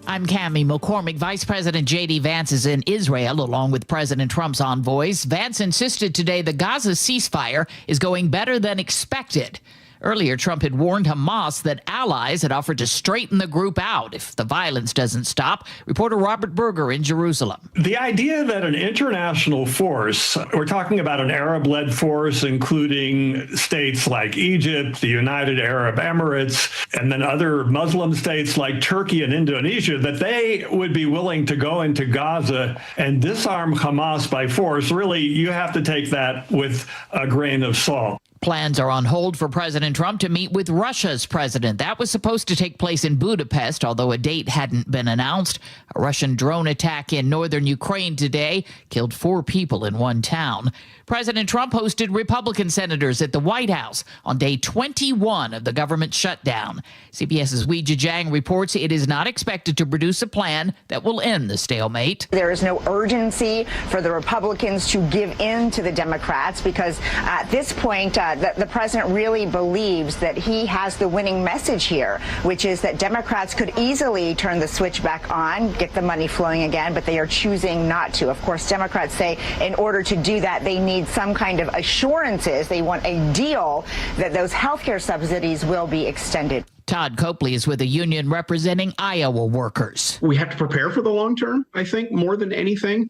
S13: I'm Cammie McCormick. Vice President J.D. Vance is in Israel along with President Trump's envoys. Vance insisted today the Gaza ceasefire is going better than expected. Earlier, Trump had warned Hamas that allies had offered to straighten the group out if the violence doesn't stop. Reporter Robert Berger in Jerusalem.
S27: The idea that an international force, we're talking about an Arab-led force, including states like Egypt, the United Arab Emirates, and then other Muslim states like Turkey and Indonesia, that they would be willing to go into Gaza and disarm Hamas by force, really, you have to take that with a grain of salt.
S13: Plans are on hold for President Trump to meet with Russia's president. That was supposed to take place in Budapest, although a date hadn't been announced. A Russian drone attack in northern Ukraine today killed 4 people in one town. President Trump hosted Republican senators at the White House on day 21 of the government shutdown. CBS's Weijia Jiang reports it is not expected to produce a plan that will end the stalemate.
S28: There is no urgency for the Republicans to give in to the Democrats because at this point, the president really believes that he has the winning message here, which is that Democrats could easily turn the switch back on, get the money flowing again, but they are choosing not to. Of course, Democrats say in order to do that, they need some kind of assurances. They want a deal that those health care subsidies will be extended.
S13: Todd Copley is with a union representing Iowa workers.
S29: We have to prepare for the long term, I think, more than anything.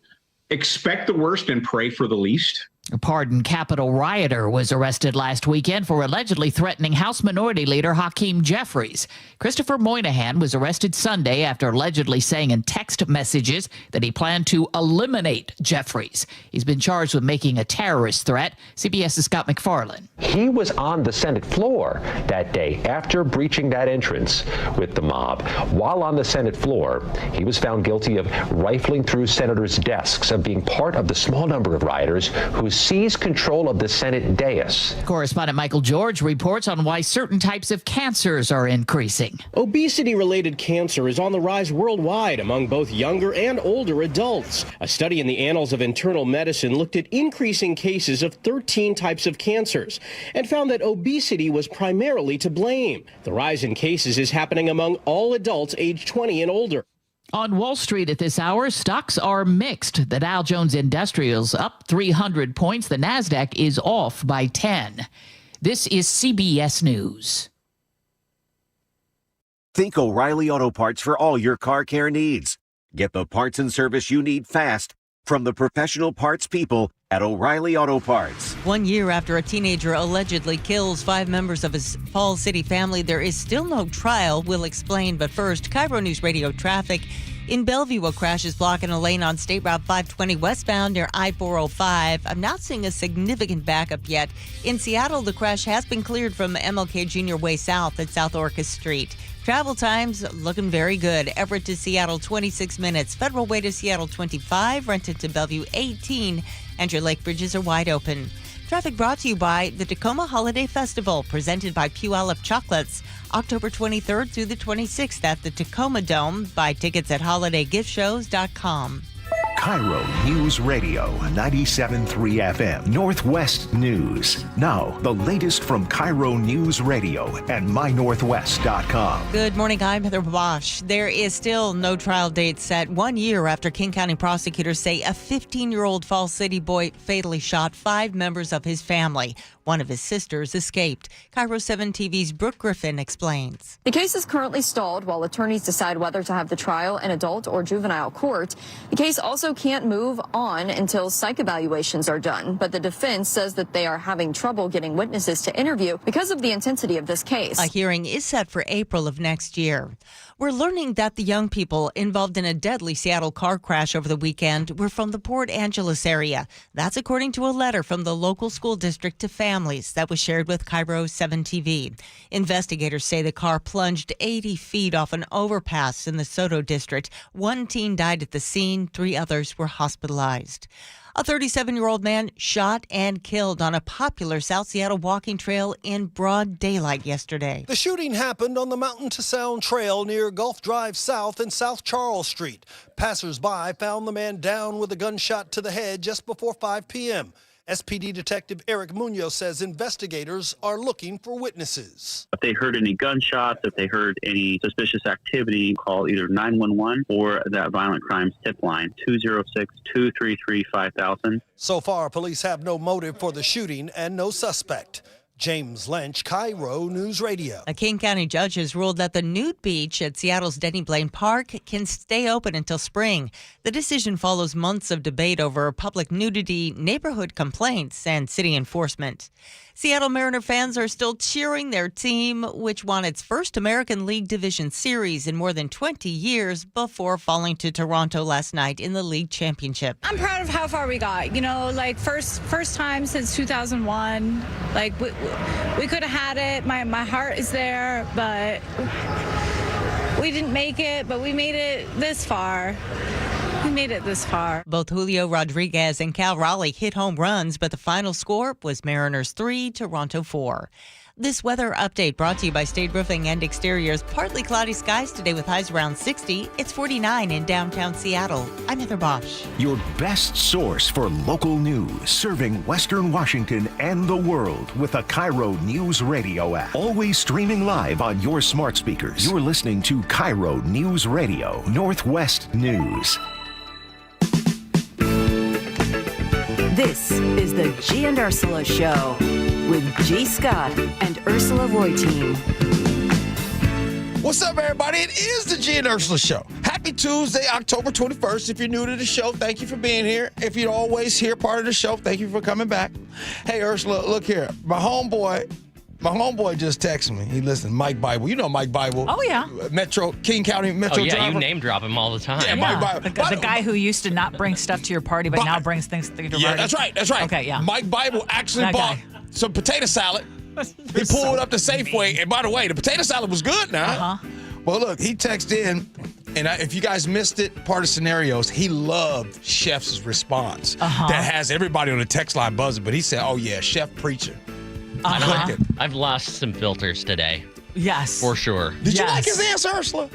S29: Expect the worst and pray for the least.
S13: A pardoned Capitol rioter was arrested last weekend for allegedly threatening House Minority Leader Hakeem Jeffries. Christopher Moynihan was arrested Sunday after allegedly saying in text messages that he planned to eliminate Jeffries. He's been charged with making a terrorist threat. CBS's Scott McFarland.
S30: He was on the Senate floor that day after breaching that entrance with the mob. While on the Senate floor, he was found guilty of rifling through senators' desks, of being part of the small number of rioters who seized control of the Senate dais.
S13: Correspondent Michael George reports on why certain types of cancers are increasing.
S31: Obesity-related cancer is on the rise worldwide among both younger and older adults. A study in the Annals of Internal Medicine looked at increasing cases of 13 types of cancers and found that obesity was primarily to blame. The rise in cases is happening among all adults aged 20 and older.
S13: On Wall Street at this hour, stocks are mixed. The Dow Jones Industrial's up 300 points. The Nasdaq is off by 10. This is CBS News.
S12: Think O'Reilly Auto Parts for all your car care needs. Get the parts and service you need fast from the professional parts people at O'Reilly Auto Parts.
S15: 1 year after a teenager allegedly kills 5 members of his Falls City family, there is still no trial. We'll explain. But first, KIRO News Radio traffic. In Bellevue, a crash is blocking a lane on State Route 520 westbound near I-405. I'm not seeing a significant backup yet. In Seattle, the crash has been cleared from MLK Junior Way South at South Orcas Street. Travel times looking very good. Everett to Seattle, 26 minutes. Federal Way to Seattle, 25. Renton to Bellevue, 18. And your lake bridges are wide open. Traffic brought to you by the Tacoma Holiday Festival, presented by Puyallup Chocolates. October 23rd through the 26th at the Tacoma Dome. Buy tickets at holidaygift.shows.com.
S10: KIRO News Radio 97.3 FM Northwest News. Now, the latest from KIRO News Radio and mynorthwest.com.
S15: Good morning, I'm Heather Bosch. There is still no trial date set 1 year after King County prosecutors say a 15-year-old Falls City boy fatally shot 5 members of his family. One of his sisters escaped. KIRO 7 TV's Brooke Griffin explains.
S1: The case is currently stalled while attorneys decide whether to have the trial in adult or juvenile court. The case also can't move on until psych evaluations are done, but the defense says that they are having trouble getting witnesses to interview because of the intensity of this case.
S15: A hearing is set for April of next year. We're learning that the young people involved in a deadly Seattle car crash over the weekend were from the Port Angeles area. That's according to a letter from the local school district to families that was shared with KIRO 7 TV. Investigators say the car plunged 80 feet off an overpass in the Soto district. 1 teen died at the scene. 3 others were hospitalized. A 37-year-old man shot and killed on a popular South Seattle walking trail in broad daylight yesterday.
S2: The shooting happened on the Mountain to Sound Trail near Gulf Drive South and South Charles Street. Passers-by found the man down with a gunshot to the head just before 5 p.m. SPD Detective Eric Munoz says investigators are looking for witnesses.
S3: If they heard any gunshots, if they heard any suspicious activity, call either 911 or that violent crimes tip line, 206-233-5000.
S2: So far, police have no motive for the shooting and no suspect. James Lynch, KIRO News Radio.
S15: A King County judge has ruled that the nude beach at Seattle's Denny Blaine Park can stay open until spring. The decision follows months of debate over public nudity, neighborhood complaints, and city enforcement. Seattle Mariner fans are still cheering their team, which won its first American League Division Series in more than 20 years before falling to Toronto last night in the league championship.
S14: I'm proud of how far we got. You know, like first time since 2001. Like we could have had it. My heart is there, but we didn't make it. But we made it this far. We made it this far.
S15: Both Julio Rodriguez and Cal Raleigh hit home runs, but the final score was Mariners 3, Toronto 4. This weather update brought to you by State Roofing and Exteriors. Partly cloudy skies today with highs around 60. It's 49 in downtown Seattle. I'm Heather Bosch.
S10: Your best source for local news, serving Western Washington and the world with the KIRO News Radio app. Always streaming live on your smart speakers. You're listening to KIRO News Radio, Northwest News.
S16: This is the Gee and Ursula Show with G. Scott and Ursula Reutin.
S9: What's up, everybody? It is the Gee and Ursula Show. Happy Tuesday, October 21st. If you're new to the show, thank you for being here. If you're always here, part of the show, thank you for coming back. Hey, Ursula, look here. My homeboy just texted me. He listened, Mike Bible. You know Mike Bible.
S8: Oh, yeah.
S9: King County Metro driver.
S17: You name drop him all the time.
S9: Yeah, Mike Bible.
S8: The guy who used to not bring stuff to your party, but now brings things to your party.
S9: Yeah, that's right.
S8: Okay, yeah.
S9: Mike Bible actually bought some potato salad. He pulled up the Safeway. And by the way, the potato salad was good now.
S8: Uh-huh.
S9: Well, look, he texted in, and if you guys missed it, part of scenarios, he loved Chef's response. That has everybody on the text line buzzing. But he said, oh, yeah, Chef preacher.
S17: I've lost some filters today.
S8: Yes.
S17: For sure.
S9: Did you like his answer, Ursula?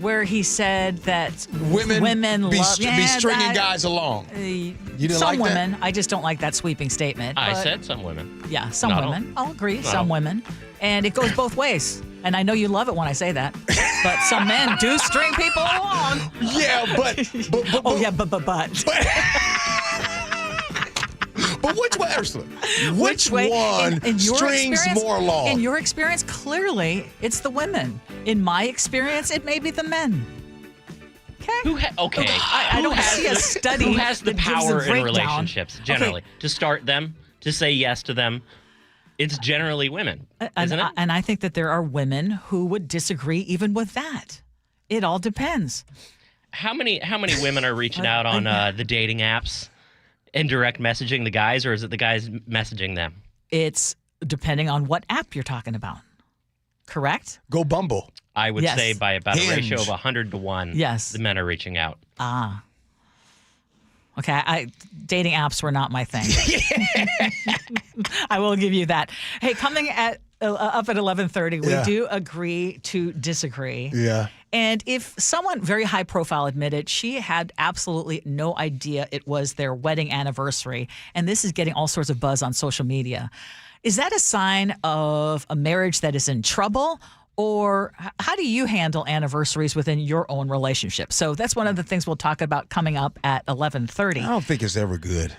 S8: Where he said that
S9: women
S8: love,
S9: be stringing guys along. You didn't
S8: some
S9: like
S8: women.
S9: that?
S8: I just don't like that sweeping statement.
S17: I said some women.
S8: Yeah, some
S17: Not
S8: women.
S17: all.
S8: I'll agree.
S17: Not
S8: Some
S17: all.
S8: women. And it goes both ways. And I know you love it when I say that. But some men do string people along.
S9: Yeah, but. But which way, Ursula? Which one
S8: in your
S9: strings
S8: experience,
S9: more along?
S8: In your experience, clearly, it's the women. In my experience, it may be the men. Okay. I don't see a study.
S17: Who has the
S8: that gives
S17: power
S8: a
S17: in
S8: breakdown.
S17: relationships generally to start them, to say yes to them? It's generally women, isn't it?
S8: And I think that there are women who would disagree even with that. It all depends.
S17: How many women are reaching out on the dating apps and direct messaging the guys, or is it the guys messaging them?
S8: It's depending on what app you're talking about. Correct?
S9: Go Bumble.
S17: I would
S8: Yes.
S17: say by about a
S9: Hinge.
S17: ratio of 100 to 1,
S8: Yes.
S17: the men are reaching out.
S8: Ah. Okay, dating apps were not my thing. I will give you that. Hey, coming up at 11:30, we do agree to disagree.
S9: Yeah.
S8: And if someone very high profile admitted she had absolutely no idea it was their wedding anniversary, and this is getting all sorts of buzz on social media, is that a sign of a marriage that is in trouble? Or how do you handle anniversaries within your own relationship? So that's one of the things we'll talk about coming up at 11:30.
S9: I don't think it's ever good.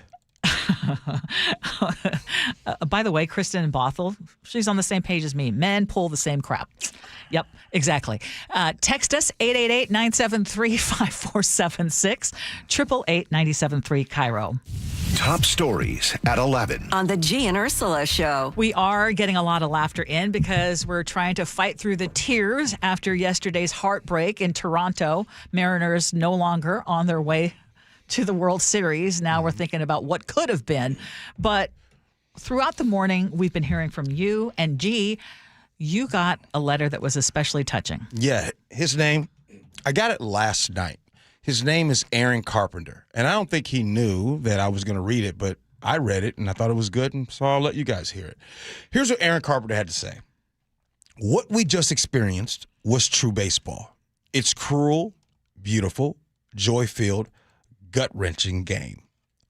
S8: By the way, Kristen Bothell, she's on the same page as me. Men pull the same crap. Yep, exactly. Text us 888-973-5476, 888-973 KIRO.
S10: Top stories at 11.
S16: On the Gee and Ursula Show.
S8: We are getting a lot of laughter in because we're trying to fight through the tears after yesterday's heartbreak in Toronto. Mariners no longer on their way to the World Series. Now we're thinking about what could have been. But throughout the morning, we've been hearing from you. And Gee, you got a letter that was especially touching.
S9: Yeah, his name, I got it last night. His name is Aaron Carpenter, and I don't think he knew that I was going to read it, but I read it, and I thought it was good, and so I'll let you guys hear it. Here's what Aaron Carpenter had to say. What we just experienced was true baseball. It's cruel, beautiful, joy-filled, gut-wrenching game.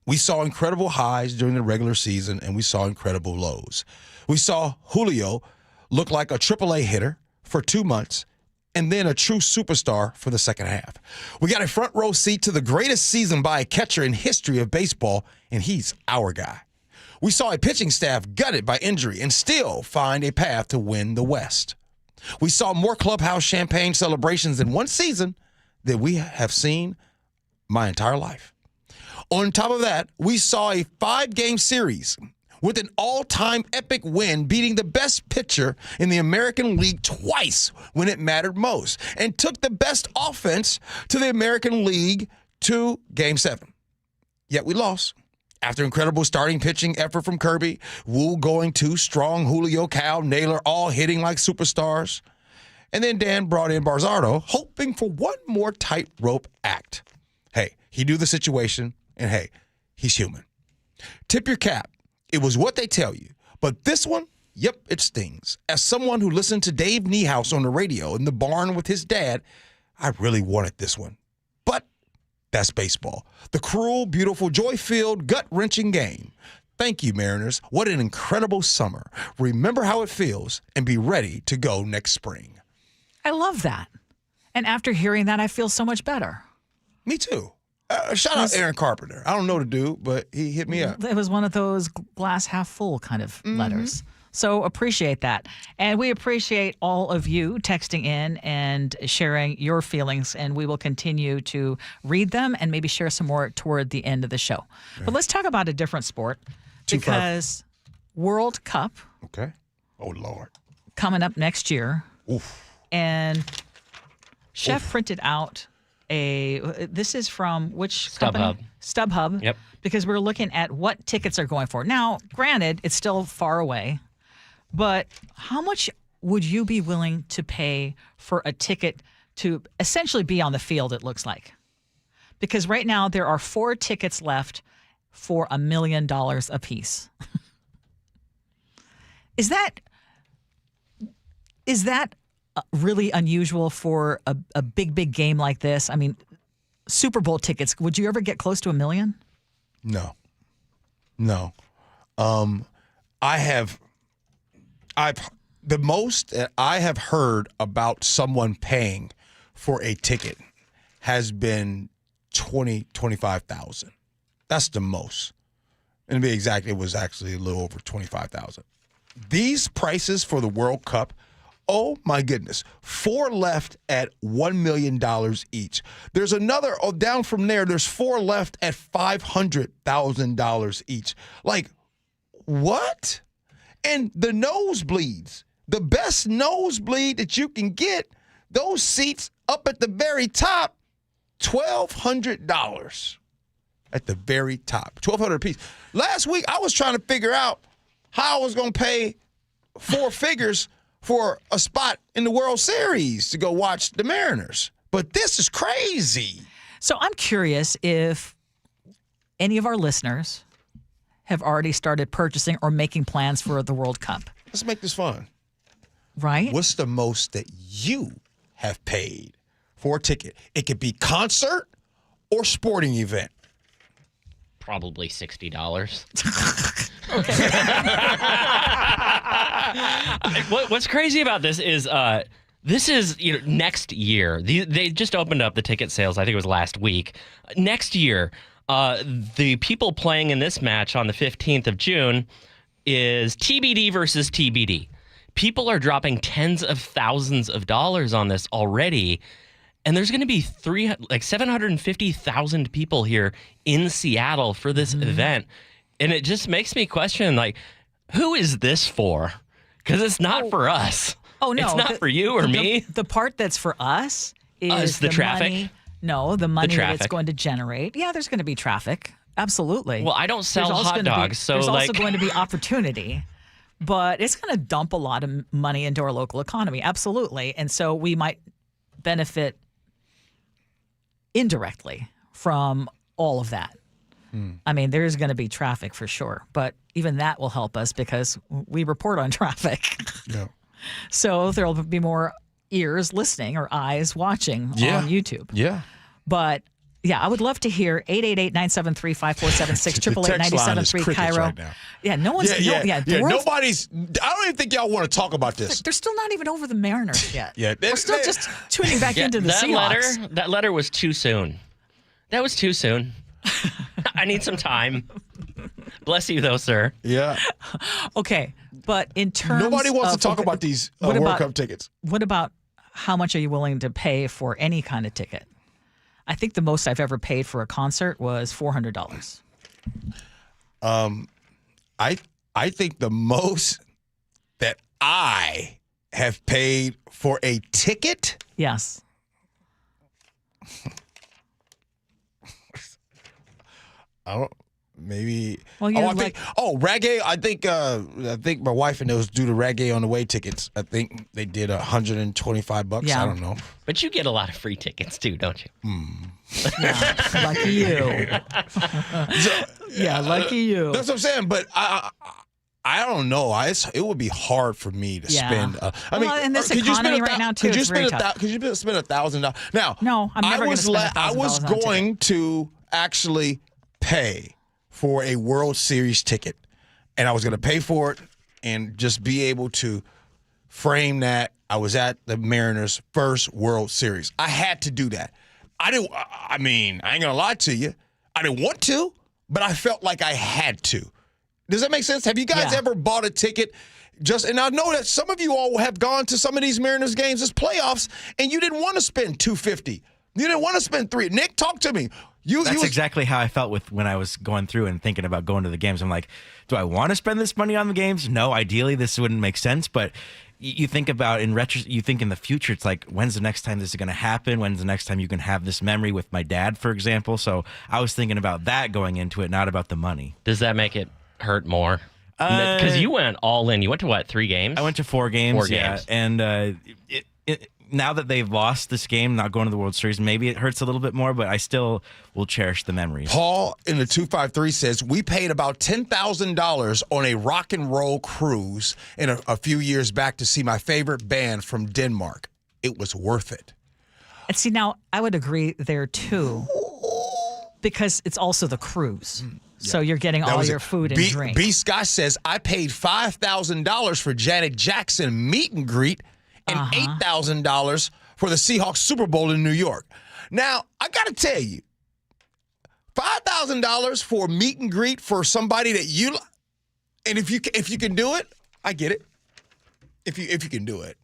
S9: We saw incredible highs during the regular season, and we saw incredible lows. We saw Julio look like a AAA hitter for 2 months, and then a true superstar for the second half. We got a front row seat to the greatest season by a catcher in history of baseball, and he's our guy. We saw a pitching staff gutted by injury and still find a path to win the West. We saw more clubhouse champagne celebrations in one season than we have seen my entire life. On top of that, we saw a 5-game series with an all-time epic win, beating the best pitcher in the American League twice when it mattered most, and took the best offense to the American League to Game 7. Yet we lost. After incredible starting pitching effort from Kirby, Wu going too strong, Julio, Cal, Naylor all hitting like superstars. And then Dan brought in Barzardo, hoping for one more tightrope act. Hey, he knew the situation, and hey, he's human. Tip your cap. It was what they tell you. But this one, yep, it stings. As someone who listened to Dave Niehaus on the radio in the barn with his dad, I really wanted this one. But that's baseball. The cruel, beautiful, joy-filled, gut-wrenching game. Thank you, Mariners. What an incredible summer. Remember how it feels and be ready to go next spring.
S8: I love that. And after hearing that, I feel so much better.
S9: Me too. Shout out Aaron Carpenter. I don't know the dude, but he hit me up.
S8: It was one of those glass half full kind of letters. So appreciate that. And we appreciate all of you texting in and sharing your feelings. And we will continue to read them and maybe share some more toward the end of the show. But let's talk about a different sport because World Cup.
S9: Okay. Oh, Lord.
S8: Coming up next year.
S9: Oof.
S8: And Chef printed out this is from which company? StubHub.
S17: Yep.
S8: Because we're looking at what tickets are going for. Now, granted, it's still far away, but how much would you be willing to pay for a ticket to essentially be on the field, it looks like? Because right now there are 4 tickets left for $1 million a piece. Is that really unusual for a big game like this? I mean, Super Bowl tickets, would you ever get close to $1 million?
S9: No. The most that I have heard about someone paying for a ticket has been $25,000. That's the most. And to be exact, it was actually a little over $25,000. These prices for the World Cup, oh my goodness, 4 left at $1 million each. There's another, down from there, there's 4 left at $500,000 each. Like, what? And the nosebleeds, the best nosebleed that you can get, those seats up at the very top, $1,200 at the very top. $1,200 a piece. Last week, I was trying to figure out how I was going to pay 4 figures for a spot in the World Series to go watch the Mariners. But this is crazy.
S8: So I'm curious if any of our listeners have already started purchasing or making plans for the World Cup.
S9: Let's make this fun.
S8: Right?
S9: What's the most that you have paid for a ticket? It could be concert or sporting event.
S17: Probably $60. What's crazy about this is next year. They just opened up the ticket sales. I think it was last week. Next year, the people playing in this match on the 15th of June is TBD versus TBD. People are dropping tens of thousands of dollars on this already. And there's going to be 750,000 people here in Seattle for this event. And it just makes me question, who is this for? Because it's not for us.
S8: Oh, no.
S17: It's not for you or me.
S8: The part that's for us is
S17: the traffic.
S8: Money. No, the money that it's going to generate. Yeah, there's going to be traffic. Absolutely.
S17: Well, I don't sell hot dogs, so
S8: there's also going to be opportunity. But it's going to dump a lot of money into our local economy. Absolutely. And so we might benefit indirectly from all of that. I mean, there's going to be traffic for sure, but even that will help us because we report on traffic.
S9: Yeah.
S8: So there'll be more ears listening or eyes watching on YouTube.
S9: Yeah.
S8: But yeah, I would love to hear 888-973-5476, 888-973 KIRO.
S9: Right now.
S8: Yeah, no one's
S9: nobody's. I don't even think y'all want to talk about this.
S8: They're still not even over the Mariners yet.
S9: Yeah,
S8: we're still just tuning back into the Seahawks.
S17: That letter was too soon. That was too soon. I need some time. Bless you, though, sir.
S9: Yeah.
S8: Okay, but in terms
S9: nobody wants to talk about these World Cup tickets.
S8: What about how much are you willing to pay for any kind of ticket? I think the most I've ever paid for a concert was $400.
S9: I think the most that I have paid for a ticket.
S8: Yes.
S9: I don't. Maybe.
S8: Well,
S9: reggae. I think my wife and those do the reggae on the way tickets. I think they did $125.
S8: Yeah.
S9: I don't know.
S17: But you get a lot of free tickets too, don't you?
S8: Yeah, lucky you. Lucky you.
S9: That's what I'm saying. But I don't know. It would be hard for me to spend.
S8: In this economy right now too, it's very tough.
S9: Could you spend $1,000? Now,
S8: no, I'm never going to spend $1,000.
S9: I was going to actually pay for a World Series ticket, and I was going to pay for it and just be able to frame that I was at the Mariners' first World Series. I had to do that. I ain't going to lie to you. I didn't want to, but I felt like I had to. Does that make sense? Have you guys ever bought a ticket? And I know that some of you all have gone to some of these Mariners games as playoffs, and you didn't want to spend $250. You didn't want to spend $300. Nick, talk to me.
S4: That's exactly how I felt when I was going through and thinking about going to the games. I'm like, do I want to spend this money on the games? No, ideally this wouldn't make sense. But you think about you think in the future, it's like, when's the next time this is going to happen? When's the next time you can have this memory with my dad, for example? So I was thinking about that going into it, not about the money.
S17: Does that make it hurt more? Because you went all in. You went to what, 3 games?
S4: I went to 4 games. 4 games. And now that they've lost this game, not going to the World Series, maybe it hurts a little bit more, but I still will cherish the memories.
S9: Paul in the 253 says, we paid about $10,000 on a rock and roll cruise in a few years back to see my favorite band from Denmark. It was worth it.
S8: And see, now I would agree there too, because it's also the cruise. Yeah. So you're getting all your food and drink.
S9: B. Scott says, I paid $5,000 for Janet Jackson meet and greet and $8,000 for the Seahawks Super Bowl in New York. Now, I got to tell you, $5,000 for meet and greet for somebody that you, and if you can do it, I get it. If you can do it,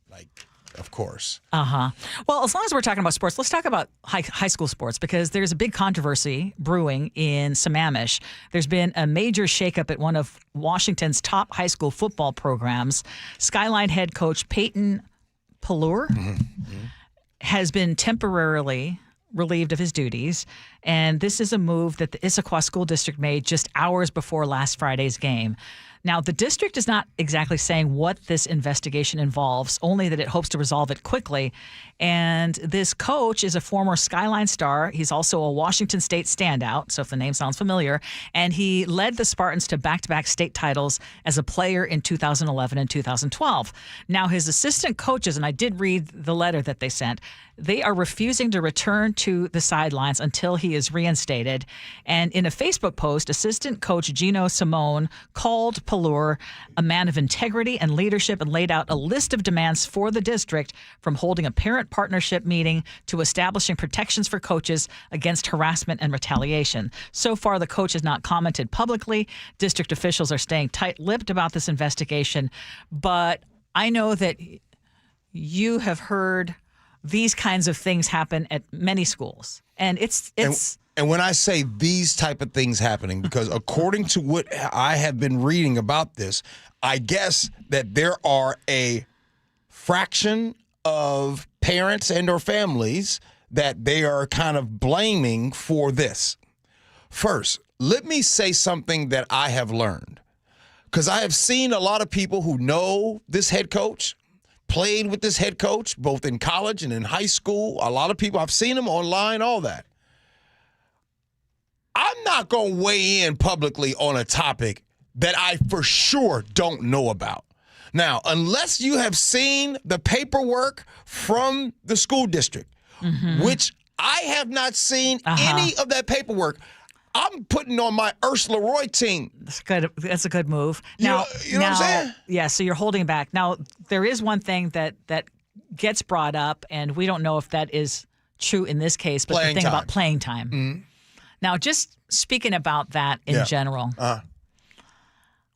S9: of course.
S8: Well, as long as we're talking about sports, let's talk about high school sports, because there's a big controversy brewing in Sammamish. There's been a major shakeup at one of Washington's top high school football programs. Skyline head coach Peyton Pallure has been temporarily relieved of his duties. And this is a move that the Issaquah School District made just hours before last Friday's game. Now, the district is not exactly saying what this investigation involves, only that it hopes to resolve it quickly. And this coach is a former Skyline star. He's also a Washington State standout, so if the name sounds familiar. And he led the Spartans to back-to-back state titles as a player in 2011 and 2012. Now, his assistant coaches, and I did read the letter that they sent, they are refusing to return to the sidelines until he is reinstated. And in a Facebook post, assistant coach Gino Simone called Pallure a man of integrity and leadership and laid out a list of demands for the district, from holding a parent partnership meeting to establishing protections for coaches against harassment and retaliation. So far, the coach has not commented publicly. District officials are staying tight-lipped about this investigation. But I know that you have heard these kinds of things happen at many schools. And it's
S9: And when I say these type of things happening, because according to what I have been reading about this, I guess that there are a fraction of parents and or families that they are kind of blaming for this. First, let me say something that I have learned, because I have seen a lot of people who know this head coach, played with this head coach, both in college and in high school. A lot of people, I've seen them online, all that. I'm not going to weigh in publicly on a topic that I for sure don't know about. Now, unless you have seen the paperwork from the school district, which I have not seen any of that paperwork, I'm putting on my Ursula Reutin.
S8: That's good. That's a good move.
S9: You know what I'm saying?
S8: Yeah, so you're holding back. Now, there is one thing that gets brought up, and we don't know if that is true in this case, but the thing about playing time. Now, just speaking about that in general.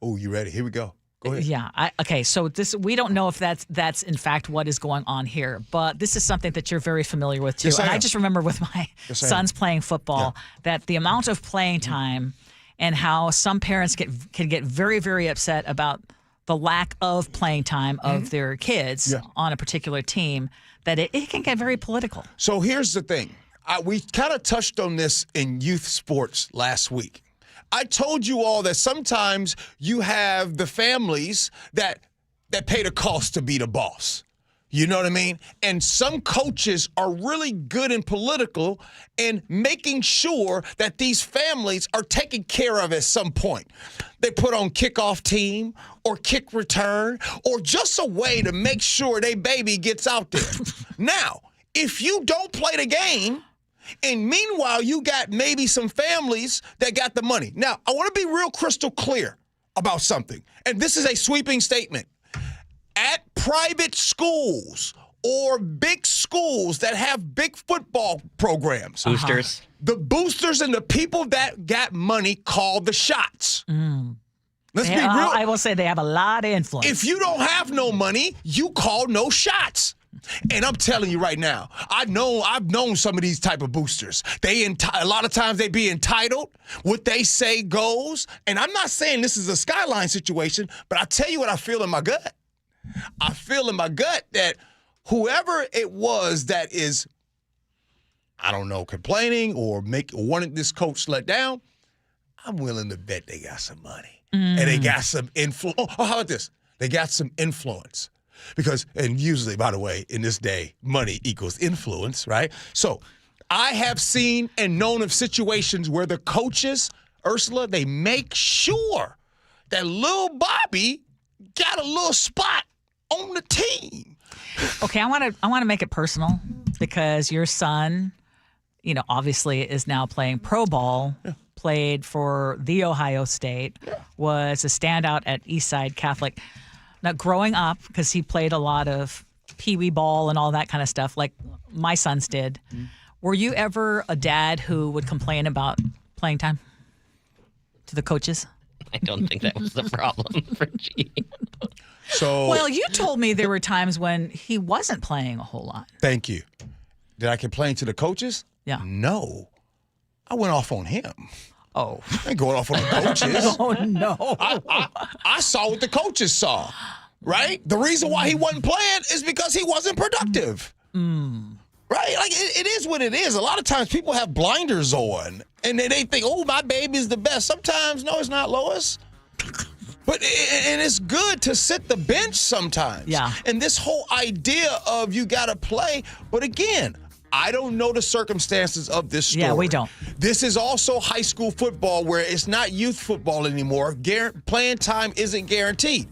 S9: Oh, you ready? Here we go. Go ahead.
S8: Yeah. Okay. So we don't know if that's in fact what is going on here, but this is something that you're very familiar with too.
S9: Yes,
S8: and I just remember with my sons playing football that the amount of playing time and how some parents can get very, very upset about the lack of playing time of their kids on a particular team, that it can get very political.
S9: So here's the thing. We kind of touched on this in youth sports last week. I told you all that sometimes you have the families that pay the cost to be the boss. You know what I mean? And some coaches are really good and political in making sure that these families are taken care of at some point. They put on kickoff team or kick return or just a way to make sure their baby gets out there. Now, if you don't play the game, and meanwhile, you got maybe some families that got the money. Now, I want to be real crystal clear about something. And this is a sweeping statement. At private schools or big schools that have big football programs.
S17: Boosters.
S9: The boosters and the people that got money call the shots. Let's be real.
S8: I will say they have a lot of influence.
S9: If you don't have no money, you call no shots. And I'm telling you right now, I've known some of these type of boosters. A lot of times they be entitled. What they say goes. And I'm not saying this is a Skyline situation, but I tell you what I feel in my gut. I feel in my gut that whoever it was that is, I don't know, complaining or wanting this coach let down, I'm willing to bet they got some money. And they got some influence. Oh, how about this? They got some influence. Because, and usually, by the way, in this day, money equals influence, right? So I have seen and known of situations where the coaches, Ursula, they make sure that little Bobby got a little spot on the team.
S8: Okay, I want to make it personal, because your son, obviously is now playing pro ball, played for the Ohio State, was a standout at Eastside Catholic. Now, growing up, because he played a lot of peewee ball and all that kind of stuff, like my sons did, were you ever a dad who would complain about playing time to the coaches?
S17: I don't think that was the problem for Gee.
S8: Well, you told me there were times when he wasn't playing a whole lot.
S9: Thank you. Did I complain to the coaches?
S8: Yeah.
S9: No. I went off on him.
S8: Oh.
S9: I ain't going off on the coaches.
S8: Oh, no.
S9: I saw what the coaches saw, right? The reason why he wasn't playing is because he wasn't productive. Right? Like, it is what it is. A lot of times people have blinders on, and they think, oh, my baby's the best. Sometimes, no, it's not, Lois. But and it's good to sit the bench sometimes.
S8: Yeah.
S9: And this whole idea of you got to play. But again, I don't know the circumstances of this story.
S8: Yeah, we don't.
S9: This is also high school football where it's not youth football anymore. Playing time isn't guaranteed.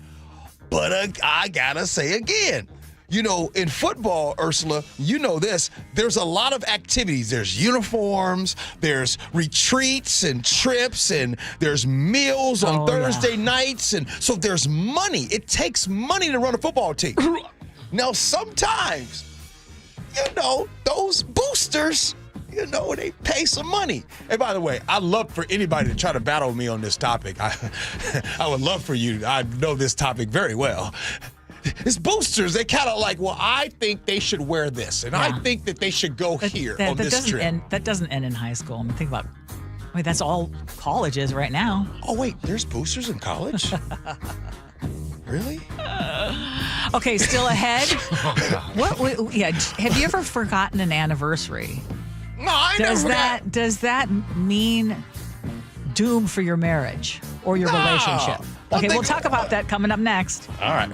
S9: But I got to say again, you know, in football, Ursula, you know this, there's a lot of activities. There's uniforms, there's retreats and trips, and there's meals on Thursday nights. And so there's money. It takes money to run a football team. Now, sometimes, you know, those boosters, you know, they pay some money. And by the way, I'd love for anybody to try to battle me on this topic. I would love for you. I know this topic very well. It's boosters. They kind of like, well, I think they should wear this, and I think that they should go here on this trip.
S8: That doesn't end in high school. I mean, think about, that's all college is right now.
S9: Oh, wait, there's boosters in college? Really?
S8: Okay, still ahead. Have you ever forgotten an anniversary?
S9: No, I never forgot.
S8: Does that mean doom for your marriage or your relationship? Okay, we'll talk about that coming up next.
S9: All right.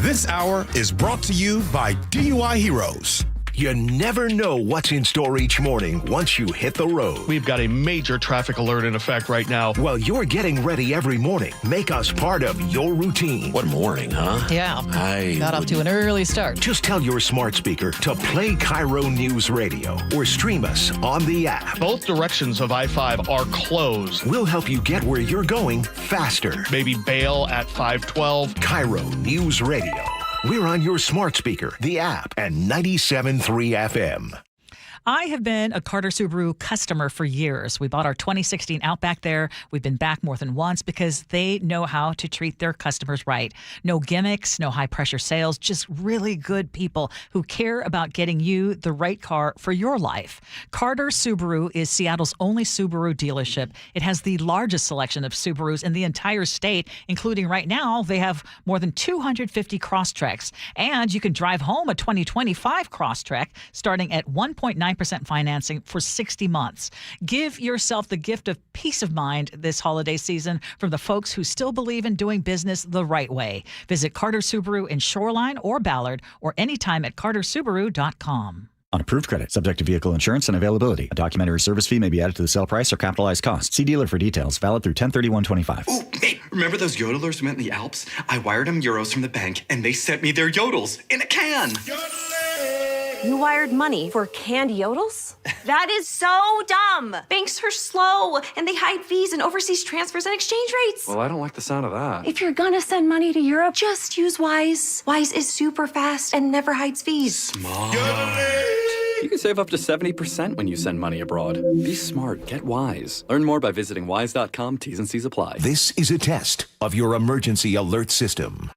S10: This hour is brought to you by DUI Heroes. You never know what's in store each morning once you hit the road.
S5: We've got a major traffic alert in effect right now.
S10: Well, you're getting ready every morning. Make us part of your routine.
S5: What morning, huh?
S6: Yeah. Got off to an early start.
S10: Just tell your smart speaker to play KIRO News Radio or stream us on the app.
S5: Both directions of I-5 are closed.
S10: We'll help you get where you're going faster.
S5: Maybe bail at 512.
S10: KIRO News Radio. We're on your smart speaker, the app, and 97.3 FM.
S8: I have been a Carter Subaru customer for years. We bought our 2016 Outback there. We've been back more than once because they know how to treat their customers right. No gimmicks, no high-pressure sales, just really good people who care about getting you the right car for your life. Carter Subaru is Seattle's only Subaru dealership. It has the largest selection of Subarus in the entire state, including right now, they have more than 250 Crosstreks. And you can drive home a 2025 Crosstrek starting at 1.9% financing for 60 months. Give yourself the gift of peace of mind this holiday season from the folks who still believe in doing business the right way. Visit Carter Subaru in Shoreline or Ballard or anytime at cartersubaru.com.
S18: On approved credit, subject to vehicle insurance and availability. A documentary service fee may be added to the sale price or capitalized costs. See dealer for details. Valid through 10/31/25.
S19: Ooh, hey, remember those yodelers we met in the Alps? I wired them euros from the bank, and they sent me their yodels in a can.
S20: You wired money for canned yodels? That is so dumb. Banks are slow, and they hide fees and overseas transfers and exchange rates.
S19: Well, I don't like the sound of that.
S20: If you're gonna send money to Europe, just use Wise. Wise is super fast and never hides fees.
S19: Smart. You can save up to 70% when you send money abroad. Be smart. Get Wise. Learn more by visiting wise.com. T's and C's apply.
S10: This is a test of your emergency alert system.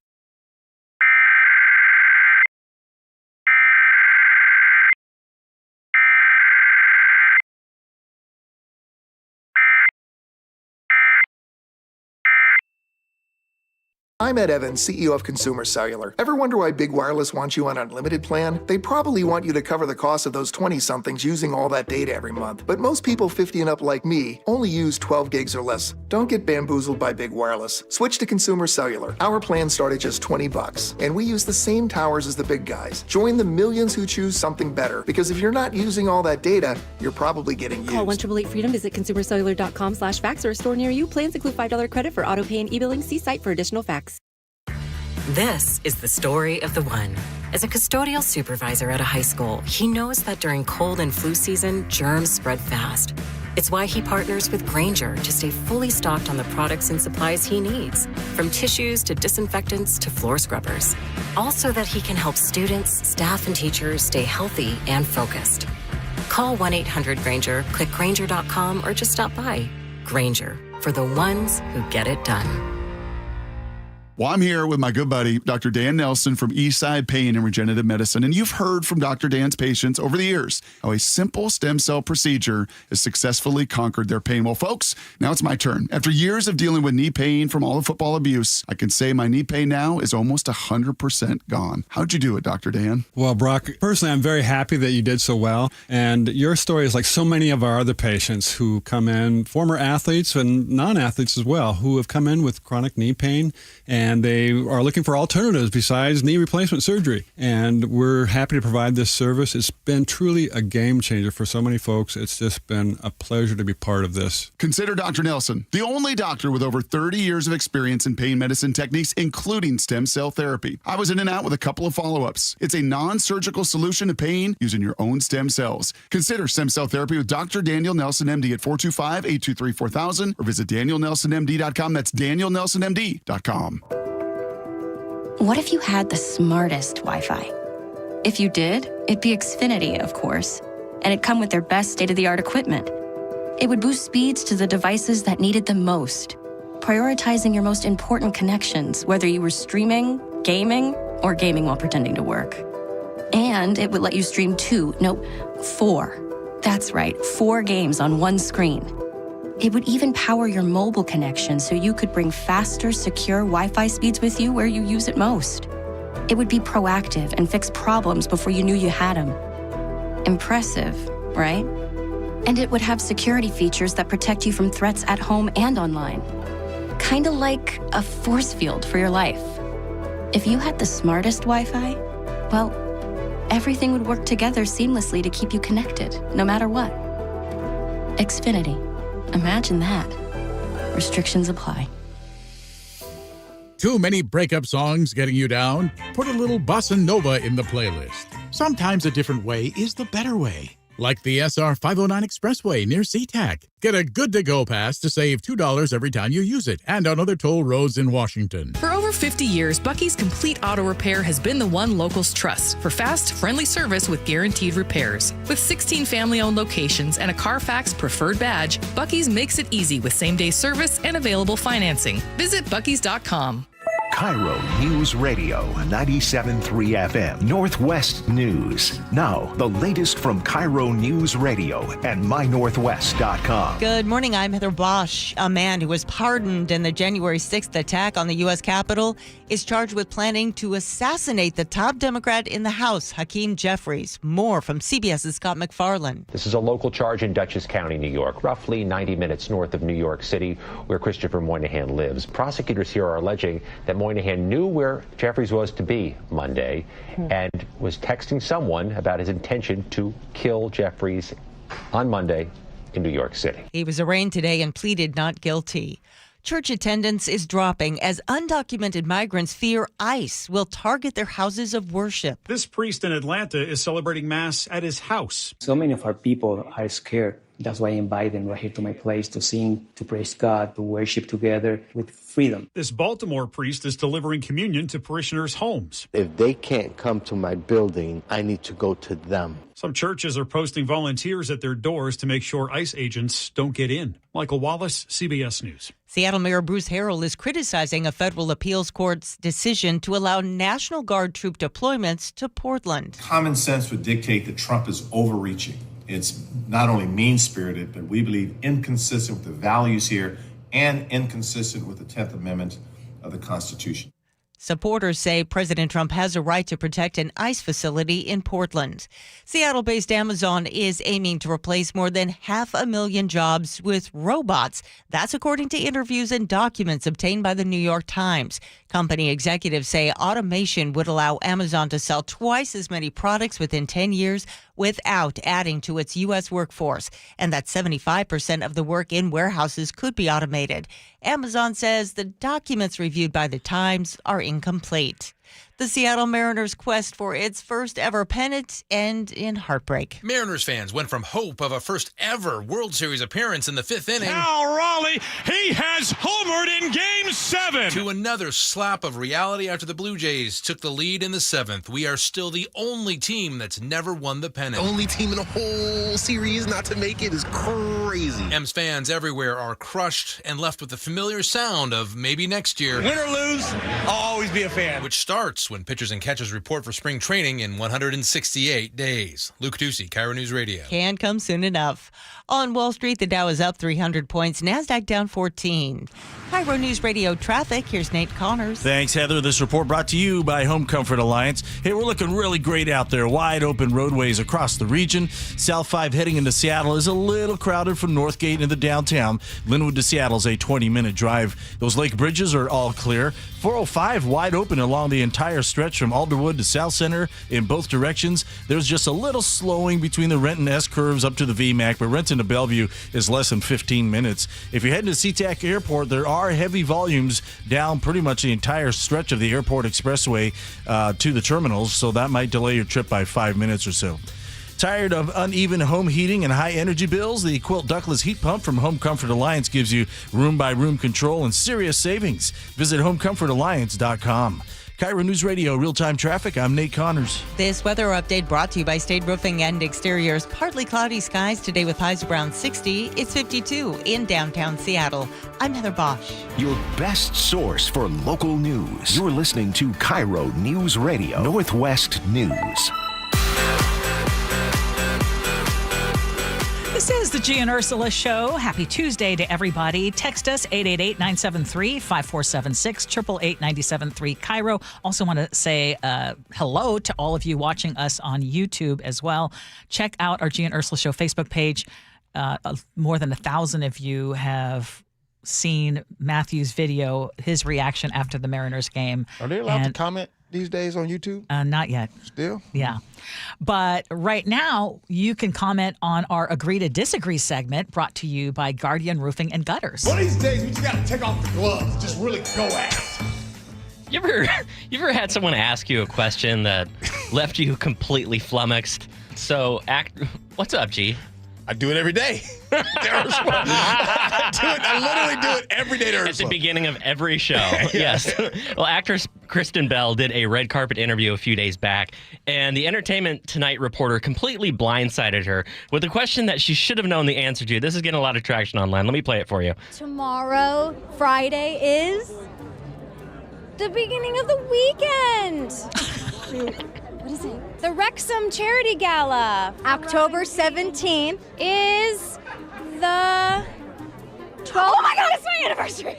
S21: I'm Ed Evans, CEO of Consumer Cellular. Ever wonder why Big Wireless wants you on an unlimited plan? They probably want you to cover the cost of those 20-somethings using all that data every month. But most people 50 and up like me only use 12 gigs or less. Don't get bamboozled by Big Wireless. Switch to Consumer Cellular. Our plans start at just $20, and we use the same towers as the big guys. Join the millions who choose something better, because if you're not using all that data, you're probably getting used.
S22: Call 1-888-FREEDOM, visit consumercellular.com/facts or a store near you. Plans include $5 credit for auto pay and e-billing. See site for additional facts.
S23: This is the story of the one. As a custodial supervisor at a high school, he knows that during cold and flu season, germs spread fast. It's why he partners with Grainger to stay fully stocked on the products and supplies he needs, from tissues to disinfectants to floor scrubbers. All so that he can help students, staff, and teachers stay healthy and focused. Call 1-800-GRAINGER, click Grainger.com, or just stop by. Grainger, for the ones who get it done.
S7: Well, I'm here with my good buddy, Dr. Dan Nelson from Eastside Pain and Regenerative Medicine. And you've heard from Dr. Dan's patients over the years how a simple stem cell procedure has successfully conquered their pain. Well, folks, now it's my turn. After years of dealing with knee pain from all the football abuse, I can say my knee pain now is almost 100% gone. How'd you do it, Dr. Dan?
S11: Well, Brock, personally, I'm very happy that you did so well. And your story is like so many of our other patients who come in, former athletes and non-athletes as well, who have come in with chronic knee pain, and they are looking for alternatives besides knee replacement surgery. And we're happy to provide this service. It's been truly a game changer for so many folks. It's just been a pleasure to be part of this.
S7: Consider Dr. Nelson, the only doctor with over 30 years of experience in pain medicine techniques, including stem cell therapy. I was in and out with a couple of follow-ups. It's a non-surgical solution to pain using your own stem cells. Consider stem cell therapy with Dr. Daniel Nelson, MD at 425-823-4000 or visit danielnelsonmd.com. That's danielnelsonmd.com.
S13: What if you had the smartest Wi-Fi? If you did, it'd be Xfinity, of course, and it'd come with their best state-of-the-art equipment. It would boost speeds to the devices that needed them most, prioritizing your most important connections, whether you were streaming, gaming, or gaming while pretending to work. And it would let you stream 4. That's right, 4 games on one screen. It would even power your mobile connection so you could bring faster, secure Wi-Fi speeds with you where you use it most. It would be proactive and fix problems before you knew you had them. Impressive, right? And it would have security features that protect you from threats at home and online. Kinda like a force field for your life. If you had the smartest Wi-Fi, well, everything would work together seamlessly to keep you connected, no matter what. Xfinity. Imagine that. Restrictions apply.
S24: Too many breakup songs getting you down? Put a little bossa nova in the playlist. Sometimes a different way is the better way. Like the SR 509 Expressway near SeaTac. Get a good-to-go pass to save $2 every time you use it, and on other toll roads in Washington.
S25: For over 50 years, Bucky's Complete Auto Repair has been the one locals trust for fast, friendly service with guaranteed repairs. With 16 family-owned locations and a Carfax preferred badge, Bucky's makes it easy with same-day service and available financing. Visit buckys.com.
S10: KIRO News Radio 97.3 FM Northwest News. Now, the latest from KIRO News Radio and mynorthwest.com.
S15: Good morning. I'm Heather Bosch. A man who was pardoned in the January 6th attack on the U.S. Capitol is charged with planning to assassinate the top Democrat in the House, Hakeem Jeffries. More from CBS's Scott McFarland.
S26: This is a local charge in Dutchess County, New York, roughly 90 minutes north of New York City, where Christopher Moynihan lives. Prosecutors here are alleging that Moynihan knew where Jeffries was to be Monday and was texting someone about his intention to kill Jeffries on Monday in New York City.
S15: He was arraigned today and pleaded not guilty. Church attendance is dropping as undocumented migrants fear ICE will target their houses of worship.
S27: This priest in Atlanta is celebrating Mass at his house.
S28: So many of our people are scared. That's why I invite them right here to my place to sing, to praise God, to worship together with freedom.
S27: This Baltimore priest is delivering communion to parishioners' homes.
S29: If they can't come to my building, I need to go to them.
S27: Some churches are posting volunteers at their doors to make sure ICE agents don't get in. Michael Wallace, CBS News.
S15: Seattle Mayor Bruce Harrell is criticizing a federal appeals court's decision to allow National Guard troop deployments to Portland.
S30: Common sense would dictate that Trump is overreaching. It's not only mean-spirited, but we believe inconsistent with the values here and inconsistent with the 10th Amendment of the Constitution.
S15: Supporters say President Trump has a right to protect an ICE facility in Portland. Seattle-based Amazon is aiming to replace more than 500,000 jobs with robots. That's according to interviews and documents obtained by the New York Times. Company executives say automation would allow Amazon to sell twice as many products within 10 years without adding to its U.S. workforce, and that 75% of the work in warehouses could be automated. Amazon says the documents reviewed by the Times are incomplete. The Seattle Mariners' quest for its first ever pennant end in heartbreak.
S1: Mariners fans went from hope of a first ever World Series appearance in the fifth inning.
S2: Cal Raleigh, he has homered in Game 7.
S1: To another slap of reality after the Blue Jays took the lead in the seventh. We are still the only team that's never won the pennant.
S3: Only team in the whole series not to make it is crazy.
S1: M's fans everywhere are crushed and left with the familiar sound of maybe next year.
S2: Win or lose, I'll always be a fan.
S1: Which starts when pitchers and catchers report for spring training in 168 days. Luke Ducey, KIRO News Radio.
S15: Can come soon enough. On Wall Street, the Dow is up 300 points. NASDAQ down 14. KIRO News Radio traffic. Here's Nate Connors.
S4: Thanks, Heather. This report brought to you by Home Comfort Alliance. Hey, we're looking really great out there. Wide open roadways across the region. South 5 heading into Seattle is a little crowded from Northgate into downtown. Linwood to Seattle is a 20-minute drive. Those lake bridges are all clear. 405 wide open along the entire stretch from Alderwood to South Center in both directions. There's just a little slowing between the Renton S curves up to the VMAC, but Renton to Bellevue is less than 15 minutes. If you're heading to SeaTac Airport, there are heavy volumes down pretty much the entire stretch of the Airport Expressway to the terminals, so that might delay your trip by 5 minutes or so. Tired of uneven home heating and high energy bills? The Quilt ductless heat pump from Home Comfort Alliance gives you room-by-room control and serious savings. Visit homecomfortalliance.com. KIRO News Radio, real-time traffic. I'm Nate Connors.
S15: This weather update brought to you by State Roofing and Exteriors. Partly cloudy skies today with highs around 60. It's 52 in downtown Seattle. I'm Heather Bosch.
S10: Your best source for local news. You're listening to KIRO News Radio, Northwest News.
S8: This is the Gee and Ursula Show. Happy Tuesday to everybody. Text us 888-973-5476, 888-973 KIRO. Also want to say hello to all of you watching us on YouTube as well. Check out our Gee and Ursula Show Facebook page. More than 1,000 of you have seen Matthew's video, his reaction after the Mariners game.
S3: Are they allowed to comment these days on YouTube?
S8: Not yet.
S3: Still?
S8: Yeah. But right now, you can comment on our Agree to Disagree segment brought to you by Guardian Roofing and Gutters.
S6: One of these days, we just got to take off the gloves. Just really go at it.
S9: You ever had someone ask you a question that left you completely flummoxed? So, what's up, G?
S3: I do it every day. I literally do it every day to Ursula.
S9: At the beginning of every show. Yes. Well, actress Kristen Bell did a red carpet interview a few days back, and the Entertainment Tonight reporter completely blindsided her with a question that she should have known the answer to. This is getting a lot of traction online. Let me play it for you.
S12: Tomorrow, Friday, is the beginning of the weekend. What is it? The Wrexham Charity Gala. October 17th is the 12th. Oh my God, it's my anniversary.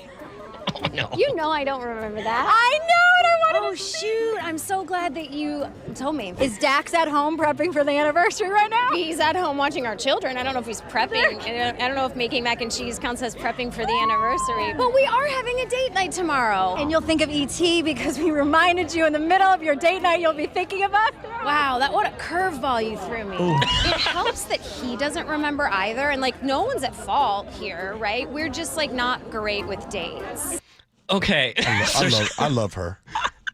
S9: Oh, no.
S12: You know I don't remember that. I know it. I wanted to shoot. I'm so glad that you told me. Is Dax at home prepping for the anniversary right now? He's at home watching our children. I don't know if he's prepping. I don't know if making mac and cheese counts as prepping for the anniversary. But we are having a date night tomorrow. And you'll think of E.T. because we reminded you in the middle of your date night you'll be thinking of us. Wow, what a curveball you threw me. Ooh. It helps that he doesn't remember either. And no one's at fault here, right? We're just not great with dates.
S9: Okay.
S3: I love her.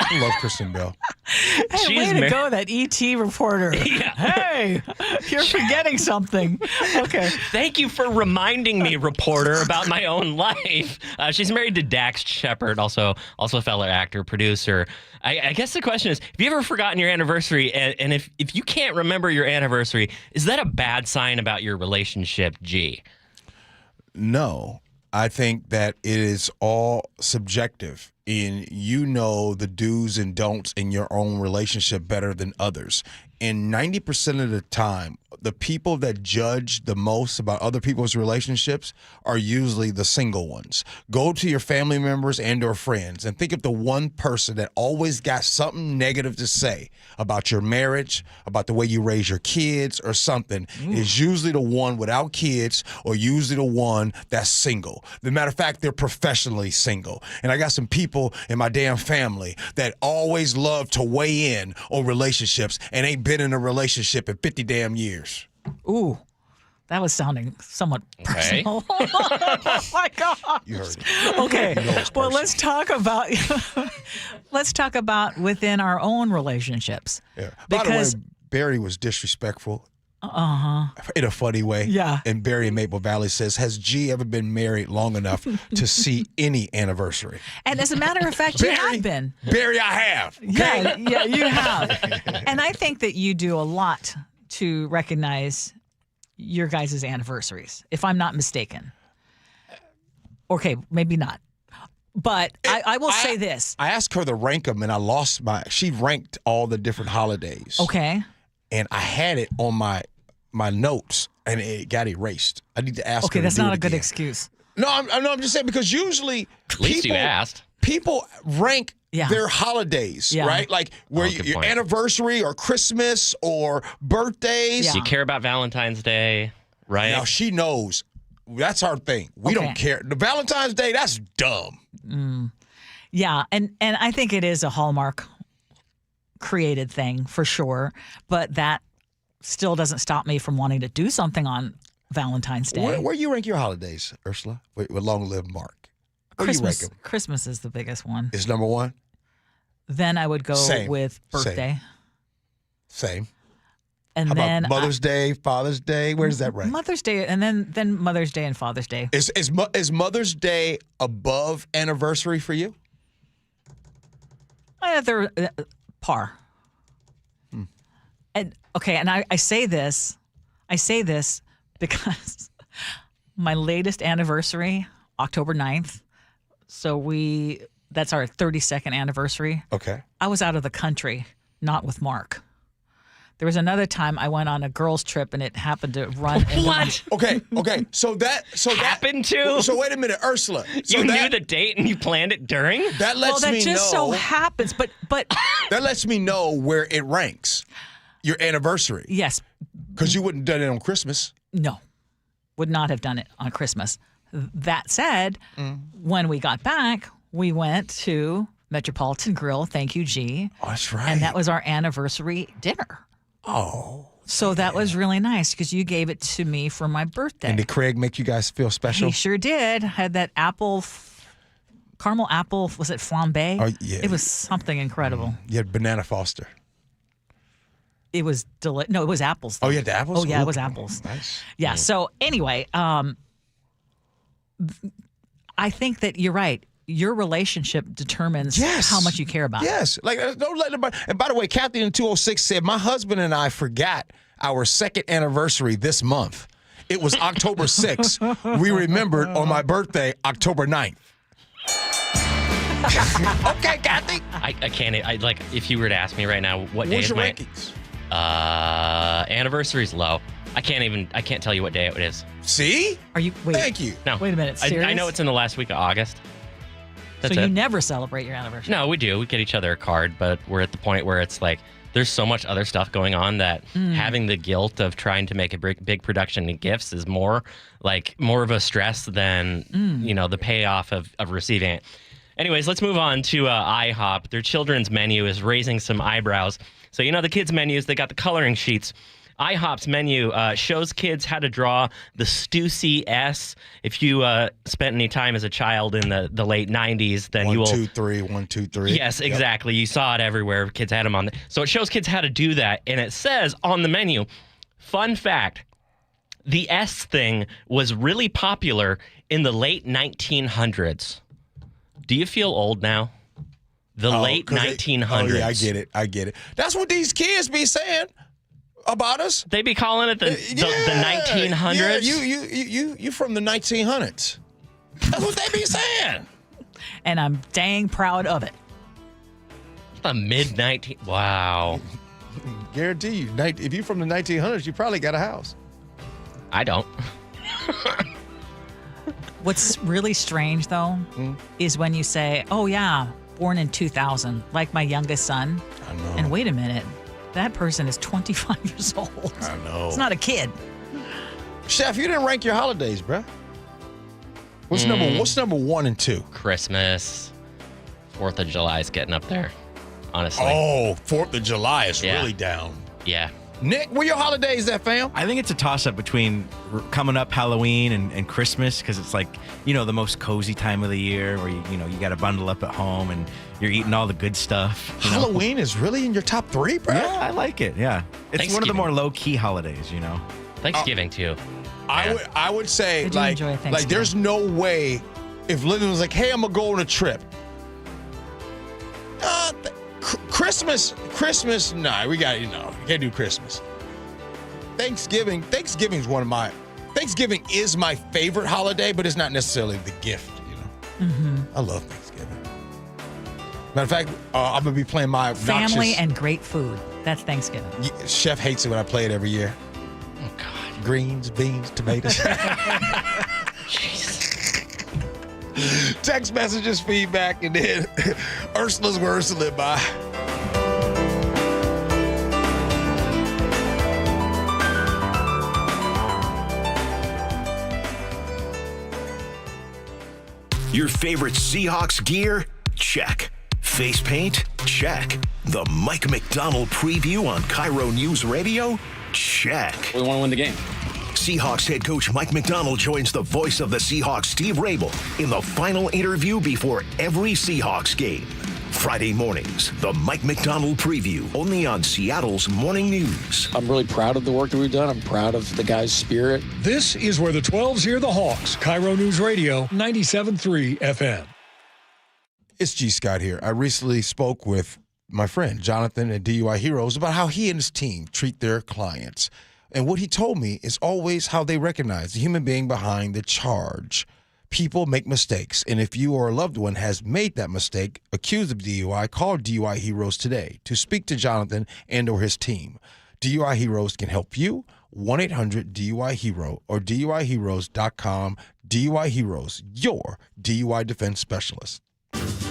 S3: I love Kristen Bell.
S8: Hey, way to go, that E.T. reporter.
S9: Yeah.
S8: Hey, you're forgetting something. Okay.
S9: Thank you for reminding me, reporter, about my own life. She's married to Dax Shepard, also a fellow actor, producer. I guess the question is, have you ever forgotten your anniversary? And if you can't remember your anniversary, is that a bad sign about your relationship, G?
S3: No. I think that it is all subjective, and you know the do's and don'ts in your own relationship better than others. And 90% of the time, the people that judge the most about other people's relationships are usually the single ones. Go to your family members and or friends and think of the one person that always got something negative to say about your marriage, about the way you raise your kids or something. Is usually the one without kids or usually the one that's single. As a matter of fact, they're professionally single. And I got some people in my damn family that always love to weigh in on relationships and ain't been in a relationship in 50 damn years.
S8: Ooh, That was sounding somewhat personal. Oh my God!
S3: You heard it.
S8: Okay,
S3: You know it's
S8: well,
S3: personal.
S8: let's talk about within our own relationships.
S3: Yeah. By
S8: Because
S3: the way, Barry was disrespectful
S8: uh-huh.
S3: in a funny way.
S8: Yeah.
S3: And Barry in Maple Valley says, has G ever been married long enough to see any anniversary?
S8: And as a matter of fact, you have been.
S3: Barry, I have.
S8: Yeah, you have. And I think that you do a lot to recognize your guys' anniversaries, if I'm not mistaken. Okay, maybe not. But I will say this.
S3: I asked her to rank them, and I lost she ranked all the different holidays.
S8: Okay.
S3: And I had it on my notes, and it got erased. I need to ask her
S8: Okay,
S3: to
S8: that's
S3: do
S8: not
S3: it
S8: a good
S3: again.
S8: excuse.
S3: No, I'm just saying, because usually
S9: At least you asked.
S3: People rank
S8: Yeah.
S3: their holidays,
S8: Yeah.
S3: right? Like where
S9: good
S3: your
S9: point.
S3: anniversary or Christmas or birthdays.
S8: Yeah.
S9: Do you care about Valentine's Day, right?
S3: Now she knows that's our thing. We
S8: Okay.
S3: don't care. The Valentine's Day, that's dumb.
S8: Yeah, and I think it is a Hallmark created thing for sure, but that still doesn't stop me from wanting to do something on Valentine's Day.
S3: Where you rank your holidays, Ursula? With Long Live Mark. Where you rank
S8: Christmas,
S3: them?
S8: Christmas is the biggest one.
S3: Is number one?
S8: Then I would go
S3: Same.
S8: with birthday.
S3: Same.
S8: And
S3: How
S8: then
S3: about Mother's Day, Father's Day? Where does that rank?
S8: Mother's Day, and then Mother's Day and Father's Day.
S3: Is Mother's Day above anniversary for you?
S8: They're par. And okay, and I say this because my latest anniversary, October 9th. So that's our 32nd anniversary.
S3: Okay.
S8: I was out of the country, not with Mark. There was another time I went on a girls' trip and it happened to run.
S9: What?
S3: Okay. So that
S9: Happened to?
S3: So wait a minute, Ursula. So
S9: You knew the date and you planned it during?
S3: That lets
S8: Well, that
S3: me
S8: just
S3: know.
S8: so happens, but
S3: That lets me know where it ranks. Your anniversary.
S8: yes,
S3: Because you wouldn't have done it on Christmas.
S8: no, would not have done it on Christmas. That said, when we got back, we went to Metropolitan Grill. Thank you, G.
S3: Oh, that's right.
S8: And that was our anniversary dinner.
S3: Oh.
S8: So that was really nice because you gave it to me for my birthday.
S3: And did Craig make you guys feel special?
S8: He sure did. Had that caramel apple, was it flambe?
S3: Oh, yeah.
S8: It was something incredible.
S3: You had Banana Foster.
S8: It was No, it was apples.
S3: Oh, you had the apples?
S8: Oh, yeah,
S3: Ooh,
S8: it was apples.
S3: Nice.
S8: Yeah. So anyway, I think that you're right. Your relationship determines how much you care about.
S3: Yes. Like, don't let nobody. And by the way, Kathy in 206 said, my husband and I forgot our second anniversary this month. It was October 6th. We remembered on my birthday, October 9th. Okay, Kathy.
S9: I can't. If you were to ask me right now, what day
S3: What's
S9: is
S3: your
S9: my
S3: rankings?
S9: Anniversary's low. I can't tell you what day it is.
S3: See?
S8: Are you? Wait.
S3: Thank you.
S9: No.
S8: Wait a minute.
S9: I
S8: Serious?
S9: know it's in the last week of August. That's
S8: so
S9: it.
S8: you never celebrate your anniversary?
S9: No, we do. We get each other a card, but we're at the point where it's like there's so much other stuff going on that having the guilt of trying to make a big production in gifts is more of a stress than the payoff of receiving it. Anyways, let's move on to IHOP. Their children's menu is raising some eyebrows. So the kids' menus, they got the coloring sheets. IHOP's menu shows kids how to draw the Stussy S. If you spent any time as a child in the late 90s, then you will...
S3: 1, 2, 3, 1, 2, 3.
S9: Yes, exactly. You saw it everywhere. Kids had them on. So it shows kids how to do that. And it says on the menu, fun fact, the S thing was really popular in the late 1900s. Do you feel old now? The late 1900s.
S3: Yeah, I get it. That's what these kids be saying about us.
S9: They be calling it the 1900s.
S3: Yeah, you from the 1900s. That's what they be saying.
S8: And I'm dang proud of it.
S9: The mid-19... Wow.
S3: Guarantee you, if you're from the 1900s, you probably got a house.
S9: I don't.
S8: What's really strange, though, is when you say, oh, yeah, born in 2000, like my youngest son.
S3: I know.
S8: And wait a minute, that person is 25 years old.
S3: I know.
S8: It's not a kid.
S3: Chef, you didn't rank your holidays, bruh. What's number 1 and 2?
S9: Christmas. 4th of July is getting up there, honestly.
S3: Oh, 4th of July is really down.
S9: Yeah.
S3: Nick, where your holidays at, fam?
S5: I think it's a toss-up between coming up Halloween and Christmas, because it's like, the most cozy time of the year where you got to bundle up at home and you're eating all the good stuff.
S3: Halloween is really in your top 3, bro?
S5: Yeah, I like it. Yeah, it's one of the more low-key holidays.
S9: Thanksgiving too.
S3: I would say
S8: I do enjoy Thanksgiving.
S3: there's no way if Lyndon was like, hey, I'm gonna go on a trip. Christmas, nah, we got, you can't do Christmas. Thanksgiving is my favorite holiday, but it's not necessarily the gift, I love Thanksgiving. Matter of fact, I'm gonna be playing my
S8: family and great food. That's Thanksgiving.
S3: Chef hates it when I play it every year.
S9: Oh God.
S3: Greens, beans, tomatoes. Text messages, feedback, and then Ursula's where Ursula live by.
S10: Your favorite Seahawks gear? Check. Face paint? Check. The Mike McDonald preview on KIRO Newsradio? Check.
S14: We want to win the game.
S10: Seahawks head coach Mike McDonald joins the voice of the Seahawks, Steve Rabel, in the final interview before every Seahawks game. Friday mornings, the Mike McDonald preview, only on Seattle's Morning News.
S14: I'm really proud of the work that we've done. I'm proud of the guys' spirit.
S2: This is where the 12s hear the Hawks. KIRO Newsradio 97.3 FM.
S3: It's G. Scott here. I recently spoke with my friend Jonathan at DUI Heroes about how he and his team treat their clients. And what he told me is always how they recognize the human being behind the charge. People make mistakes, and if you or a loved one has made that mistake, accused of DUI, call DUI Heroes today to speak to Jonathan and or his team. DUI Heroes can help you. 1-800-DUI-HERO or DUIHeroes.com. DUI Heroes, your DUI defense specialist.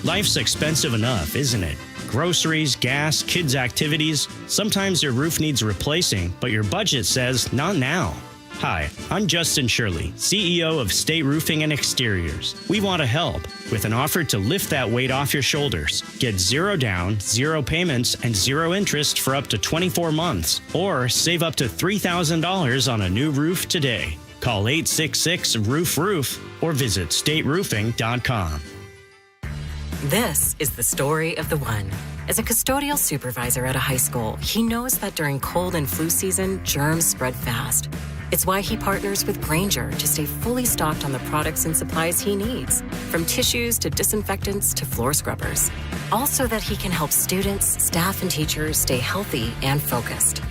S16: Life's expensive enough, isn't it? Groceries, gas, kids' activities. Sometimes your roof needs replacing, but your budget says not now. Hi, I'm Justin Shirley, CEO of State Roofing and Exteriors. We want to help with an offer to lift that weight off your shoulders. Get 0 down, 0 payments, and 0 interest for up to 24 months, or save up to $3,000 on a new roof today. Call 866-ROOF-ROOF or visit stateroofing.com.
S17: This is the story of the one. As a custodial supervisor at a high school, he knows that during cold and flu season, germs spread fast. It's why he partners with Grainger to stay fully stocked on the products and supplies he needs, from tissues to disinfectants to floor scrubbers. Also that he can help students, staff, and teachers stay healthy and focused.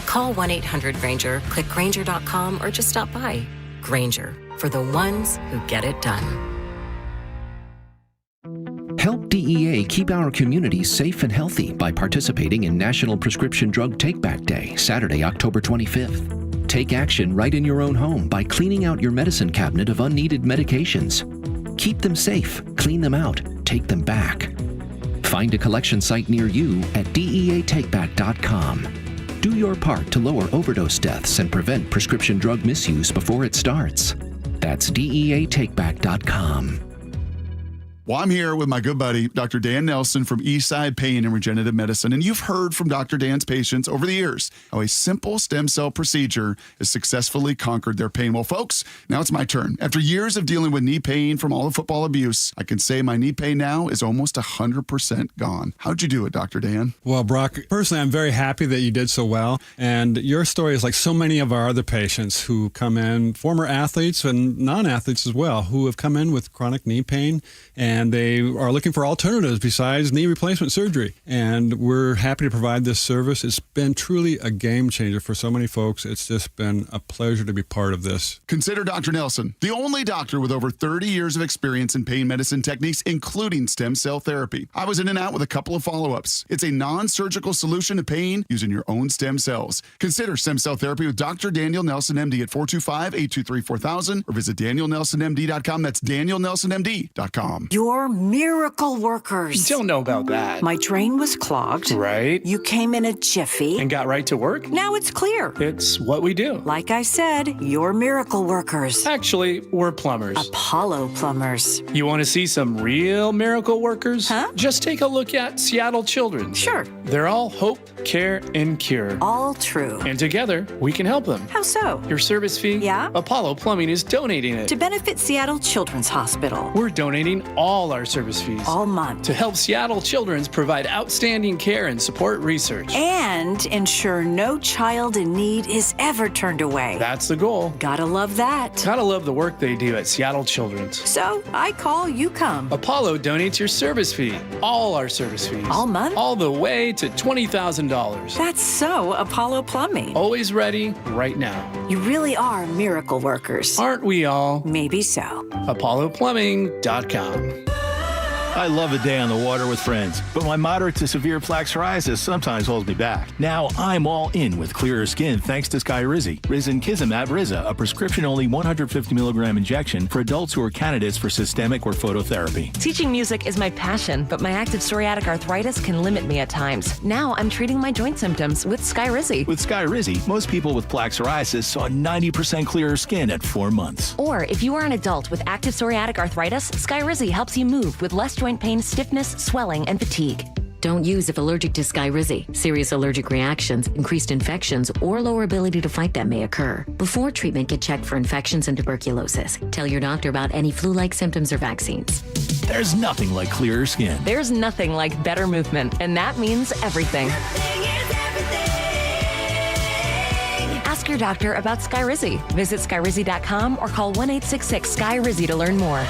S17: Call 1-800-GRAINGER, click Grainger.com, or just stop by. Grainger, for the ones who get it done.
S18: Help DEA keep our communities safe and healthy by participating in National Prescription Drug Take-Back Day, Saturday, October 25th. Take action right in your own home by cleaning out your medicine cabinet of unneeded medications. Keep them safe, clean them out, take them back. Find a collection site near you at DEATakeback.com. Do your part to lower overdose deaths and prevent prescription drug misuse before it starts. That's DEATakeback.com.
S7: Well, I'm here with my good buddy, Dr. Dan Nelson from Eastside Pain and Regenerative Medicine. And you've heard from Dr. Dan's patients over the years how a simple stem cell procedure has successfully conquered their pain. Well, folks, now it's my turn. After years of dealing with knee pain from all the football abuse, I can say my knee pain now is almost 100% gone. How'd you do it, Dr. Dan?
S11: Well, Brock, personally, I'm very happy that you did so well. And your story is like so many of our other patients who come in, former athletes and non-athletes as well, who have come in with chronic knee pain, and they are looking for alternatives besides knee replacement surgery. And we're happy to provide this service. It's been truly a game changer for so many folks. It's just been a pleasure to be part of this.
S7: Consider Dr. Nelson, the only doctor with over 30 years of experience in pain medicine techniques, including stem cell therapy. I was in and out with a couple of follow-ups. It's a non-surgical solution to pain using your own stem cells. Consider stem cell therapy with Dr. Daniel Nelson, MD at 425-823-4000 or visit DanielNelsonMD.com. That's DanielNelsonMD.com.
S13: You're miracle workers.
S19: Don't know about that.
S13: My drain was clogged.
S19: Right.
S13: You came in a jiffy.
S19: And got right to work?
S13: Now it's clear.
S19: It's what we do.
S13: Like I said, you're miracle workers.
S19: Actually, we're plumbers.
S13: Apollo plumbers.
S19: You want to see some real miracle workers?
S13: Huh?
S19: Just take a look at Seattle Children's.
S13: Sure.
S19: They're all hope, care, and cure.
S13: All true.
S19: And together, we can help them.
S13: How so?
S19: Your service fee?
S13: Yeah?
S19: Apollo Plumbing is donating it.
S13: To benefit Seattle Children's Hospital.
S19: We're donating all our service fees.
S13: All month.
S19: To help Seattle Children's provide outstanding care and support research.
S13: And ensure no child in need is ever turned away.
S19: That's the goal.
S13: Gotta love that.
S19: Gotta love the work they do at Seattle Children's.
S13: So I call, you come.
S19: Apollo donates your service fee. All our service fees.
S13: All month?
S19: All the way to $20,000.
S13: That's so Apollo Plumbing.
S19: Always ready, right now.
S13: You really are miracle workers.
S19: Aren't we all?
S13: Maybe so.
S19: ApolloPlumbing.com.
S20: I love a day on the water with friends, but my moderate to severe plaque psoriasis sometimes holds me back. Now I'm all in with clearer skin thanks to Skyrizi. Risankizumab Riza, a prescription-only 150 milligram injection for adults who are candidates for systemic or phototherapy.
S21: Teaching music is my passion, but my active psoriatic arthritis can limit me at times. Now I'm treating my joint symptoms with Skyrizi.
S20: With Skyrizi, most people with plaque psoriasis saw 90% clearer skin at 4 months.
S21: Or if you are an adult with active psoriatic arthritis, Skyrizi helps you move with less joint pain, stiffness, swelling, and fatigue.
S17: Don't use if allergic to Skyrizi. Serious allergic reactions, increased infections, or lower ability to fight them may occur. Before treatment, get checked for infections and tuberculosis. Tell your doctor about any flu-like symptoms or vaccines.
S20: There's nothing like clearer skin.
S21: There's nothing like better movement, and that means everything. Ask your doctor about Skyrizi. Visit Skyrizi.com or call 1-866-SKY-RIZZI to learn more.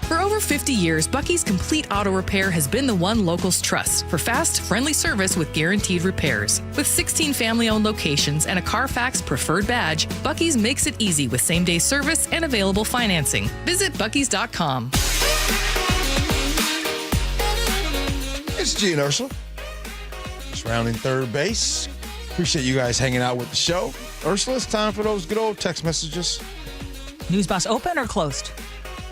S22: For over 50 years, Bucky's Complete Auto Repair has been the one locals trust for fast, friendly service with guaranteed repairs. With 16 family-owned locations and a Carfax preferred badge, Bucky's makes it easy with same-day service and available financing. Visit Bucky's.com.
S3: It's Gee and Ursula. Just rounding third base. Appreciate you guys hanging out with the show. Ursula, it's time for those good old text messages.
S8: News bus open or closed?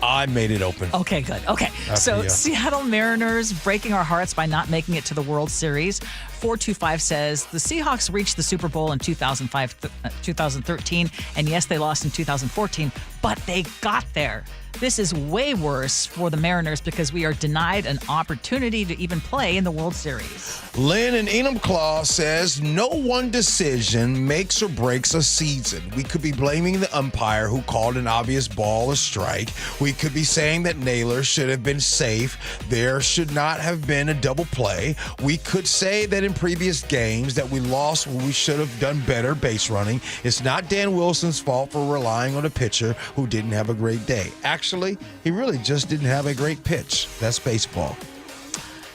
S3: I made it open.
S8: Okay, good. Okay. So Seattle Mariners breaking our hearts by not making it to the World Series. 425 says the Seahawks reached the Super Bowl in 2013, and yes, they lost in 2014, but they got there. This is way worse for the Mariners because we are denied an opportunity to even play in the World Series.
S3: Lynn in Enumclaw says, no one decision makes or breaks a season. We could be blaming the umpire who called an obvious ball a strike. We could be saying that Naylor should have been safe. There should not have been a double play. We could say that in previous games that we lost when we should have done better base running. It's not Dan Wilson's fault for relying on a pitcher who didn't have a great day. Actually, he really just didn't have a great pitch. That's baseball.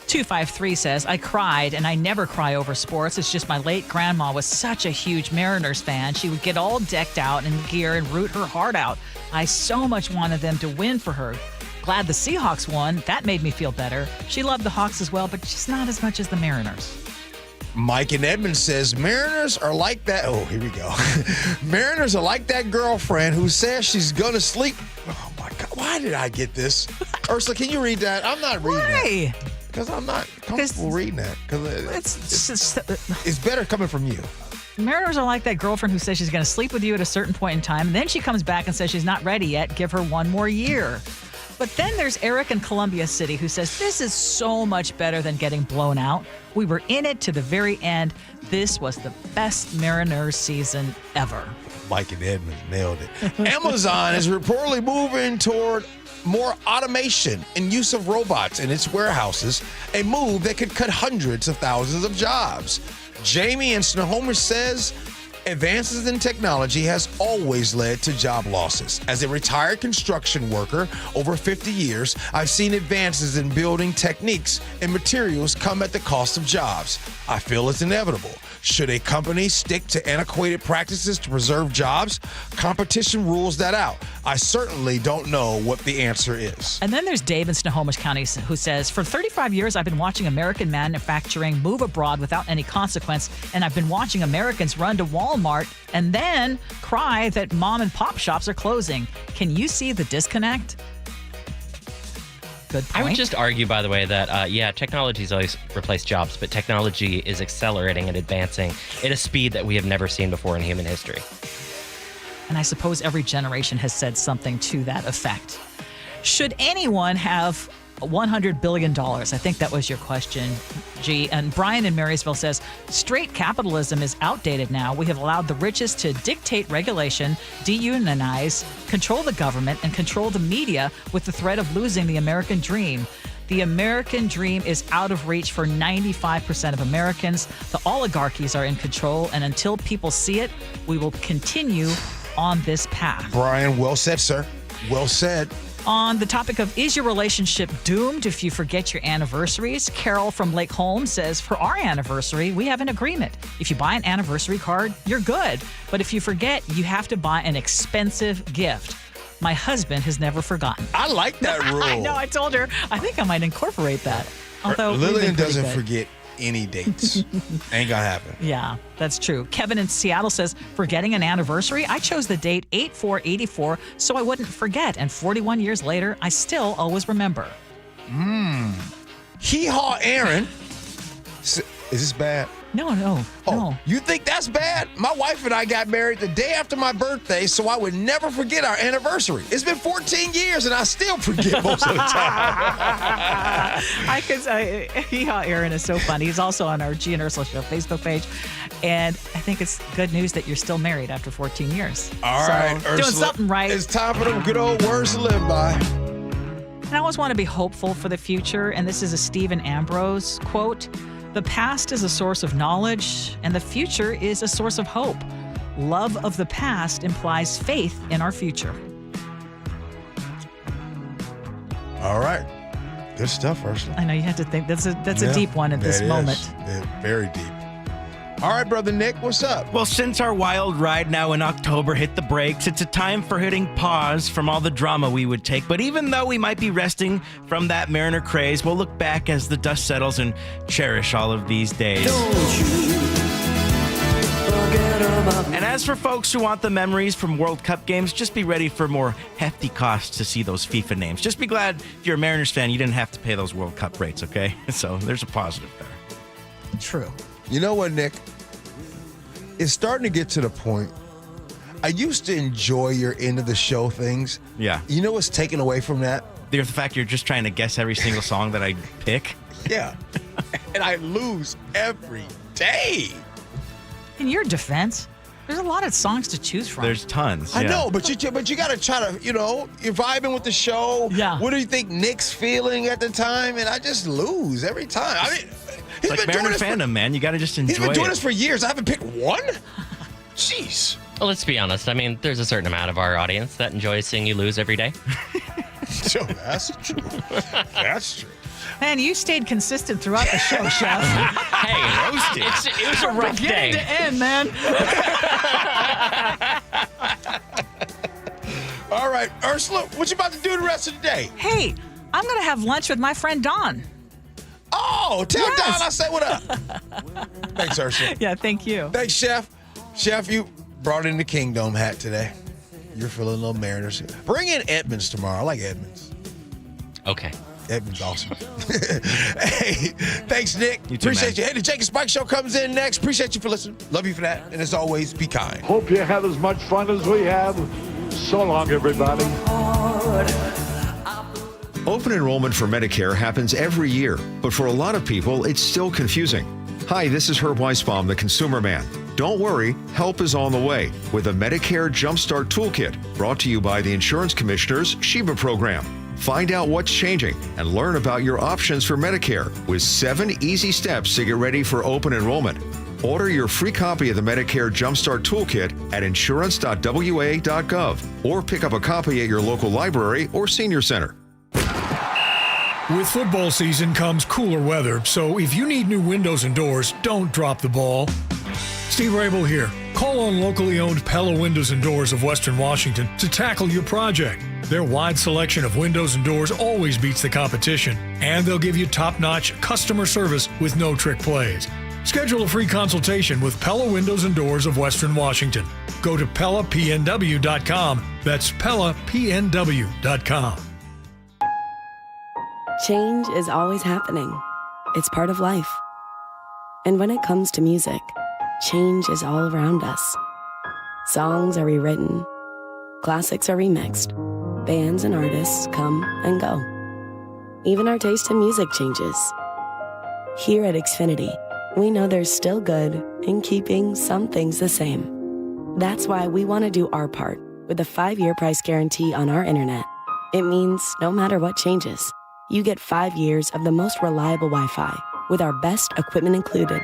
S8: 253 says, I cried, and I never cry over sports. It's just my late grandma was such a huge Mariners fan. She would get all decked out in gear and root her heart out. I so much wanted them to win for her. Glad the Seahawks won. That made me feel better. She loved the Hawks as well, but just not as much as the Mariners.
S3: Mike in Edmonds says, Mariners are like that. Oh, here we go. Mariners are like that girlfriend who says she's going to sleep. Oh, my God. Why did I get this? Ursula, can you read that? I'm not reading that. Because I'm not comfortable reading that. Because it's better coming from you.
S8: Mariners are like that girlfriend who says she's going to sleep with you at a certain point in time. And then she comes back and says she's not ready yet. Give her one more year. But then there's Eric in Columbia City who says, this is so much better than getting blown out. We were in it to the very end. This was the best Mariners season ever.
S3: Mike and Edmonds nailed it. Amazon is reportedly moving toward more automation and use of robots in its warehouses, a move that could cut hundreds of thousands of jobs. Jamie in Snohomish says, advances in technology has always led to job losses. As a retired construction worker over 50 years, I've seen advances in building techniques and materials come at the cost of jobs. I feel it's inevitable. Should a company stick to antiquated practices to preserve jobs? Competition rules that out. I certainly don't know what the answer is.
S8: And then there's Dave in Snohomish County who says, for 35 years, I've been watching American manufacturing move abroad without any consequence, and I've been watching Americans run to Walmart and then cry that mom and pop shops are closing. Can you see the disconnect? Good point.
S9: I would just argue, by the way, that, technology's always replaced jobs, but technology is accelerating and advancing at a speed that we have never seen before in human history.
S8: And I suppose every generation has said something to that effect. Should anyone have $100 billion? I think that was your question, G. And Brian in Marysville says, straight capitalism is outdated now. We have allowed the richest to dictate regulation, deunionize, control the government, and control the media with the threat of losing the American dream. The American dream is out of reach for 95% of Americans. The oligarchies are in control, and until people see it, we will continue on this path.
S3: Brian, well said, sir. Well said.
S8: On the topic of, is your relationship doomed if you forget your anniversaries? Carol from Lake Holmes says, for our anniversary, we have an agreement. If you buy an anniversary card, you're good. But if you forget, you have to buy an expensive gift. My husband has never forgotten.
S3: I like that rule.
S8: I know, I told her, I think I might incorporate that. Although
S3: Lillian doesn't forget any dates. Ain't gonna happen.
S8: Yeah, that's true. Kevin in Seattle says, forgetting an anniversary, I chose the date 8/4/84 so I wouldn't forget. And 41 years later, I still always remember.
S3: Hee-haw, Aaron. Is this bad?
S8: No.
S3: You think that's bad? My wife and I got married the day after my birthday, so I would never forget our anniversary. It's been 14 years, and I still forget most of the time.
S8: I could say, Hee-haw Aaron is so funny. He's also on our Gee and Ursula Show Facebook page. And I think it's good news that you're still married after 14 years.
S3: All right, Ursula.
S8: Doing something right.
S3: It's time for them good old words to live by.
S8: And I always want to be hopeful for the future. And this is a Stephen Ambrose quote. The past is a source of knowledge, and the future is a source of hope. Love of the past implies faith in our future.
S3: All right. Good stuff, Ursula.
S8: I know you had to think. That's a deep one at this moment.
S3: Yeah, very deep. All right, Brother Nick, what's up?
S5: Well, since our wild ride now in October hit the brakes, it's a time for hitting pause from all the drama we would take. But even though we might be resting from that Mariner craze, we'll look back as the dust settles and cherish all of these days. And as for folks who want the memories from World Cup games, just be ready for more hefty costs to see those FIFA names. Just be glad if you're a Mariners fan, you didn't have to pay those World Cup rates, okay? So there's a positive there.
S8: True.
S3: You know what, Nick? It's starting to get to the point. I used to enjoy your end of the show things.
S5: Yeah.
S3: You know what's taken away from that?
S5: The fact you're just trying to guess every single song that I pick.
S3: Yeah. And I lose every day.
S8: In your defense, there's a lot of songs to choose from.
S5: There's tons.
S3: I know, but you got to try to, you're vibing with the show.
S8: Yeah.
S3: What do you think Nick's feeling at the time? And I just lose every time. I mean,
S5: it's like Mariner fandom, man. You got to just enjoy it.
S3: He's been doing this for years. I haven't picked one? Jeez.
S9: Well, let's be honest. I mean, there's a certain amount of our audience that enjoys seeing you lose every day.
S3: So that's true. That's true.
S8: Man, you stayed consistent throughout the show, Chef.
S9: Hey, roasted. It was a rough day.
S8: Beginning to end, man.
S3: All right, Ursula, what you about to do the rest of the day?
S8: Hey, I'm going to have lunch with my friend Don.
S3: Oh, tell Don I say what up. Thanks, Ursula.
S8: Yeah, thank you.
S3: Thanks, Chef. Chef, you brought in the Kingdom hat today. You're feeling a little Mariners. Bring in Edmonds tomorrow. I like Edmonds.
S9: Okay.
S3: Edmonds awesome. Hey, thanks, Nick.
S5: You too,
S3: Appreciate
S5: man.
S3: you. Hey, the Jake and Spike Show comes in next. Appreciate you for listening. Love you for that. And as always, be kind.
S6: Hope you have as much fun as we have. So long, everybody.
S1: Open enrollment for Medicare happens every year, but for a lot of people, it's still confusing. Hi, this is Herb Weisbaum, the Consumer Man. Don't worry, help is on the way with a Medicare Jumpstart Toolkit brought to you by the Insurance Commissioner's Sheba program. Find out what's changing and learn about your options for Medicare with 7 easy steps to get ready for open enrollment. Order your free copy of the Medicare Jumpstart Toolkit at insurance.wa.gov or pick up a copy at your local library or senior center.
S2: With football season comes cooler weather, so if you need new windows and doors, don't drop the ball. Steve Rabel here. Call on locally owned Pella Windows and Doors of Western Washington to tackle your project. Their wide selection of windows and doors always beats the competition, and they'll give you top-notch customer service with no trick plays. Schedule a free consultation with Pella Windows and Doors of Western Washington. Go to PellaPNW.com. That's PellaPNW.com.
S4: Change is always happening. It's part of life. And when it comes to music, change is all around us. Songs are rewritten. Classics are remixed. Bands and artists come and go. Even our taste in music changes. Here at Xfinity, we know there's still good in keeping some things the same. That's why we want to do our part with a 5-year price guarantee on our internet. It means no matter what changes, you get 5 years of the most reliable Wi-Fi with our best equipment included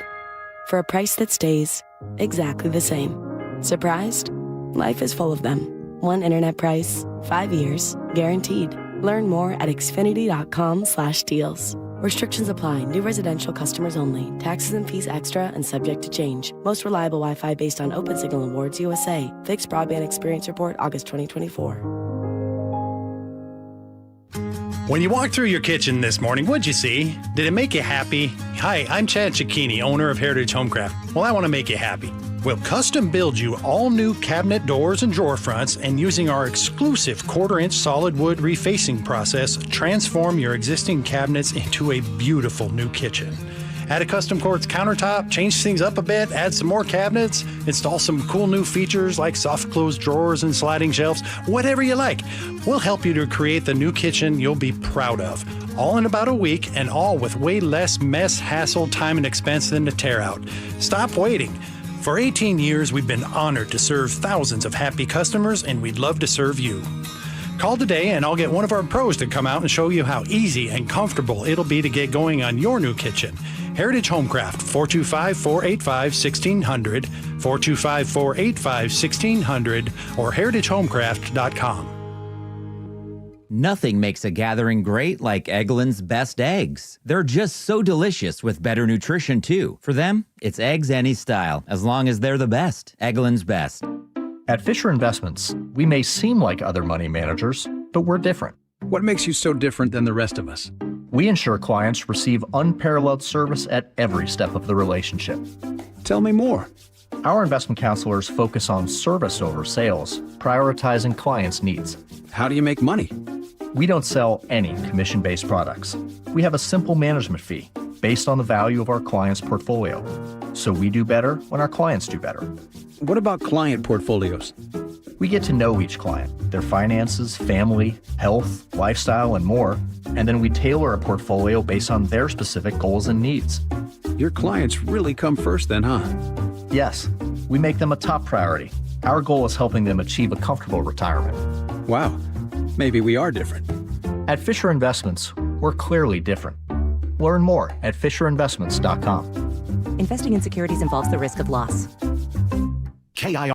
S4: for a price that stays exactly the same. Surprised? Life is full of them. One internet price, 5 years, guaranteed. Learn more at xfinity.com/deals. Restrictions apply. New residential customers only. Taxes and fees extra and subject to change. Most reliable Wi-Fi based on Open Signal Awards USA. Fixed Broadband Experience Report, August 2024.
S15: When you walked through your kitchen this morning, what'd you see? Did it make you happy? Hi, I'm Chad Cicchini, owner of Heritage Homecraft. Well, I want to make you happy. We'll custom build you all new cabinet doors and drawer fronts, and using our exclusive 1/4-inch solid wood refacing process, transform your existing cabinets into a beautiful new kitchen. Add a custom quartz countertop, change things up a bit, add some more cabinets, install some cool new features like soft close drawers and sliding shelves, whatever you like. We'll help you to create the new kitchen you'll be proud of. All in about a week, and all with way less mess, hassle, time, and expense than to tear out. Stop waiting. For 18 years, we've been honored to serve thousands of happy customers, and we'd love to serve you. Call today and I'll get one of our pros to come out and show you how easy and comfortable it'll be to get going on your new kitchen. Heritage Homecraft, 425-485-1600, 425-485-1600, or heritagehomecraft.com.
S23: Nothing makes a gathering great like Eggland's Best Eggs. They're just so delicious with better nutrition, too. For them, it's eggs any style, as long as they're the best. Eggland's Best.
S24: At Fisher Investments, we may seem like other money managers, but we're different.
S25: What makes you so different than the rest of us?
S24: We ensure clients receive unparalleled service at every step of the relationship.
S25: Tell me more.
S24: Our investment counselors focus on service over sales, prioritizing clients' needs.
S25: How do you make money?
S24: We don't sell any commission-based products. We have a simple management fee based on the value of our client's portfolio. So we do better when our clients do better.
S25: What about client portfolios?
S24: We get to know each client, their finances, family, health, lifestyle, and more, and then we tailor a portfolio based on their specific goals and needs.
S25: Your clients really come first then, huh?
S24: Yes, we make them a top priority. Our goal is helping them achieve a comfortable retirement.
S25: Wow, maybe we are different.
S24: At Fisher Investments, we're clearly different. Learn more at FisherInvestments.com.
S21: Investing in securities involves the risk of loss.
S10: KIRO